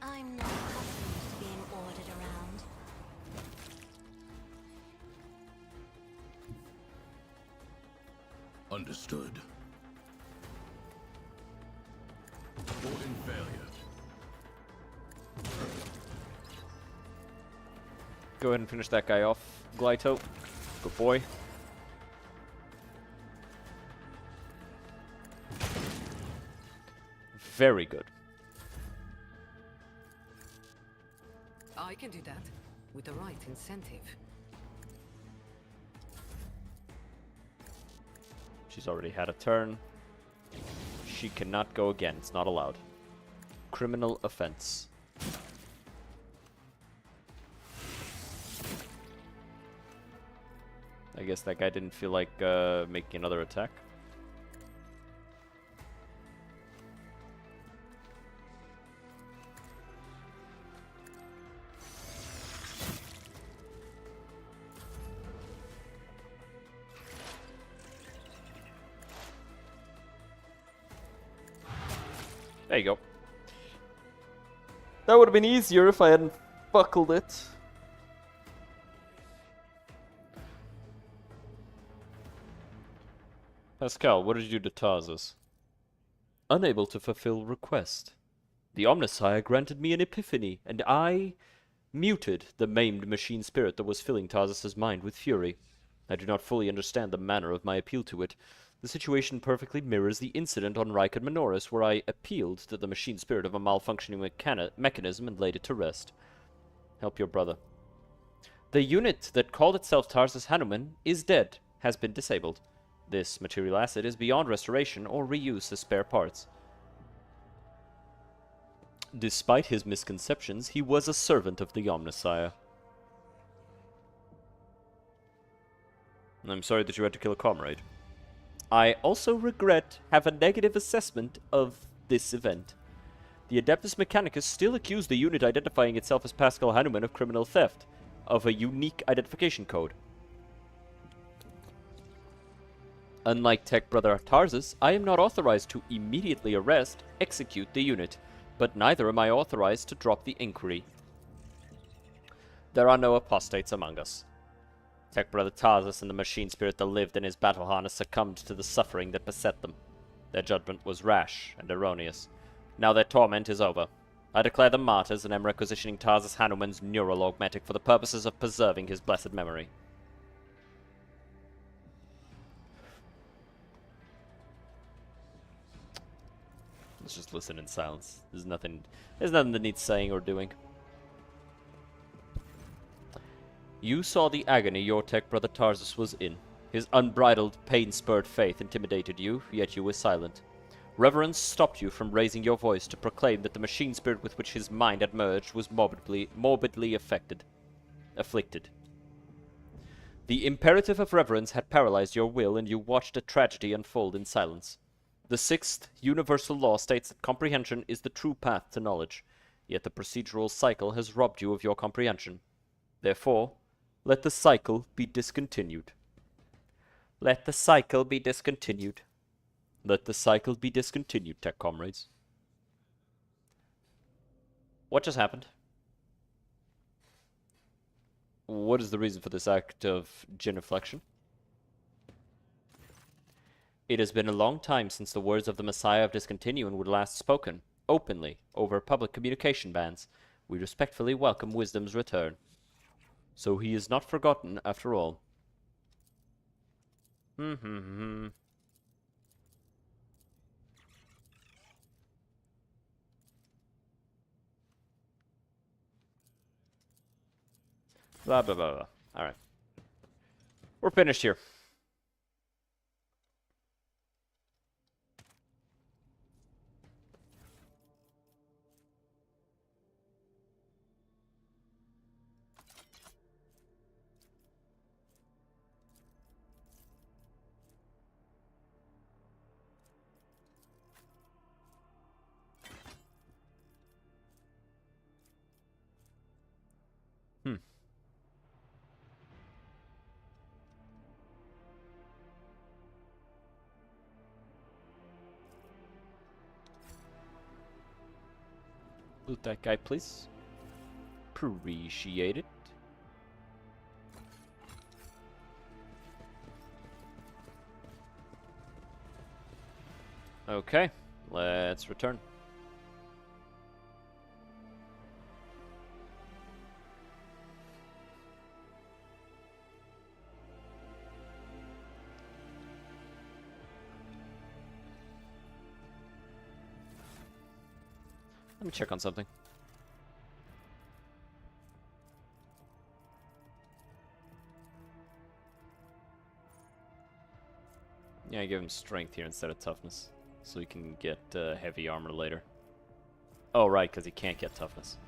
I'm not accustomed to being ordered around. Understood. Abort in failure. Go ahead and finish that guy off, Glyto. Good boy. Very good. I can do that, with the right incentive. She's already had a turn. She cannot go again. It's not allowed. Criminal offense. I guess that guy didn't feel like making another attack. There you go. That would have been easier if I hadn't buckled it. Pascal, what did you do to Tarsus? Unable to fulfill request. The Omnissiah granted me an epiphany, and I muted the maimed machine spirit that was filling Tarsus's mind with fury. I do not fully understand the manner of my appeal to it. The situation perfectly mirrors the incident on Rykard Minoris, where I appealed to the machine spirit of a malfunctioning mechanism and laid it to rest. Help your brother. The unit that called itself Tarsus Hanuman is dead, has been disabled. This material asset is beyond restoration or reuse as spare parts. Despite his misconceptions, he was a servant of the Omnissiah. I'm sorry that you had to kill a comrade. I also regret have a negative assessment of this event. The Adeptus Mechanicus still accuse the unit identifying itself as Pascal Hanuman of criminal theft, of a unique identification code. Unlike Tech Brother Tarsus, I am not authorized to immediately arrest, execute the unit, but neither am I authorized to drop the inquiry. There are no apostates among us. Tech Brother Tarsus and the machine spirit that lived in his battle harness succumbed to the suffering that beset them. Their judgment was rash and erroneous. Now their torment is over. I declare them martyrs and am requisitioning Tarsus Hanuman's neural augmetic for the purposes of preserving his blessed memory. Let's just listen in silence. There's nothing that needs saying or doing. You saw the agony your tech brother Tarsus was in. His unbridled, pain-spurred faith intimidated you, yet you were silent. Reverence stopped you from raising your voice to proclaim that the machine spirit with which his mind had merged was morbidly afflicted. The imperative of reverence had paralyzed your will, and you watched a tragedy unfold in silence. The sixth universal law states that comprehension is the true path to knowledge, yet the procedural cycle has robbed you of your comprehension. Therefore, let the cycle be discontinued. Let the cycle be discontinued. Let the cycle be discontinued, tech comrades. What just happened? What is the reason for this act of genuflection? It has been a long time since the words of the Messiah of Discontinuing were last spoken, openly, over public communication bans. We respectfully welcome Wisdom's return. So he is not forgotten after all. Blah, blah, blah, blah. Alright. We're finished here. Loot that guy, please. Appreciate it. Okay, let's return. Let me check on something. Yeah, I give him strength here instead of toughness, so he can get heavy armor later. Oh, right, because he can't get toughness.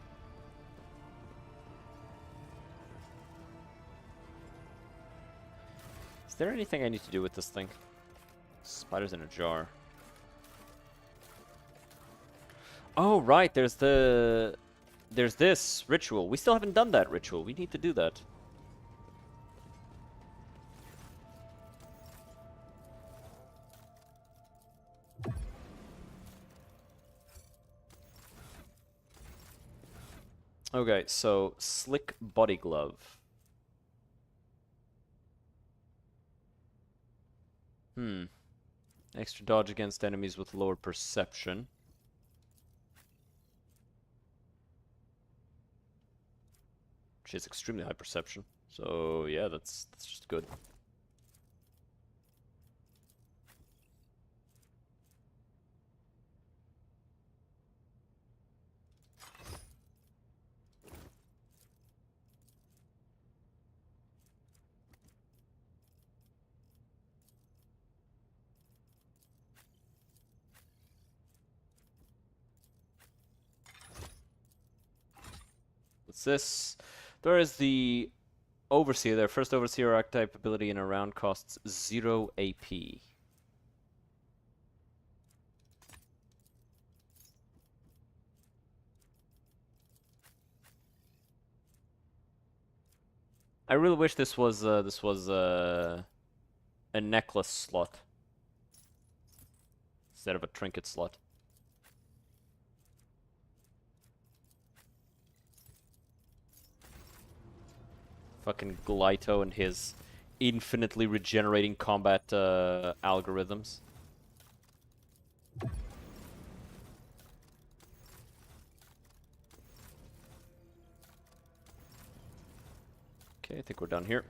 Is there anything I need to do with this thing? Spiders in a jar. Oh, right, there's this ritual. We still haven't done that ritual. We need to do that. Okay, so slick body glove. Extra dodge against enemies with lower perception. She has extremely high perception. So yeah, that's just good. What's this? There is the Overseer there. First Overseer archetype ability in a round costs 0 AP. I really wish this was a necklace slot instead of a trinket slot. Fucking Glyto and his infinitely regenerating combat algorithms. Okay, I think we're done here.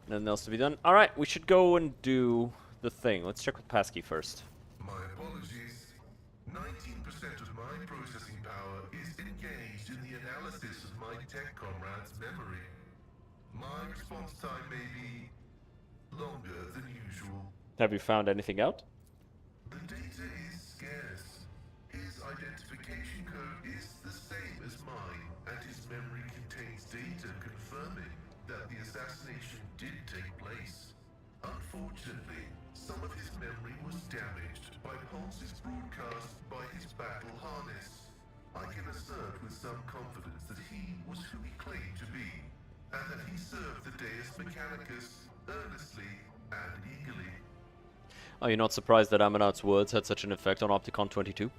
Nothing else to be done. Alright, we should go and do the thing. Let's check with Passkey first. My apologies. 19% of my processing power is engaged in the analysis of my tech comrade's memory. My response time may be longer than usual. Have you found anything out? The data is scarce. His identification code is the same as mine, and his memory contains data confirming that the assassination did take place. Unfortunately, some of his memory was damaged by pulses broadcast by his battle harness. I can assert with some confidence that he was who he claimed to be, and that he served the Deus Mechanicus earnestly and eagerly. Are you not surprised that Amanat's words had such an effect on Opticon 22?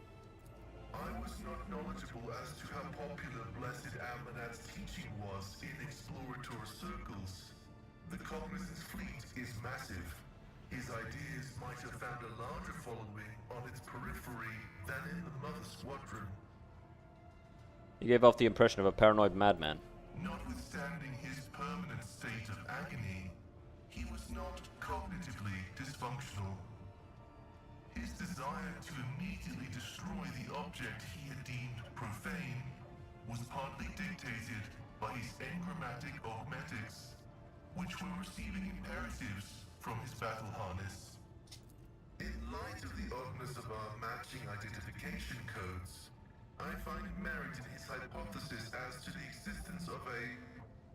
I was not knowledgeable as to how popular Blessed Amanat's teaching was in explorator circles. The Cognizance fleet is massive. His ideas might have found a larger following on its periphery than in the Mother Squadron. You gave off the impression of a paranoid madman. Notwithstanding his permanent state of agony, he was not cognitively dysfunctional. His desire to immediately destroy the object he had deemed profane was partly dictated by his engrammatic augmetics, which were receiving imperatives from his battle harness. In light of the oddness of our matching identification codes, I find merit in his hypothesis as to the existence of a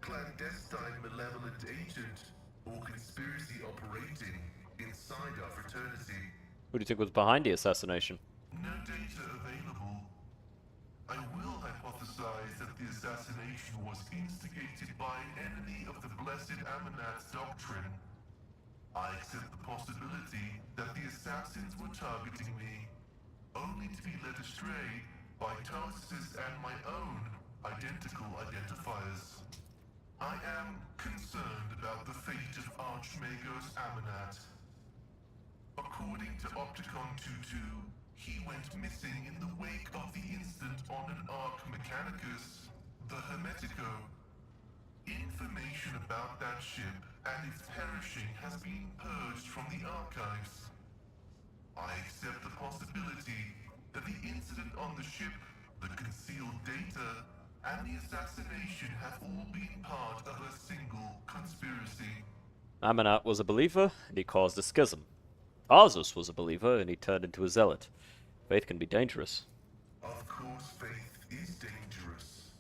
clandestine malevolent agent or conspiracy operating inside our fraternity. Who do you think was behind the assassination? No data available. I will hypothesize that the assassination was instigated by an enemy of the Blessed Amanat's doctrine. I accept the possibility that the assassins were targeting me, only to be led astray by Tarsus and my own identical identifiers. I am concerned about the fate of Archmagos Amanat. According to Opticon 22, he went missing in the wake of the incident on an Arc Mechanicus, the Hermetico. Information about that ship and its perishing has been purged from the archives. I accept the possibility that the incident on the ship, the concealed data, and the assassination have all been part of a single conspiracy. Amanat was a believer, and he caused a schism. Arzus was a believer, and he turned into a zealot. Faith can be dangerous. Of course, faith is dangerous.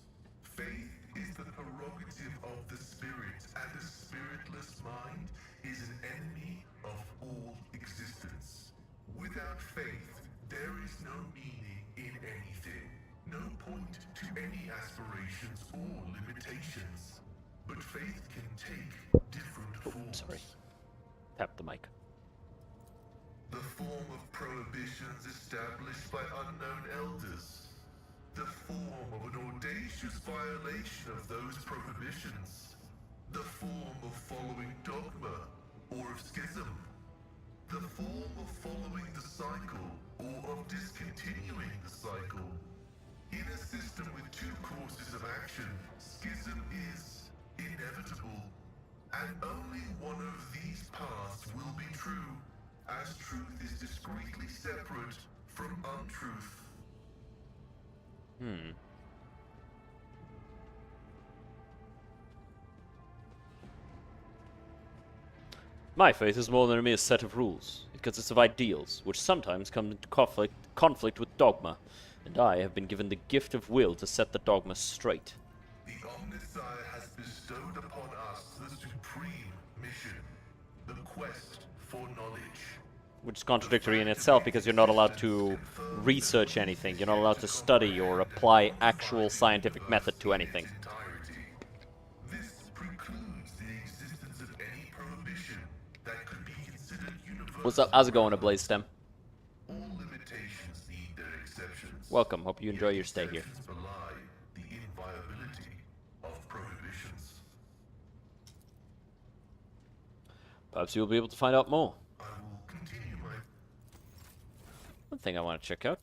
Faith is the prerogative of the spirit, and a spiritless mind is an enemy of all existence. Without faith, there is no meaning in anything, no point to any aspirations or limitations. But faith can take different forms. Sorry. Tap the mic. The form of prohibitions established by unknown elders. The form of an audacious violation of those prohibitions. The form of following dogma or of schism. The form of following the cycle or of discontinuing the cycle. In a system with two courses of action, schism is inevitable. And only one of these paths will be true, as truth is discreetly separate from untruth. My faith is more than a mere set of rules. It consists of ideals, which sometimes come into conflict with dogma, and I have been given the gift of will to set the dogma straight. The Omnissiah has bestowed upon us the supreme mission, the quest for knowledge. Which is contradictory in itself, because you're not allowed to research anything. You're not allowed to study or apply actual scientific method to anything. This precludes the existence of any prohibition that could be considered universal. What's up? How's it going, Ablaze Stem? All limitations need their exceptions. Welcome. Hope you enjoy your stay here. Exceptions belie the inviolability of prohibitions. Perhaps you'll be able to find out more. I will continue my One thing I want to check out.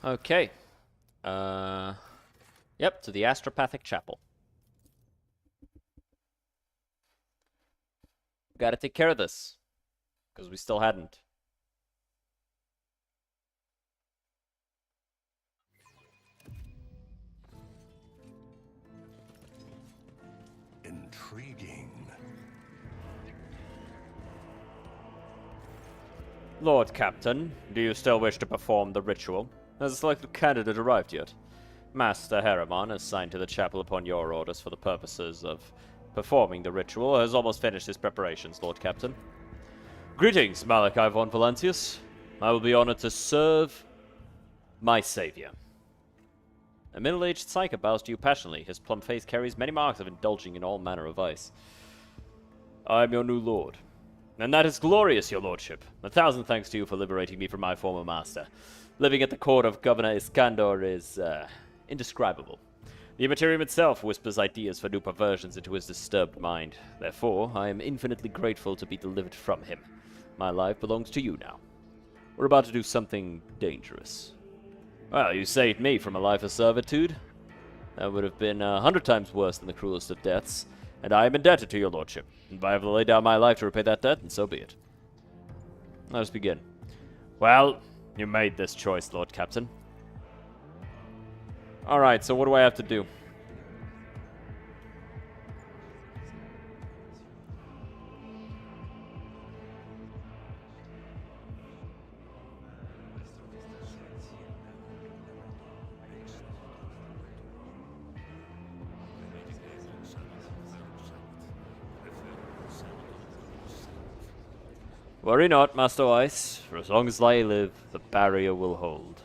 Okay. Yep, to the Astropathic Chapel. Gotta take care of this. Because we still hadn't. Intriguing. Lord Captain, do you still wish to perform the ritual? Has a selected candidate arrived yet? Master Harriman, assigned to the chapel upon your orders for the purposes of performing the ritual, has almost finished his preparations, Lord Captain. Greetings, Malachi von Valentius. I will be honored to serve my savior. A middle-aged psycho bows to you passionately. His plump face carries many marks of indulging in all manner of vice. I am your new lord. And that is glorious, your lordship. 1,000 thanks to you for liberating me from my former master. Living at the court of Governor Iskandar is, indescribable. The Immaterium itself whispers ideas for new perversions into his disturbed mind. Therefore, I am infinitely grateful to be delivered from him. My life belongs to you now. We're about to do something dangerous. Well, you saved me from a life of servitude. That would have been 100 times worse than the cruelest of deaths. and I am indebted to your lordship. If I have to lay down my life to repay that debt, then so be it. Let us begin. Well, you made this choice, Lord Captain. Alright, so what do I have to do? Worry not, Master Ice. For as long as I live, the barrier will hold.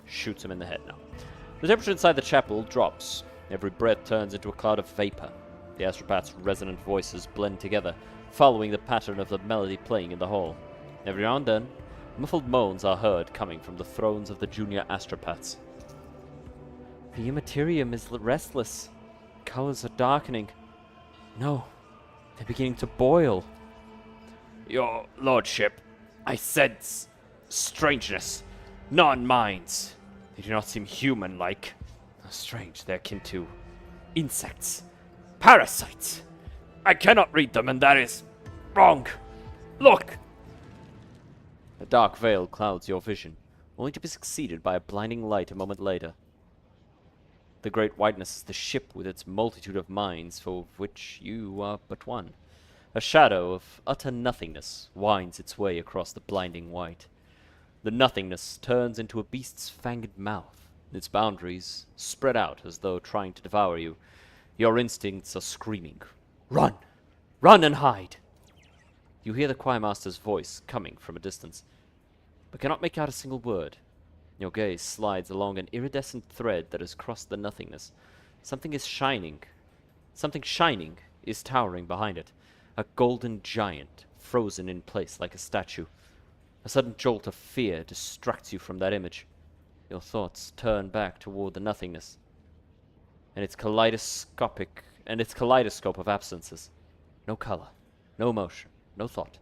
Shoots him in the head now. The temperature inside the chapel drops. Every breath turns into a cloud of vapor. The astropath's resonant voices blend together, following the pattern of the melody playing in the hall. Every now and then, muffled moans are heard coming from the thrones of the junior astropaths. The immaterium is restless. Colors are darkening. No. They're beginning to boil. Your lordship, I sense strangeness. Non-minds. They do not seem human-like. Strange, they're akin to insects. Parasites. I cannot read them, and that is wrong. Look! A dark veil clouds your vision, only to be succeeded by a blinding light a moment later. The great whiteness is the ship with its multitude of minds, for which you are but one. A shadow of utter nothingness winds its way across the blinding white. The nothingness turns into a beast's fanged mouth, its boundaries spread out as though trying to devour you. Your instincts are screaming. Run! Run and hide! You hear the choirmaster's voice coming from a distance, but cannot make out a single word. Your gaze slides along an iridescent thread that has crossed the nothingness. Something is shining. Something shining is towering behind it. A golden giant, frozen in place like a statue. A sudden jolt of fear distracts you from that image. Your thoughts turn back toward the nothingness, and its kaleidoscope of absences. No color, no motion, no thought.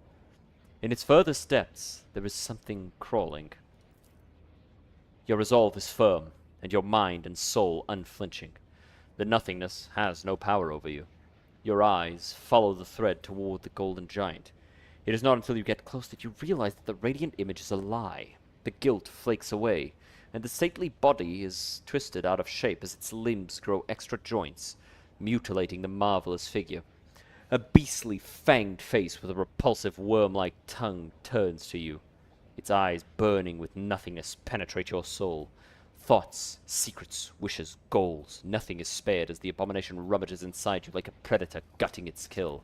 In its furthest depths, there is something crawling. Your resolve is firm, and your mind and soul unflinching. The nothingness has no power over you. Your eyes follow the thread toward the golden giant. It is not until you get close that you realize that the radiant image is a lie. The gilt flakes away, and the stately body is twisted out of shape as its limbs grow extra joints, mutilating the marvelous figure. A beastly, fanged face with a repulsive worm-like tongue turns to you. Its eyes, burning with nothingness, penetrate your soul. Thoughts, secrets, wishes, goals, nothing is spared as the abomination rummages inside you like a predator gutting its kill.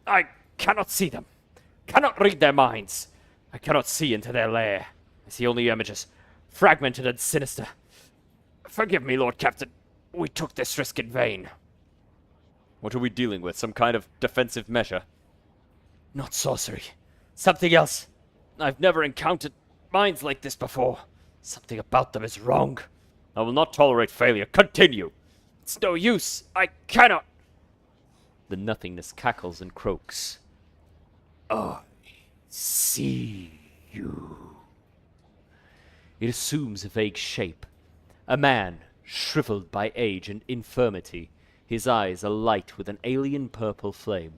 I cannot see them. Cannot read their minds. I cannot see into their lair. I see only images, fragmented and sinister. Forgive me, Lord Captain. We took this risk in vain. What are we dealing with? Some kind of defensive measure? Not sorcery. Something else. I've never encountered minds like this before. Something about them is wrong. I will not tolerate failure. Continue. It's no use. I cannot. The nothingness cackles and croaks. I see you. It assumes a vague shape. A man, shriveled by age and infirmity, his eyes alight with an alien purple flame.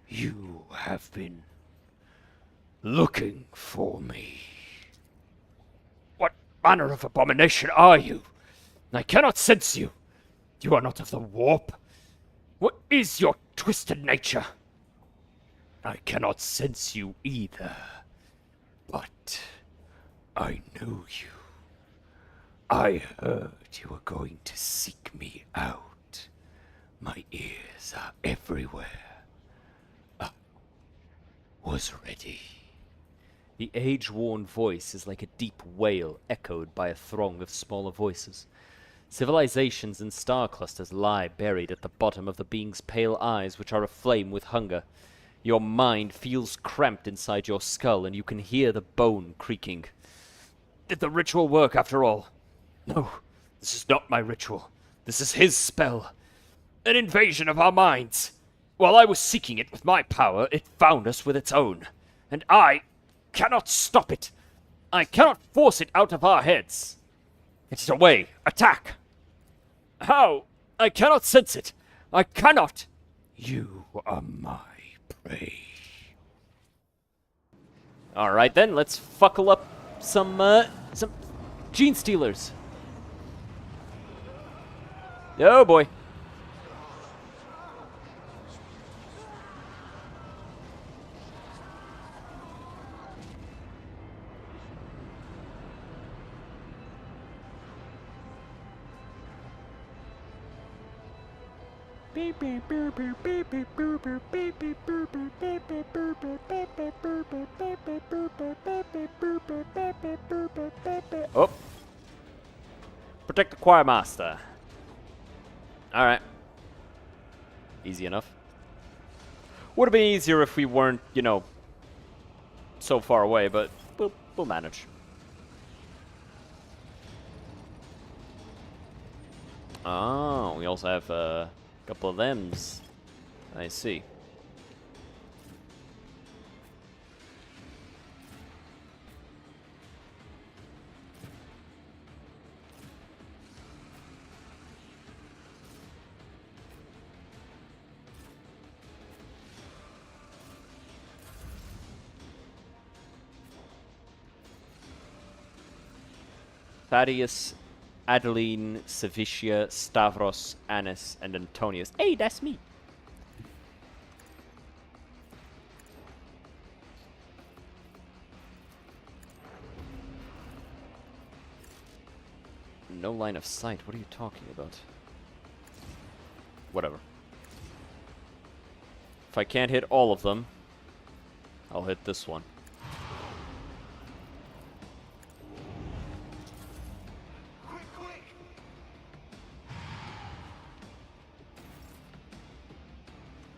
You have been looking for me. What manner of abomination are you? I cannot sense you. You are not of the warp. What is your twisted nature? I cannot sense you either. But I knew you. I heard you were going to seek me out. My ears are everywhere. I was ready. The age-worn voice is like a deep wail echoed by a throng of smaller voices. Civilizations and star clusters lie buried at the bottom of the being's pale eyes, which are aflame with hunger. Your mind feels cramped inside your skull, and you can hear the bone creaking. Did the ritual work after all? No, this is not my ritual. This is his spell. An invasion of our minds. While I was seeking it with my power, it found us with its own. And I cannot stop it. I cannot force it out of our heads. It is away. Attack! How? I cannot sense it. I cannot. You are my prey. Alright then, let's fuckle up some gene stealers. Oh boy. Oh. Protect the choir master. Alright. Easy enough. Would have been easier if we weren't, you know, so far away, but we'll manage. Oh, we also have a couple of thems. I see. Thaddeus, Adeline, Savicia, Stavros, Annis, and Antonius. Hey, that's me. No line of sight. What are you talking about? Whatever. If I can't hit all of them, I'll hit this one.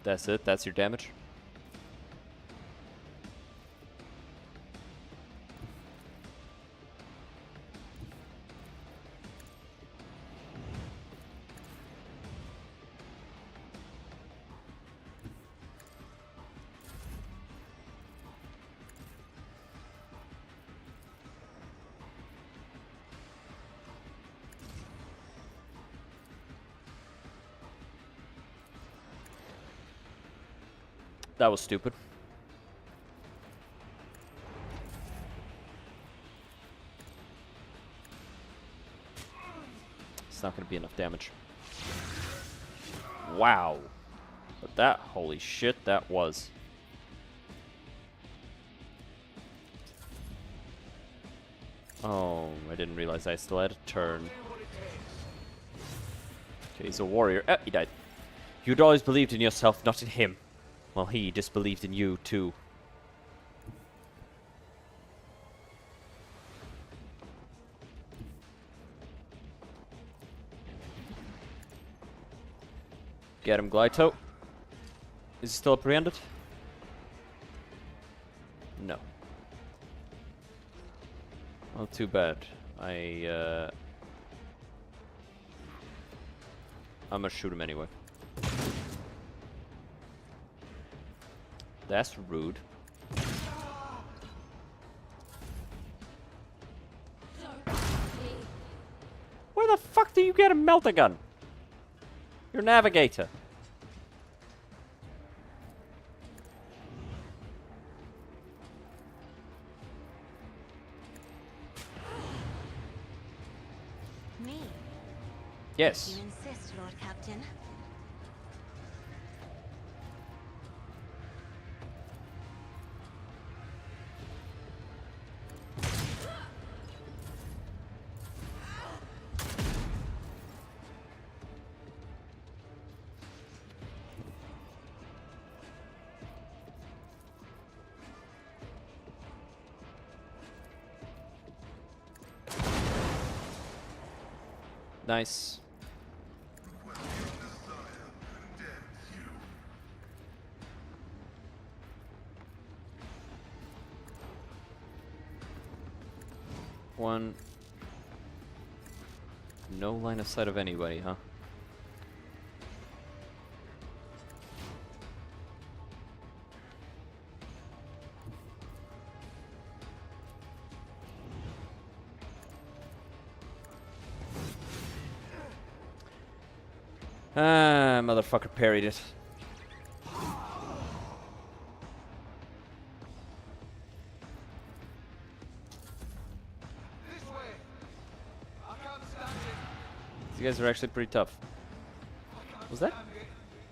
That's it? That's your damage? That was stupid. It's not going to be enough damage. Wow. But that, holy shit, that was. Oh, I didn't realize I still had a turn. Okay, he's a warrior. He died. You'd always believed in yourself, not in him. Well, he disbelieved in you, too. Get him, Glyto. Is he still apprehended? No. Well, too bad. I'm gonna shoot him anyway. That's rude. Where the fuck do you get a melter gun? You're a navigator. Me? Yes. You insist, Lord Captain. Nice. One. No line of sight of anybody, huh? Ah, motherfucker parried it. These guys are actually pretty tough. Was that?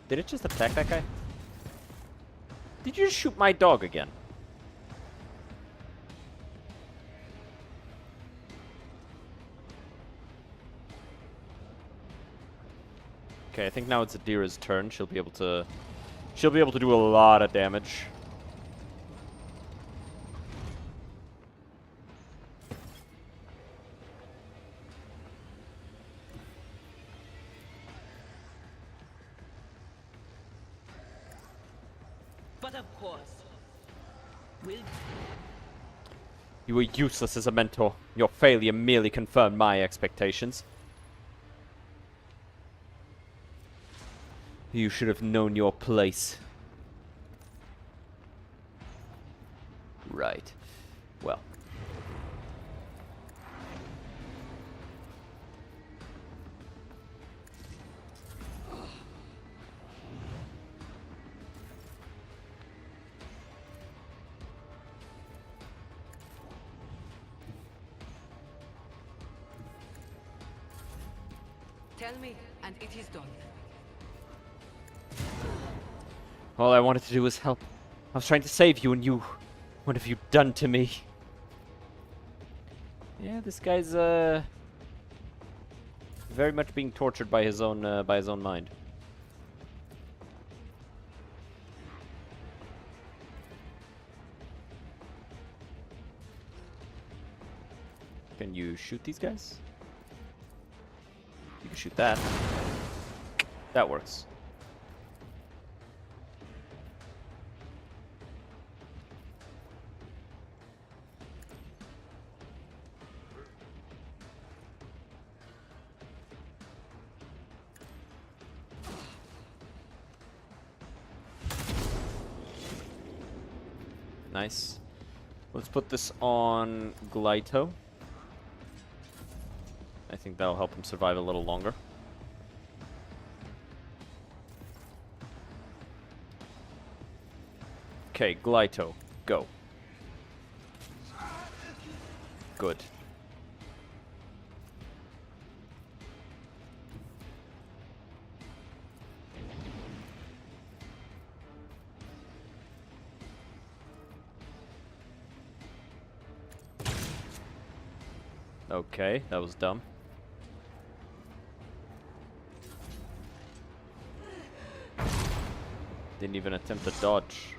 Did it just attack that guy? Did you just shoot my dog again? Okay, I think now it's Adira's turn. She'll be able to do a lot of damage. But of course, we'll... You were useless as a mentor. Your failure merely confirmed my expectations. You should have known your place. Right. Well. Tell me, and it is done. All I wanted to do was help. I was trying to save you, and you... What have you done to me? Yeah, this guy's, very much being tortured by his own mind. Can you shoot these guys? You can shoot that. That works. Nice. Let's put this on Glyto. I think that'll help him survive a little longer. Okay, Glyto, go. Good. Okay, that was dumb. Didn't even attempt to dodge.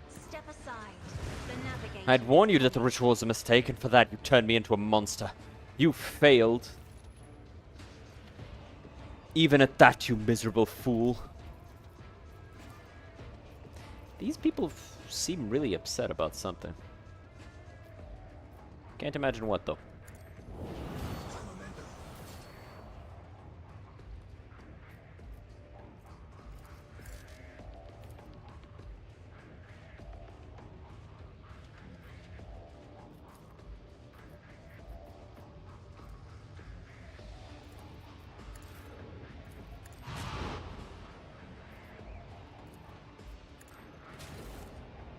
Step aside. The navigator. I'd warned you that the ritual was a mistake, and for that you turned me into a monster. You failed. Even at that, you miserable fool. These people seem really upset about something. Can't imagine what, though.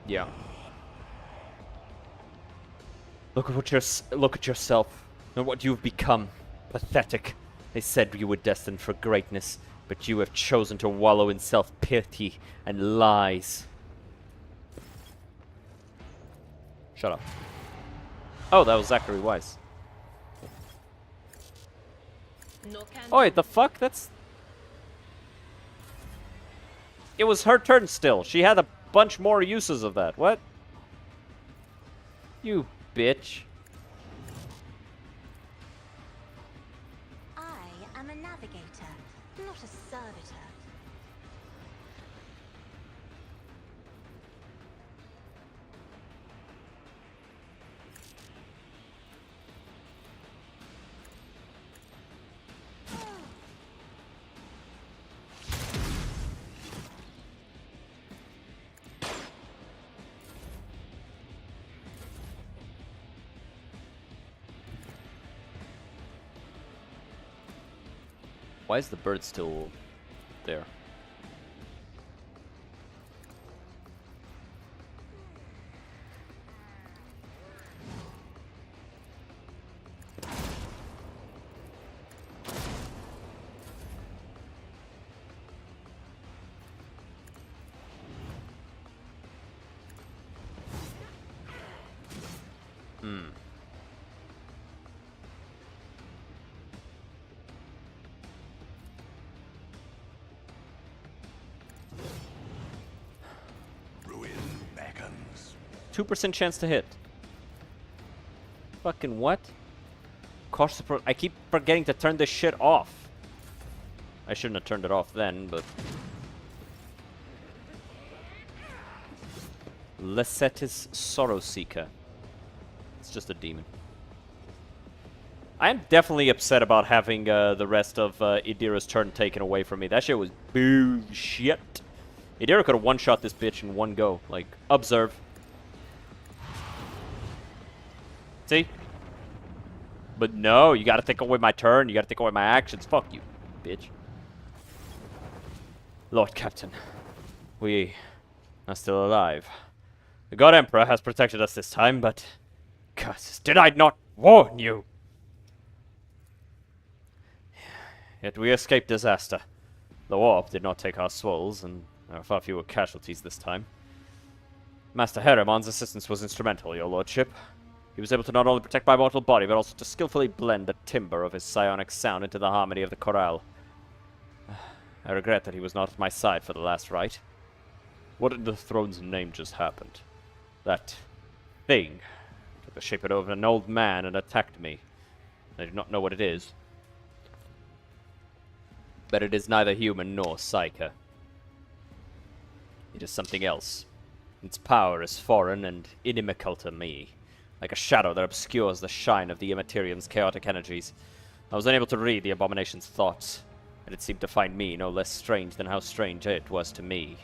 Yeah. Look at yourself and what you've become. Pathetic. They said you were destined for greatness, but you have chosen to wallow in self-pity and lies. Shut up. Oh, that was Zachary Weiss. No can Oh wait, the fuck? That's... It was her turn still. She had a bunch more uses of that. What? You bitch. I am a navigator, not a servitor. Why is the bird still there? Ruin beckons. 2% chance to hit. Fucking what? Cautious approach. I keep forgetting to turn this shit off. I shouldn't have turned it off then, but... Lesetis Sorrow Seeker. It's just a demon. I am definitely upset about having the rest of Idira's turn taken away from me. That shit was bullshit. Idira could have one-shot this bitch in one go. Like, observe. See? But no, you gotta take away my turn. You gotta take away my actions. Fuck you, bitch. Lord Captain, we are still alive. The God Emperor has protected us this time, but... Curses, did I not warn you? Yet we escaped disaster. The warp did not take our souls, and there are far fewer casualties this time. Master Heramon's assistance was instrumental, your lordship. He was able to not only protect my mortal body, but also to skillfully blend the timbre of his psionic sound into the harmony of the chorale. I regret that he was not at my side for the last rite. What in the throne's name just happened? That thing took the shape of an old man and attacked me. I do not know what it is. But it is neither human nor psyker. It is something else. Its power is foreign and inimical to me, like a shadow that obscures the shine of the Immaterium's chaotic energies. I was unable to read the abomination's thoughts, and it seemed to find me no less strange than how strange it was to me.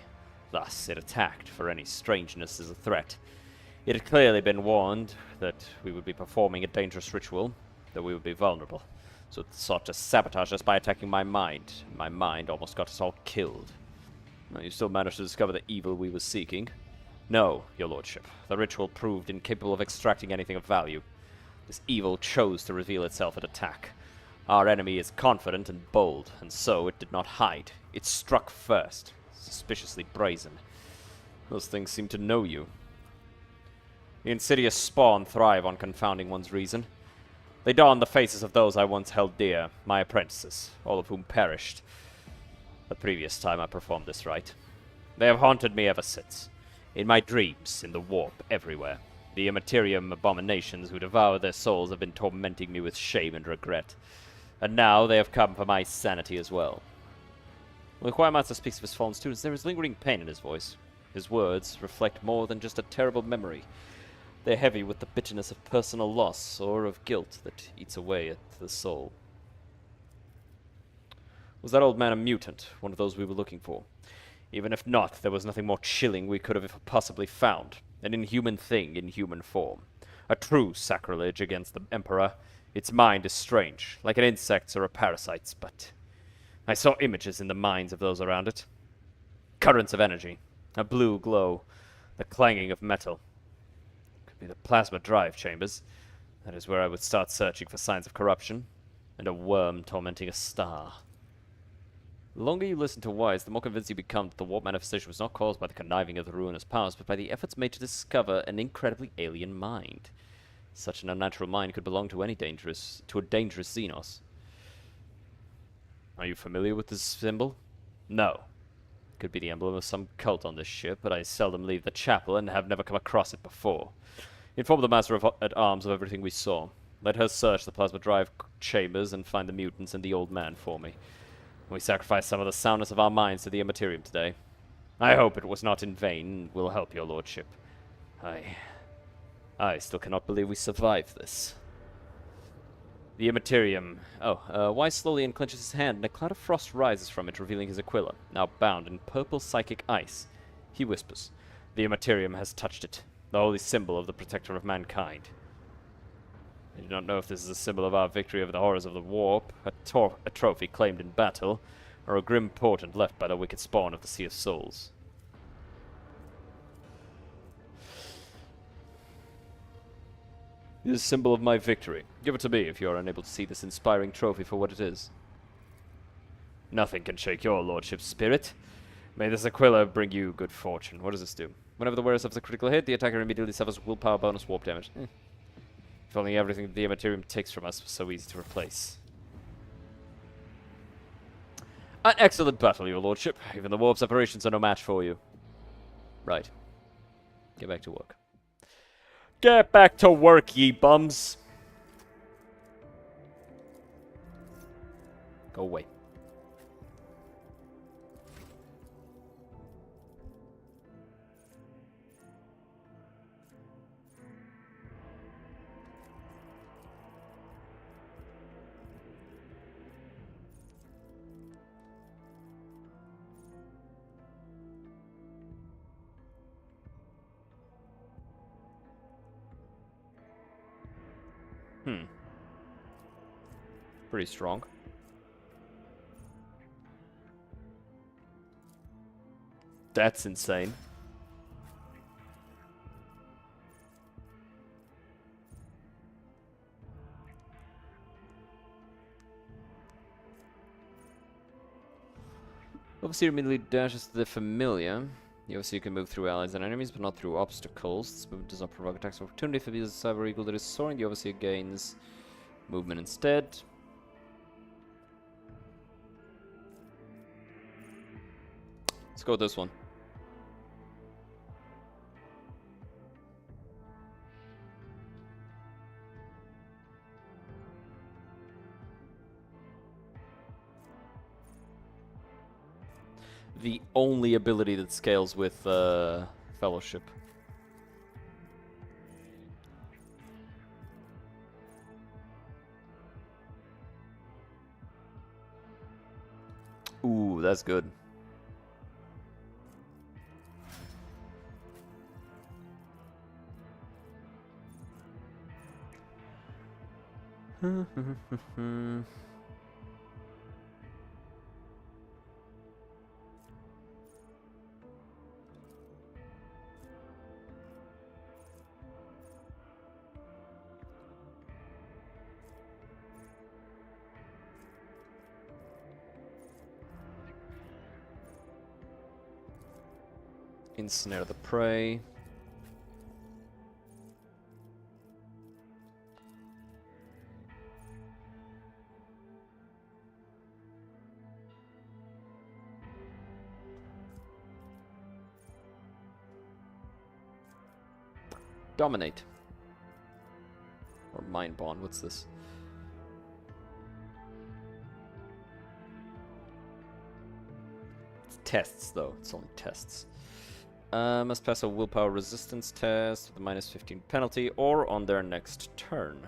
Thus, it attacked, for any strangeness is a threat. It had clearly been warned that we would be performing a dangerous ritual, that we would be vulnerable. So it sought to sabotage us by attacking my mind. My mind almost got us all killed. Well, you still managed to discover the evil we were seeking. No, your lordship. The ritual proved incapable of extracting anything of value. This evil chose to reveal itself and attack. Our enemy is confident and bold, and so it did not hide. It struck first, suspiciously brazen. Those things seem to know you. The insidious spawn thrive on confounding one's reason. They don the faces of those I once held dear, my apprentices, all of whom perished the previous time I performed this rite. They have haunted me ever since. In my dreams, in the warp, everywhere. The Immaterium abominations who devour their souls have been tormenting me with shame and regret. And now they have come for my sanity as well. When the Choir Master speaks of his fallen students, there is lingering pain in his voice. His words reflect more than just a terrible memory. They're heavy with the bitterness of personal loss or of guilt that eats away at the soul. Was that old man a mutant, one of those we were looking for? Even if not, there was nothing more chilling we could have possibly found. An inhuman thing in human form. A true sacrilege against the Emperor. Its mind is strange, like an insect's or a parasite's, but I saw images in the minds of those around it. Currents of energy, a blue glow, the clanging of metal. Could be the plasma drive chambers. That is where I would start searching for signs of corruption, and a worm tormenting a star. The longer you listen to Wise, the more convinced you become that the warp manifestation was not caused by the conniving of the ruinous powers, but by the efforts made to discover an incredibly alien mind. Such an unnatural mind could belong to a dangerous Xenos. Are you familiar with this symbol? No. It could be the emblem of some cult on this ship, but I seldom leave the chapel and have never come across it before. Inform the Master-at-Arms of everything we saw. Let her search the plasma drive chambers and find the mutants and the old man for me. We sacrificed some of the soundness of our minds to the Immaterium today. I hope it was not in vain and will help your lordship. I still cannot believe we survived this. The Immaterium... Wise slowly unclenches his hand, and a cloud of frost rises from it, revealing his Aquila, now bound in purple psychic ice. He whispers, the Immaterium has touched it, the holy symbol of the protector of mankind. I do not know if this is a symbol of our victory over the horrors of the warp, a trophy claimed in battle, or a grim portent left by the wicked spawn of the Sea of Souls. It is a symbol of my victory. Give it to me if you are unable to see this inspiring trophy for what it is. Nothing can shake your lordship's spirit. May this Aquila bring you good fortune. What does this do? Whenever the wearer suffers a critical hit, the attacker immediately suffers willpower bonus warp damage. If only everything the Immaterium takes from us was so easy to replace. An excellent battle, your lordship. Even the warp's operations are no match for you. Right. Get back to work. Get back to work, ye bums! Go away. Pretty strong. That's insane. Overseer immediately dashes to the familiar. The Overseer can move through allies and enemies, but not through obstacles. This movement does not provoke attacks of opportunity. If it is a cyber eagle that is soaring, the Overseer gains movement instead. Let's go with this one. The only ability that scales with Fellowship. Ooh, that's good. Ensnare the prey. Dominate. Or Mind Bond, what's this? It's tests, though. It's only tests. Must pass a willpower resistance test with a -15 penalty, or on their next turn.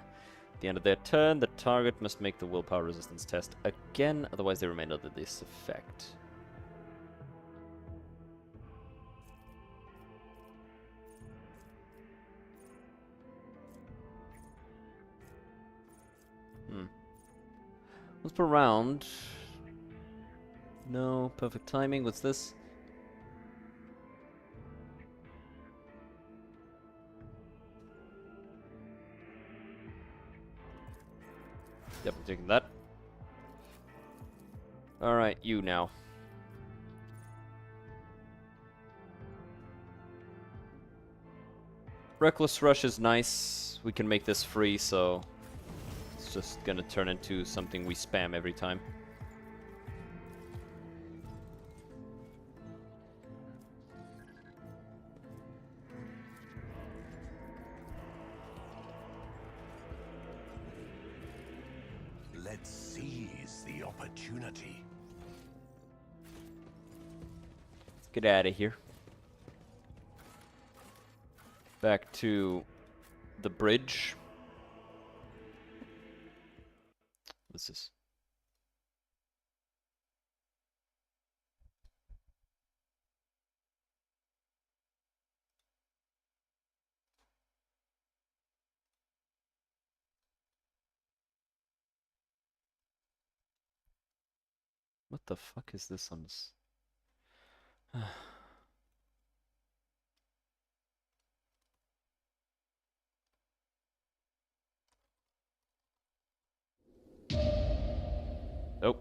At the end of their turn, the target must make the willpower resistance test again, otherwise they remain under this effect. Once per round. No, perfect timing. What's this? Yep, I'm taking that. Alright, you now. Reckless Rush is nice. We can make this free, so it's just gonna turn into something we spam every time. Let's seize the opportunity. Let's get out of here. Back to the bridge. What's this? What the fuck is this on this? Nope.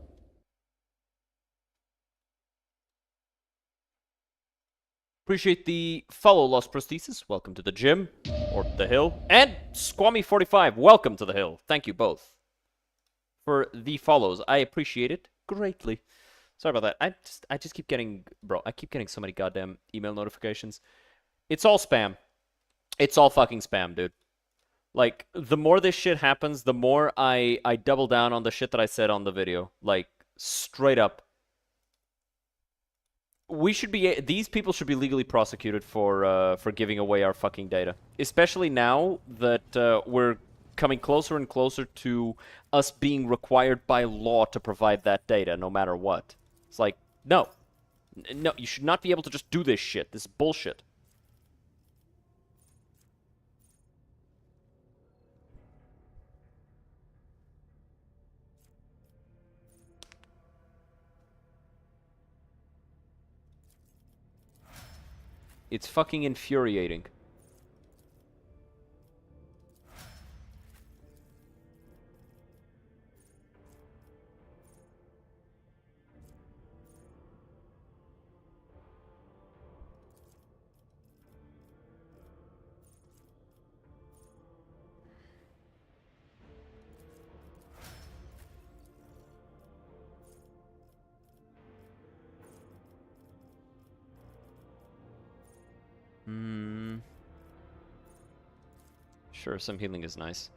Appreciate the follow, Lost Prosthesis. Welcome to the gym, or the hill. And Squammy45, welcome to the hill. Thank you both for the follows. I appreciate it greatly. Sorry about that. I just keep getting, bro, I keep getting so many goddamn email notifications. It's all spam. It's all fucking spam, dude. Like, the more this shit happens, the more I double down on the shit that I said on the video. Like, straight up. These people should be legally prosecuted for giving away our fucking data. Especially now that we're coming closer and closer to us being required by law to provide that data, no matter what. It's like, no. No, you should not be able to just do this shit. This is bullshit. It's fucking infuriating. Sure, some healing is nice.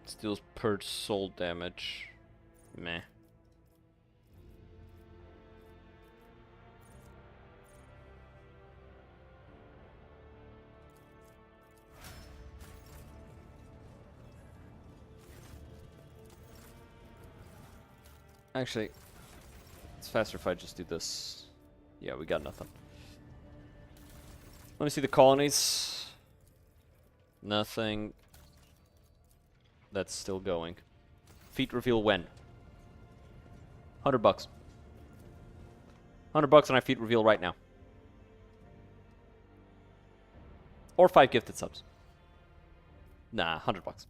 Steals per soul damage. Meh. Actually, it's faster if I just do this. Yeah, we got nothing. Let me see the colonies. Nothing. That's still going. Feat reveal when? $100. $100 and I feat reveal right now. Or 5 gifted subs. Nah, $100.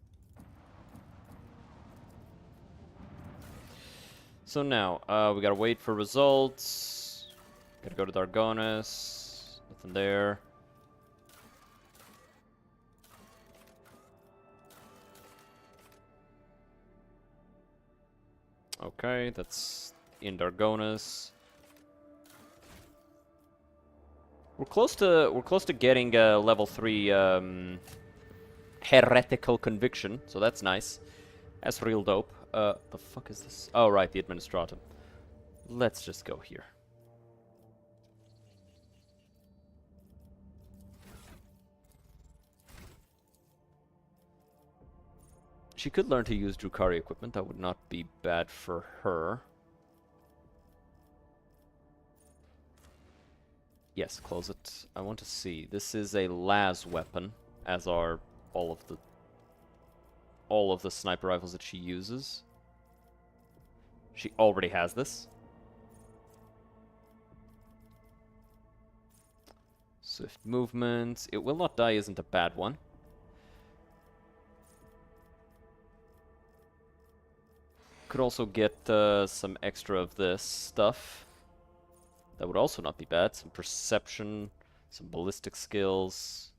So now, we gotta wait for results. Gotta go to Dargonis. Nothing there. Okay, that's in Dargonis. We're close to getting a level 3 heretical conviction, so that's nice. That's real dope. The fuck is this? Oh right, the administratum. Let's just go here. She could learn to use Drukhari equipment. That would not be bad for her. Yes, close it. I want to see. This is a las weapon, as are all of the sniper rifles that she uses. She already has this. Swift movement. It will not die isn't a bad one. Could also get some extra of this stuff. That would also not be bad. Some perception, some ballistic skills.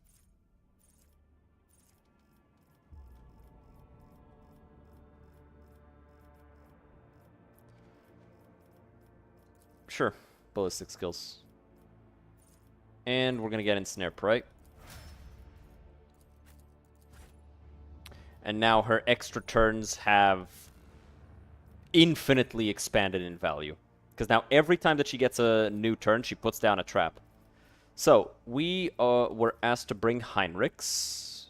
Sure, ballistic skills. And we're gonna get Ensnare Prey. And now her extra turns have infinitely expanded in value. Because now every time that she gets a new turn, she puts down a trap. So, we were asked to bring Heinrichs.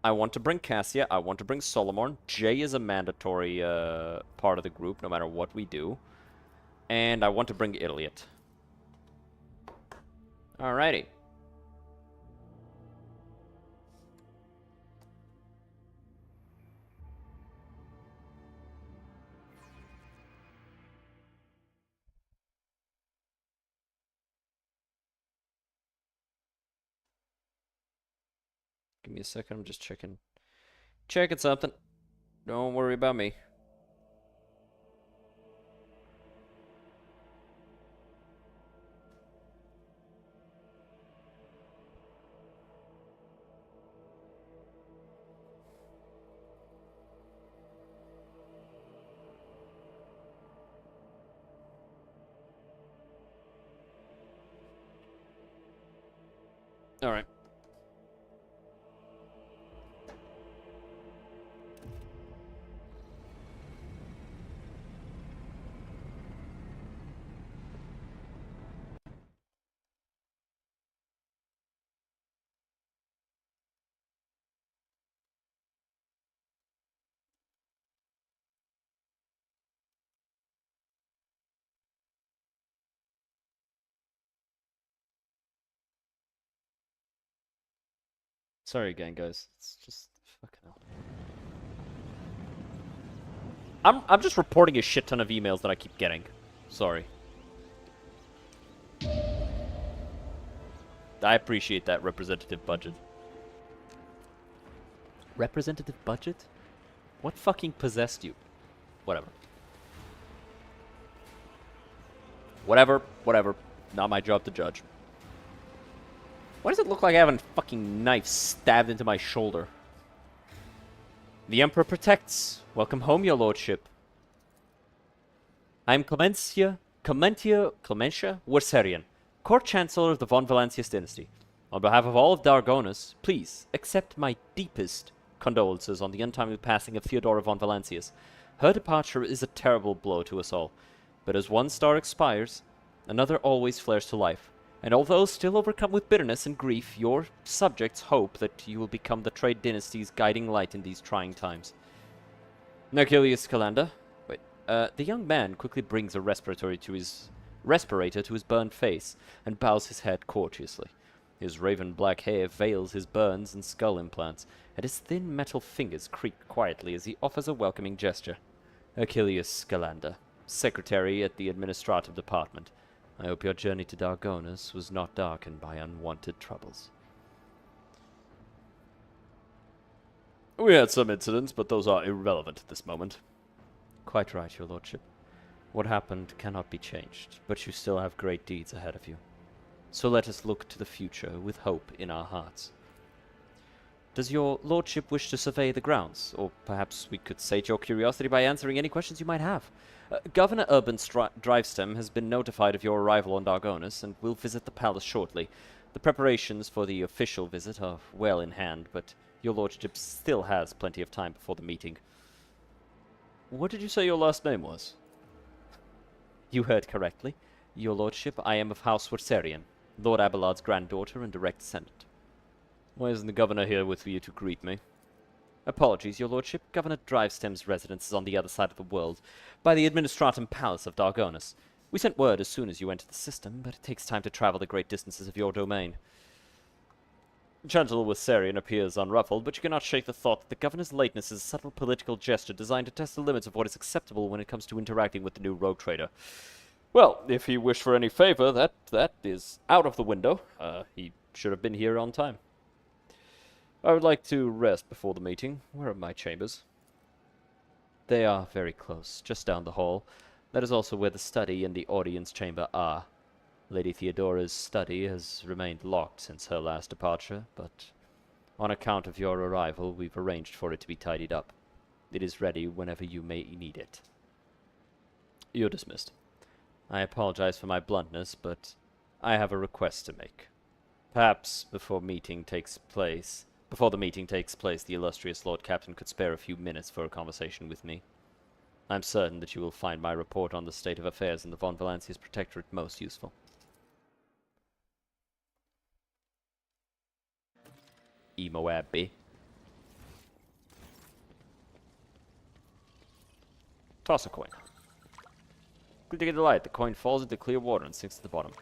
I want to bring Cassia. I want to bring Solomon. Jay is a mandatory part of the group, no matter what we do. And I want to bring Iliot. Alrighty. Give me a second, I'm just checking something. Don't worry about me. Alright. Sorry again, guys. It's just fucking hell. I'm just reporting a shit ton of emails that I keep getting. Sorry. I appreciate that representative budget. Representative budget? What fucking possessed you? Whatever. Whatever. Not my job to judge. Why does it look like I have a fucking knife stabbed into my shoulder? The Emperor protects. Welcome home, your lordship. I am Clementia Worserian, Court Chancellor of the Von Valancius dynasty. On behalf of all of Dargonus, please accept my deepest condolences on the untimely passing of Theodora von Valancius. Her departure is a terrible blow to us all, but as one star expires, another always flares to life. And although still overcome with bitterness and grief, your subjects hope that you will become the trade dynasty's guiding light in these trying times. Nerkilius Calanda. Wait, the young man quickly brings a respirator to his burned face and bows his head courteously. His raven black hair veils his burns and skull implants, and his thin metal fingers creak quietly as he offers a welcoming gesture. Achilles Calanda, secretary at the administrative department. I hope your journey to Dargonus was not darkened by unwanted troubles. We had some incidents, but those are irrelevant at this moment. Quite right, your lordship. What happened cannot be changed, but you still have great deeds ahead of you. So let us look to the future with hope in our hearts. Does your lordship wish to survey the grounds? Or perhaps we could sate your curiosity by answering any questions you might have. Governor Urban Drivestem has been notified of your arrival on Dargonus and will visit the palace shortly. The preparations for the official visit are well in hand, but your lordship still has plenty of time before the meeting. What did you say your last name was? You heard correctly. Your lordship, I am of House Worserian, Lord Abelard's granddaughter and direct descendant. Why isn't the governor here with you to greet me? Apologies, your lordship. Governor Drivestem's residence is on the other side of the world, by the Administratum Palace of Dargonus. We sent word as soon as you entered the system, but it takes time to travel the great distances of your domain. Chancellor Worserian appears unruffled, but you cannot shake the thought that the governor's lateness is a subtle political gesture designed to test the limits of what is acceptable when it comes to interacting with the new rogue trader. Well, if he wished for any favor, that is out of the window. He should have been here on time. I would like to rest before the meeting. Where are my chambers? They are very close, just down the hall. That is also where the study and the audience chamber are. Lady Theodora's study has remained locked since her last departure, but on account of your arrival, we've arranged for it to be tidied up. It is ready whenever you may need it. You're dismissed. I apologize for my bluntness, but I have a request to make. Perhaps before the meeting takes place, the illustrious Lord Captain could spare a few minutes for a conversation with me. I'm certain that you will find my report on the state of affairs in the Von Valancius Protectorate most useful. Emo Abbey. Toss a coin. Quick to get the light. The coin falls into clear water and sinks to the bottom.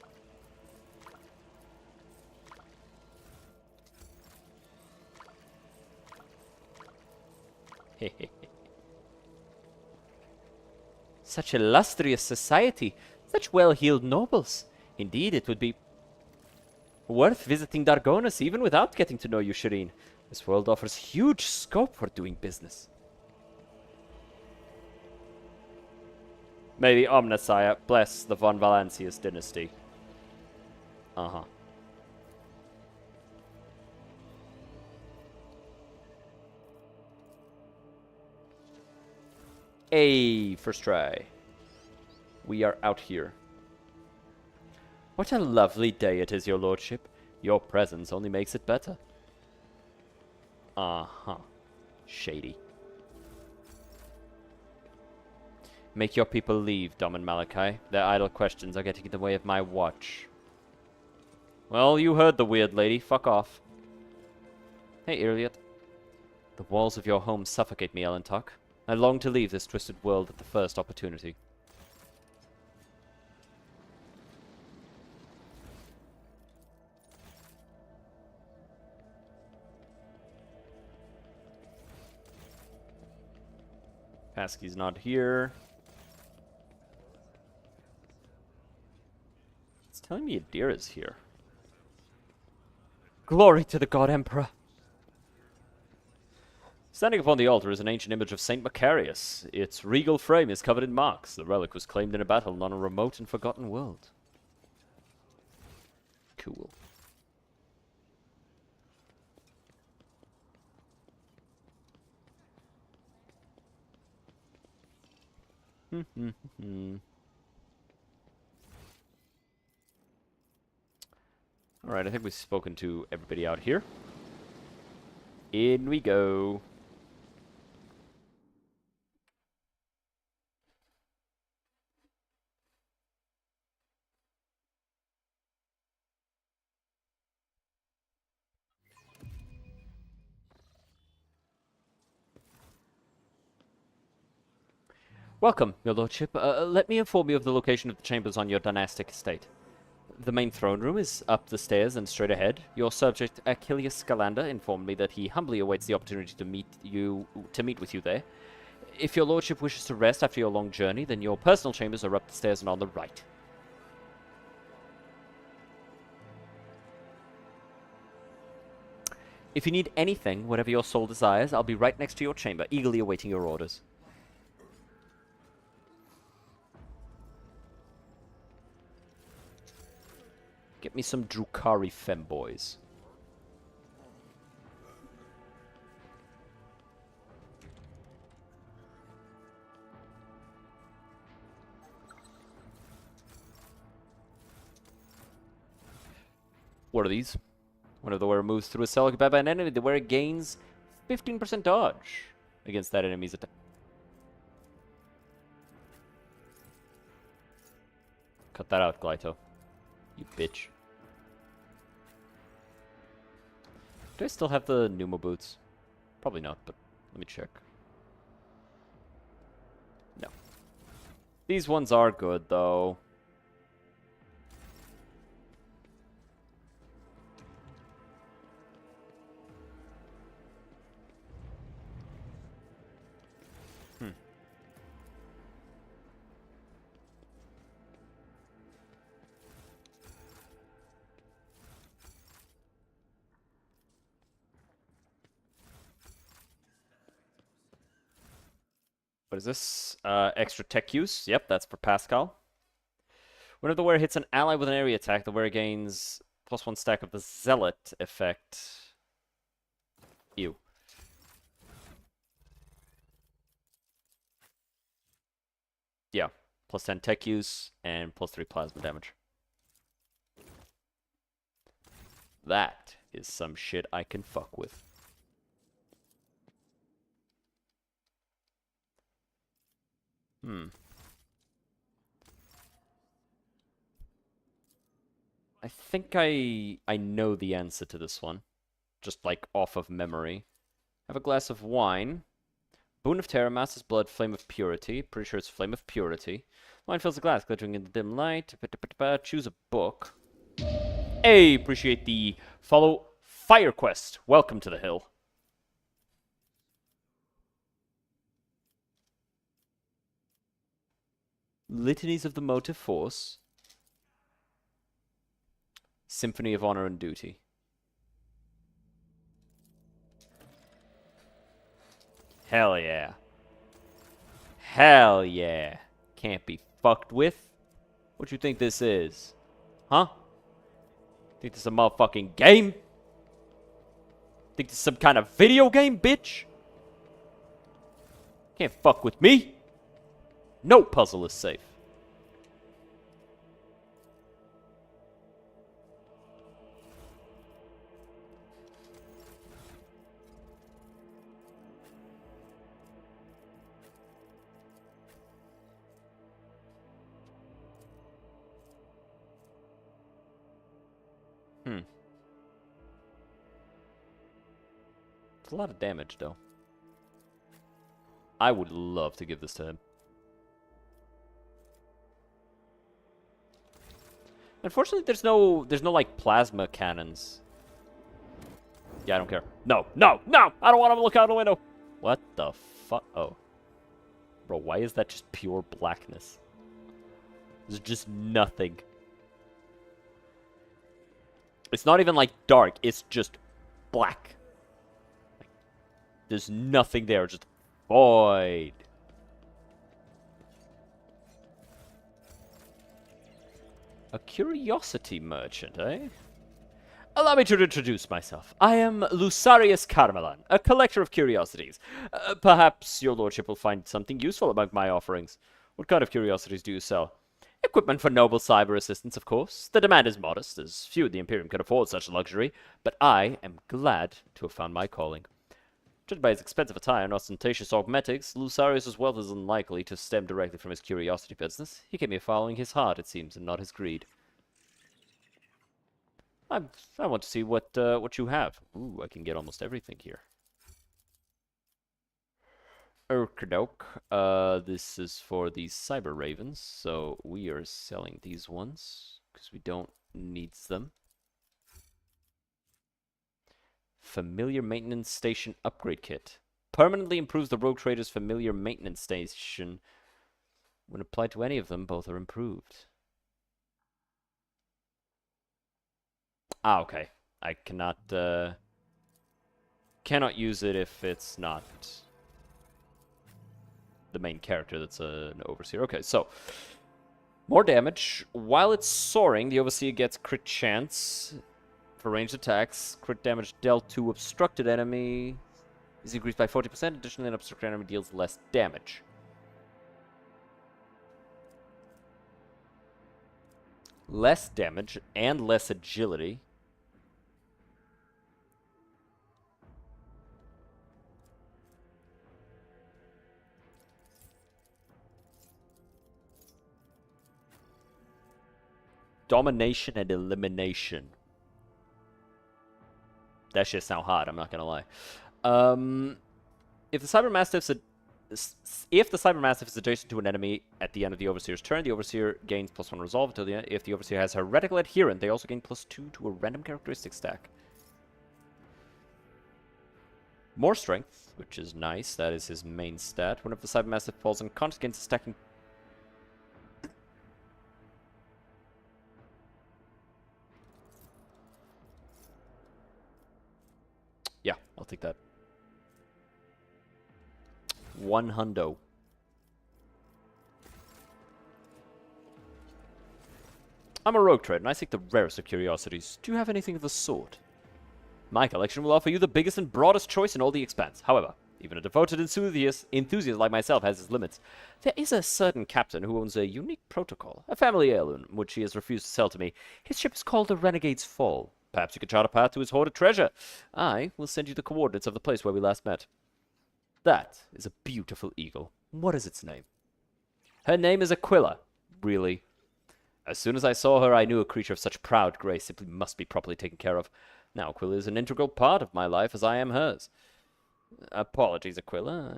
Such illustrious society, such well-heeled nobles. Indeed, it would be worth visiting Dargonus even without getting to know you, Shireen. This world offers huge scope for doing business. May the Omnissiah bless the von Valancius dynasty. Uh-huh. Hey, first try. We are out here. What a lovely day it is, your lordship. Your presence only makes it better. Uh-huh. Shady. Make your people leave, Dom and Malachi. Their idle questions are getting in the way of my watch. Well, you heard the weird lady. Fuck off. Hey, Elliot. The walls of your home suffocate me, Ellentok. I long to leave this twisted world at the first opportunity. Pasky's not here. It's telling me Adira's here. Glory to the God Emperor! Standing upon the altar is an ancient image of Saint Macarius. Its regal frame is covered in marks. The relic was claimed in a battle on a remote and forgotten world. Cool. Alright, I think we've spoken to everybody out here. In we go. Welcome, your lordship. Let me inform you of the location of the chambers on your dynastic estate. The main throne room is up the stairs and straight ahead. Your subject, Achilles Scalander, informed me that he humbly awaits the opportunity to meet with you there. If your lordship wishes to rest after your long journey, then your personal chambers are up the stairs and on the right. If you need anything, whatever your soul desires, I'll be right next to your chamber, eagerly awaiting your orders. Get me some Drukari femboys. What are these? Whenever the wearer moves through a cell occupied by an enemy, the wearer gains 15% dodge against that enemy's attack. Cut that out, Glyto. You bitch. Do I still have the Pneumo boots? Probably not, but let me check. No. These ones are good, though. What is this? Extra tech use. Yep, that's for Pascal. Whenever the wearer hits an ally with an area attack, the wearer gains +1 stack of the Zealot effect. Ew. Yeah, +10 tech use and +3 plasma damage. That is some shit I can fuck with. I think I know the answer to this one. Just like off of memory. Have a glass of wine. Boon of Terror, Master's Blood, Flame of Purity. Pretty sure it's Flame of Purity. Wine fills the glass, glittering in the dim light. Choose a book. Hey, appreciate the follow. Fire Quest. Welcome to the hill. Litanies of the Motive Force. Symphony of Honor and Duty. Hell yeah. Hell yeah. Can't be fucked with. What you think this is? Huh? Think this is a motherfucking game? Think this is some kind of video game, bitch? Can't fuck with me. No puzzle is safe. It's a lot of damage, though. I would love to give this to him. Unfortunately, there's no like plasma cannons. Yeah, I don't care. No, no, no! I don't want to look out the window. What the fuck? Oh, bro, why is that just pure blackness? There's just nothing. It's not even like dark. It's just black. Like, there's nothing there. Just void. A curiosity merchant, eh? Allow me to introduce myself. I am Lusarius Carmelan, a collector of curiosities. Perhaps your lordship will find something useful among my offerings. What kind of curiosities do you sell? Equipment for noble cyber assistance, of course. The demand is modest, as few in the Imperium can afford such luxury, but I am glad to have found my calling. Judged by his expensive attire and ostentatious augmetics, Lusarius' wealth is unlikely to stem directly from his curiosity business. He came here following his heart, it seems, and not his greed. I want to see what you have. Ooh, I can get almost everything here. Urkadok. This is for these cyber ravens, so we are selling these ones because we don't need them. Familiar maintenance station upgrade kit. Permanently improves the rogue trader's familiar maintenance station. When applied to any of them, both are improved. Ah, okay. I cannot use it if it's not the main character that's an overseer. Okay, so more damage. While it's soaring, the overseer gets crit chance for ranged attacks. Crit damage dealt to obstructed enemy is increased by 40%. Additionally, an obstructed enemy deals less damage. Less damage and less agility. Domination and elimination. That shit sound hot, I'm not gonna lie. If the Cybermastiff is adjacent to an enemy at the end of the Overseer's turn, the Overseer gains +1 resolve until the end. If the Overseer has heretical adherent, they also gain +2 to a random characteristic stack. More strength, which is nice. That is his main stat. Whenever the Cybermastiff falls unconscious, gains a stacking. Yeah, I'll take that. 1 hundo. I'm a rogue trader, and I seek the rarest of curiosities. Do you have anything of the sort? My collection will offer you the biggest and broadest choice in all the expanse. However, even a devoted enthusiast like myself has his limits. There is a certain captain who owns a unique protocol, a family heirloom, which he has refused to sell to me. His ship is called the Renegade's Fall. Perhaps you could chart a path to his hoarded treasure. I will send you the coordinates of the place where we last met. That is a beautiful eagle. What is its name? Her name is Aquila. Really? As soon as I saw her, I knew a creature of such proud grace simply must be properly taken care of. Now Aquila is an integral part of my life, as I am hers. Apologies, Aquila.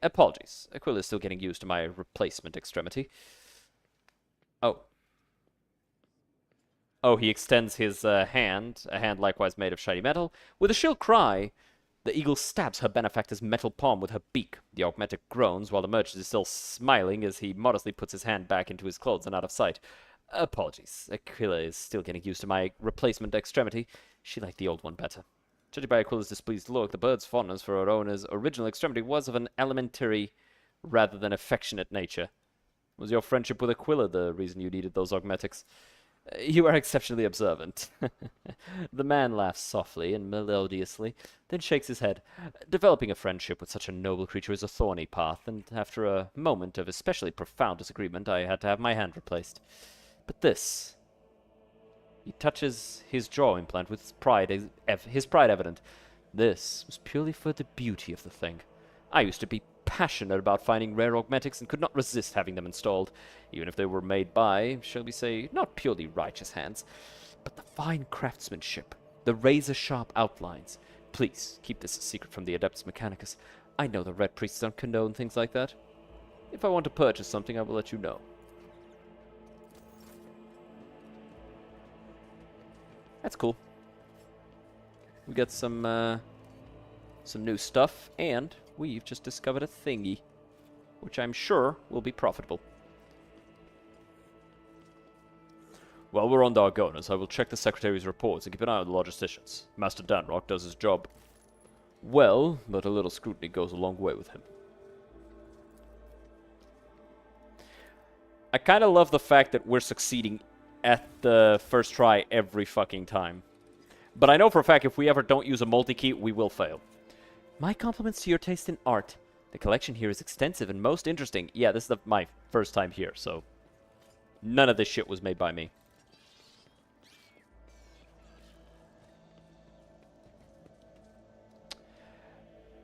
Apologies. Aquila is still getting used to my replacement extremity. Oh. Oh, he extends his hand, a hand likewise made of shiny metal. With a shrill cry, the eagle stabs her benefactor's metal palm with her beak. The augmetic groans while the merchant is still smiling as he modestly puts his hand back into his clothes and out of sight. Apologies. Aquila is still getting used to my replacement extremity. She liked the old one better. Judging by Aquila's displeased look, the bird's fondness for her owner's original extremity was of an elementary rather than affectionate nature. Was your friendship with Aquila the reason you needed those augmetics? You are exceptionally observant. The man laughs softly and melodiously, then shakes his head. Developing a friendship with such a noble creature is a thorny path, and after a moment of especially profound disagreement, I had to have my hand replaced. But this... He touches his jaw implant with his pride evident. This was purely for the beauty of the thing. I used to be passionate about finding rare augmetics and could not resist having them installed, even if they were made by, shall we say, not purely righteous hands, but the fine craftsmanship, the razor-sharp outlines. Please, keep this a secret from the Adeptus Mechanicus. I know the Red Priests don't condone things like that. If I want to purchase something, I will let you know. That's cool. We got some new stuff, and we've just discovered a thingy, which I'm sure will be profitable. While we're on Dargonas, I will check the Secretary's reports and keep an eye on the logisticians. Master Danrock does his job well, but a little scrutiny goes a long way with him. I kind of love the fact that we're succeeding at the first try every fucking time. But I know for a fact if we ever don't use a multi-key, we will fail. My compliments to your taste in art. The collection here is extensive and most interesting. Yeah, this is my first time here, so none of this shit was made by me.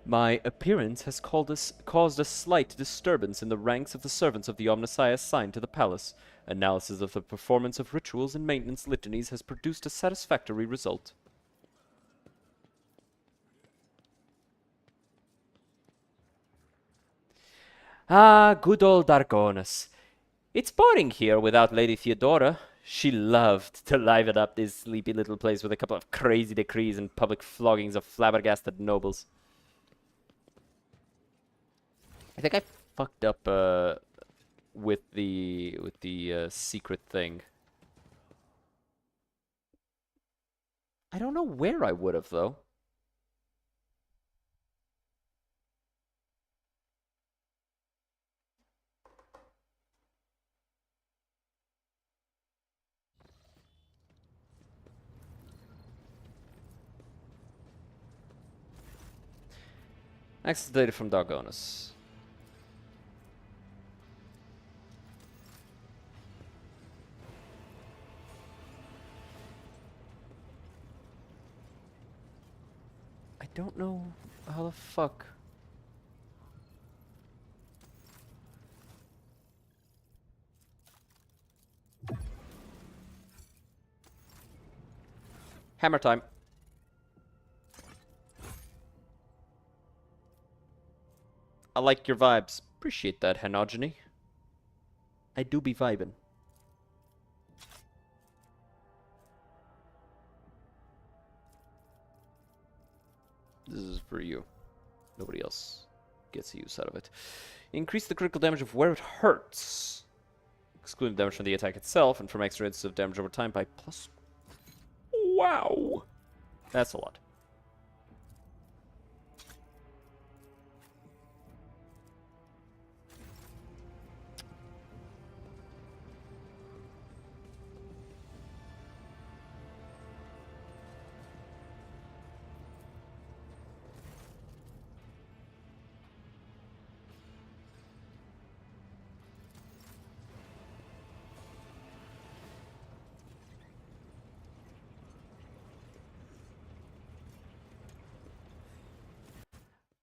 My appearance has caused a slight disturbance in the ranks of the servants of the Omnissiah assigned to the palace. Analysis of the performance of rituals and maintenance litanies has produced a satisfactory result. Ah, good old Dargonas. It's boring here without Lady Theodora. She loved to liven up this sleepy little place with a couple of crazy decrees and public floggings of flabbergasted nobles. I think I fucked up with the secret thing. I don't know where I would have though. Access data from Dargonas. I don't know how the fuck. Hammer time. I like your vibes. Appreciate that, Henogeny. I do be vibing. This is for you. Nobody else gets a use out of it. Increase the critical damage of where it hurts. Excluding damage from the attack itself and from extra instances of damage over time by plus... Wow! That's a lot.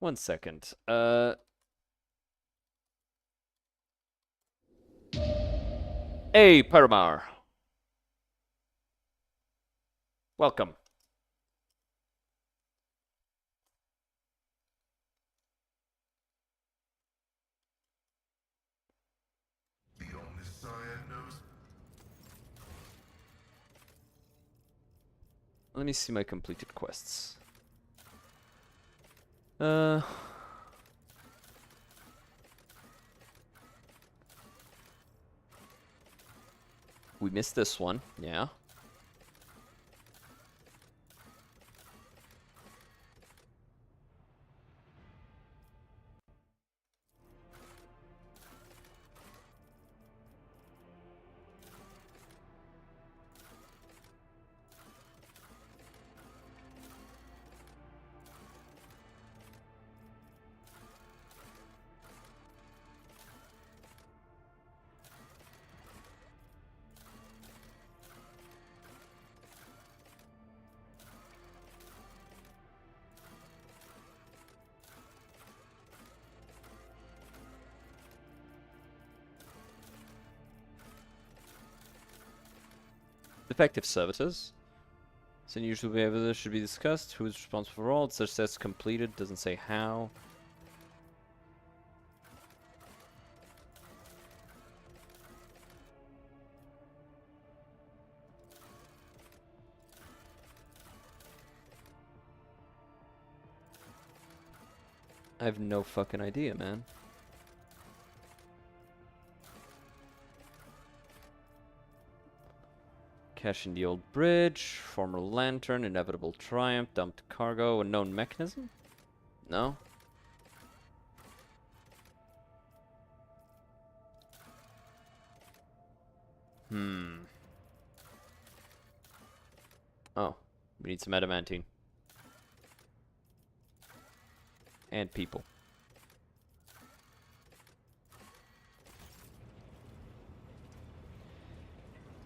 One second. Hey, Paramar. Welcome. The Omnissiah knows. Let me see my completed quests. We missed this one, yeah. Effective servitors. So unusual behavior should be discussed. Who is responsible for all? It just says completed, doesn't say how. I have no fucking idea, man. Cash in the old bridge, former lantern, inevitable triumph, dumped cargo, unknown mechanism? No? Oh, we need some adamantine. And people.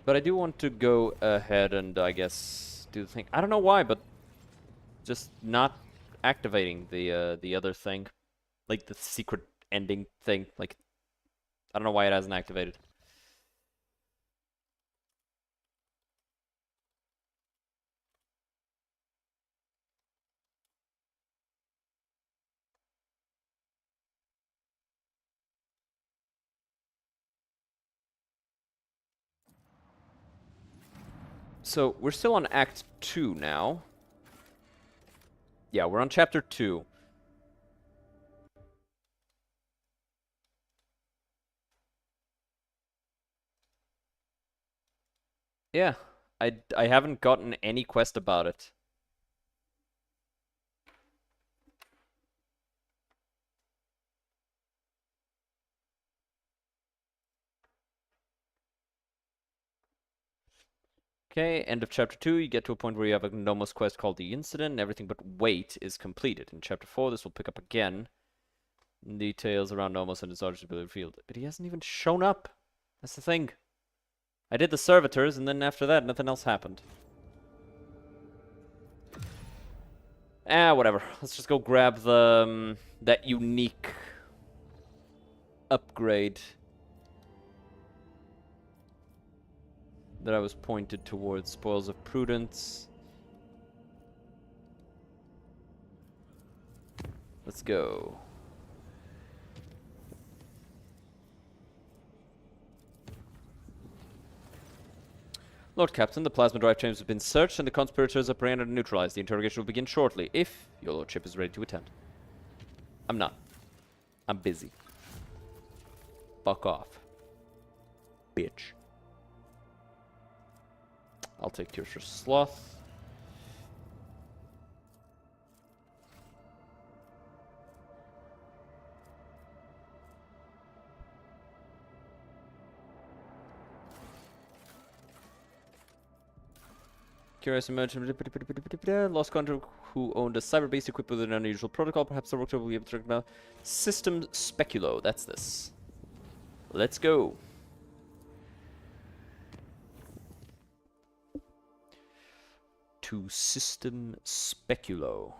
But I do want to go ahead and, I guess, do the thing. I don't know why, but just not activating the other thing. Like, the secret ending thing. Like, I don't know why it hasn't activated. So, we're still on Act 2 now. Yeah, we're on Chapter 2. Yeah, I haven't gotten any quest about it. Okay, end of Chapter 2, you get to a point where you have a Nomos quest called The Incident, and everything but wait is completed. In Chapter 4, this will pick up again. Details around Nomos and his origin will be revealed. But he hasn't even shown up. That's the thing. I did the servitors, and then after that, nothing else happened. Whatever. Let's just go grab the that unique upgrade that I was pointed towards. Spoils of Prudence. Let's go. Lord Captain, the plasma drive chambers have been searched and the conspirators apprehended and neutralized. The interrogation will begin shortly, if your lordship is ready to attend. I'm not. I'm busy. Fuck off. Bitch. I'll take Tears for Sloth. Curious merchant. Lost contact who owned a cyber base equipped with an unusual protocol. Perhaps the worker will be able to recognize. System Speculo. That's this. Let's go. To System Speculo.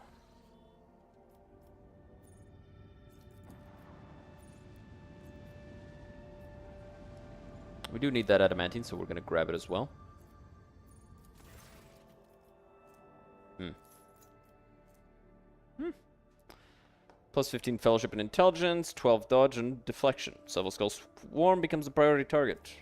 We do need that adamantine, so we're going to grab it as well. Plus 15 fellowship and intelligence, 12 dodge and deflection. Several Skull's Swarm becomes a priority target.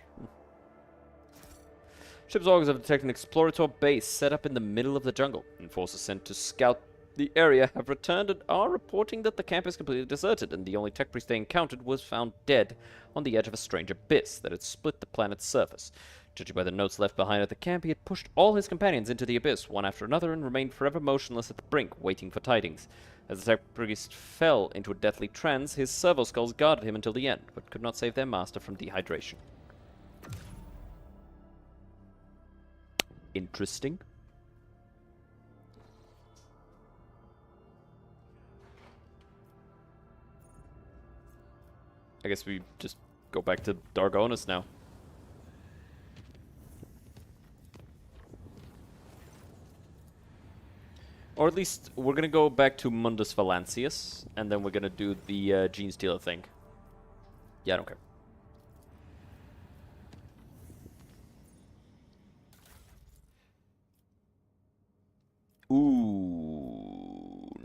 Ship's augurs have detected an explorator base set up in the middle of the jungle. And forces sent to scout the area have returned and are reporting that the camp is completely deserted, and the only tech priest they encountered was found dead on the edge of a strange abyss that had split the planet's surface. Judging by the notes left behind at the camp, he had pushed all his companions into the abyss, one after another, and remained forever motionless at the brink, waiting for tidings. As the tech priest fell into a deathly trance, his servo skulls guarded him until the end, but could not save their master from dehydration. Interesting. I guess we just go back to Dargonus now. Or at least, we're gonna go back to Mundus Valancius, and then we're gonna do the Gene Stealer thing. Yeah, I don't care.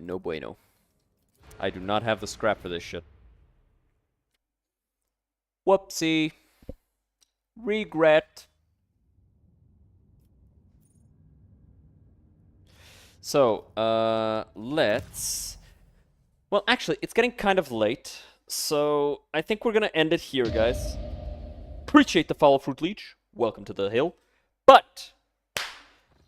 No bueno. I do not have the scrap for this shit. Whoopsie. Regret. So, let's... Well, actually, it's getting kind of late, so I think we're gonna end it here, guys. Appreciate the follow, Fruit Leech. Welcome to the hill. But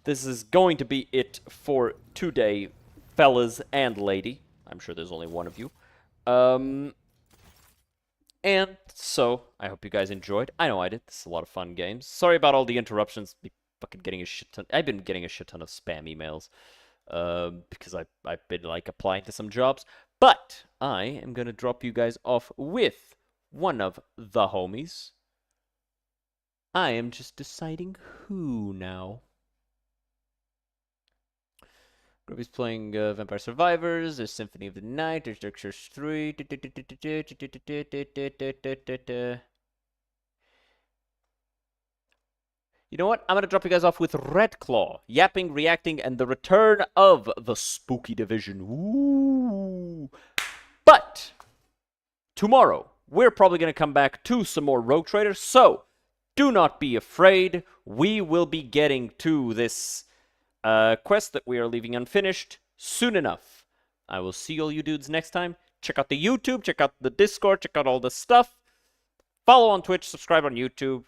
this is going to be it for today, fellas and lady. I'm sure there's only one of you. And so, I hope you guys enjoyed. I know I did. This is a lot of fun games. Sorry about all the interruptions. Fucking getting a shit ton. I've been getting a shit ton of spam emails. Because I've been, like, applying to some jobs. But I am going to drop you guys off with one of the homies. I am just deciding who now. Grovy's playing Vampire Survivors. There's Symphony of the Night. There's Dark Souls 3. You know what? I'm going to drop you guys off with Red Claw, Yapping, Reacting, and the return of the Spooky Division. Ooh. But tomorrow, we're probably going to come back to some more Rogue Traders, so do not be afraid. We will be getting to this quest that we are leaving unfinished soon enough. I will see all you dudes next time. Check out the YouTube, check out the Discord, check out all the stuff. Follow on Twitch, subscribe on YouTube.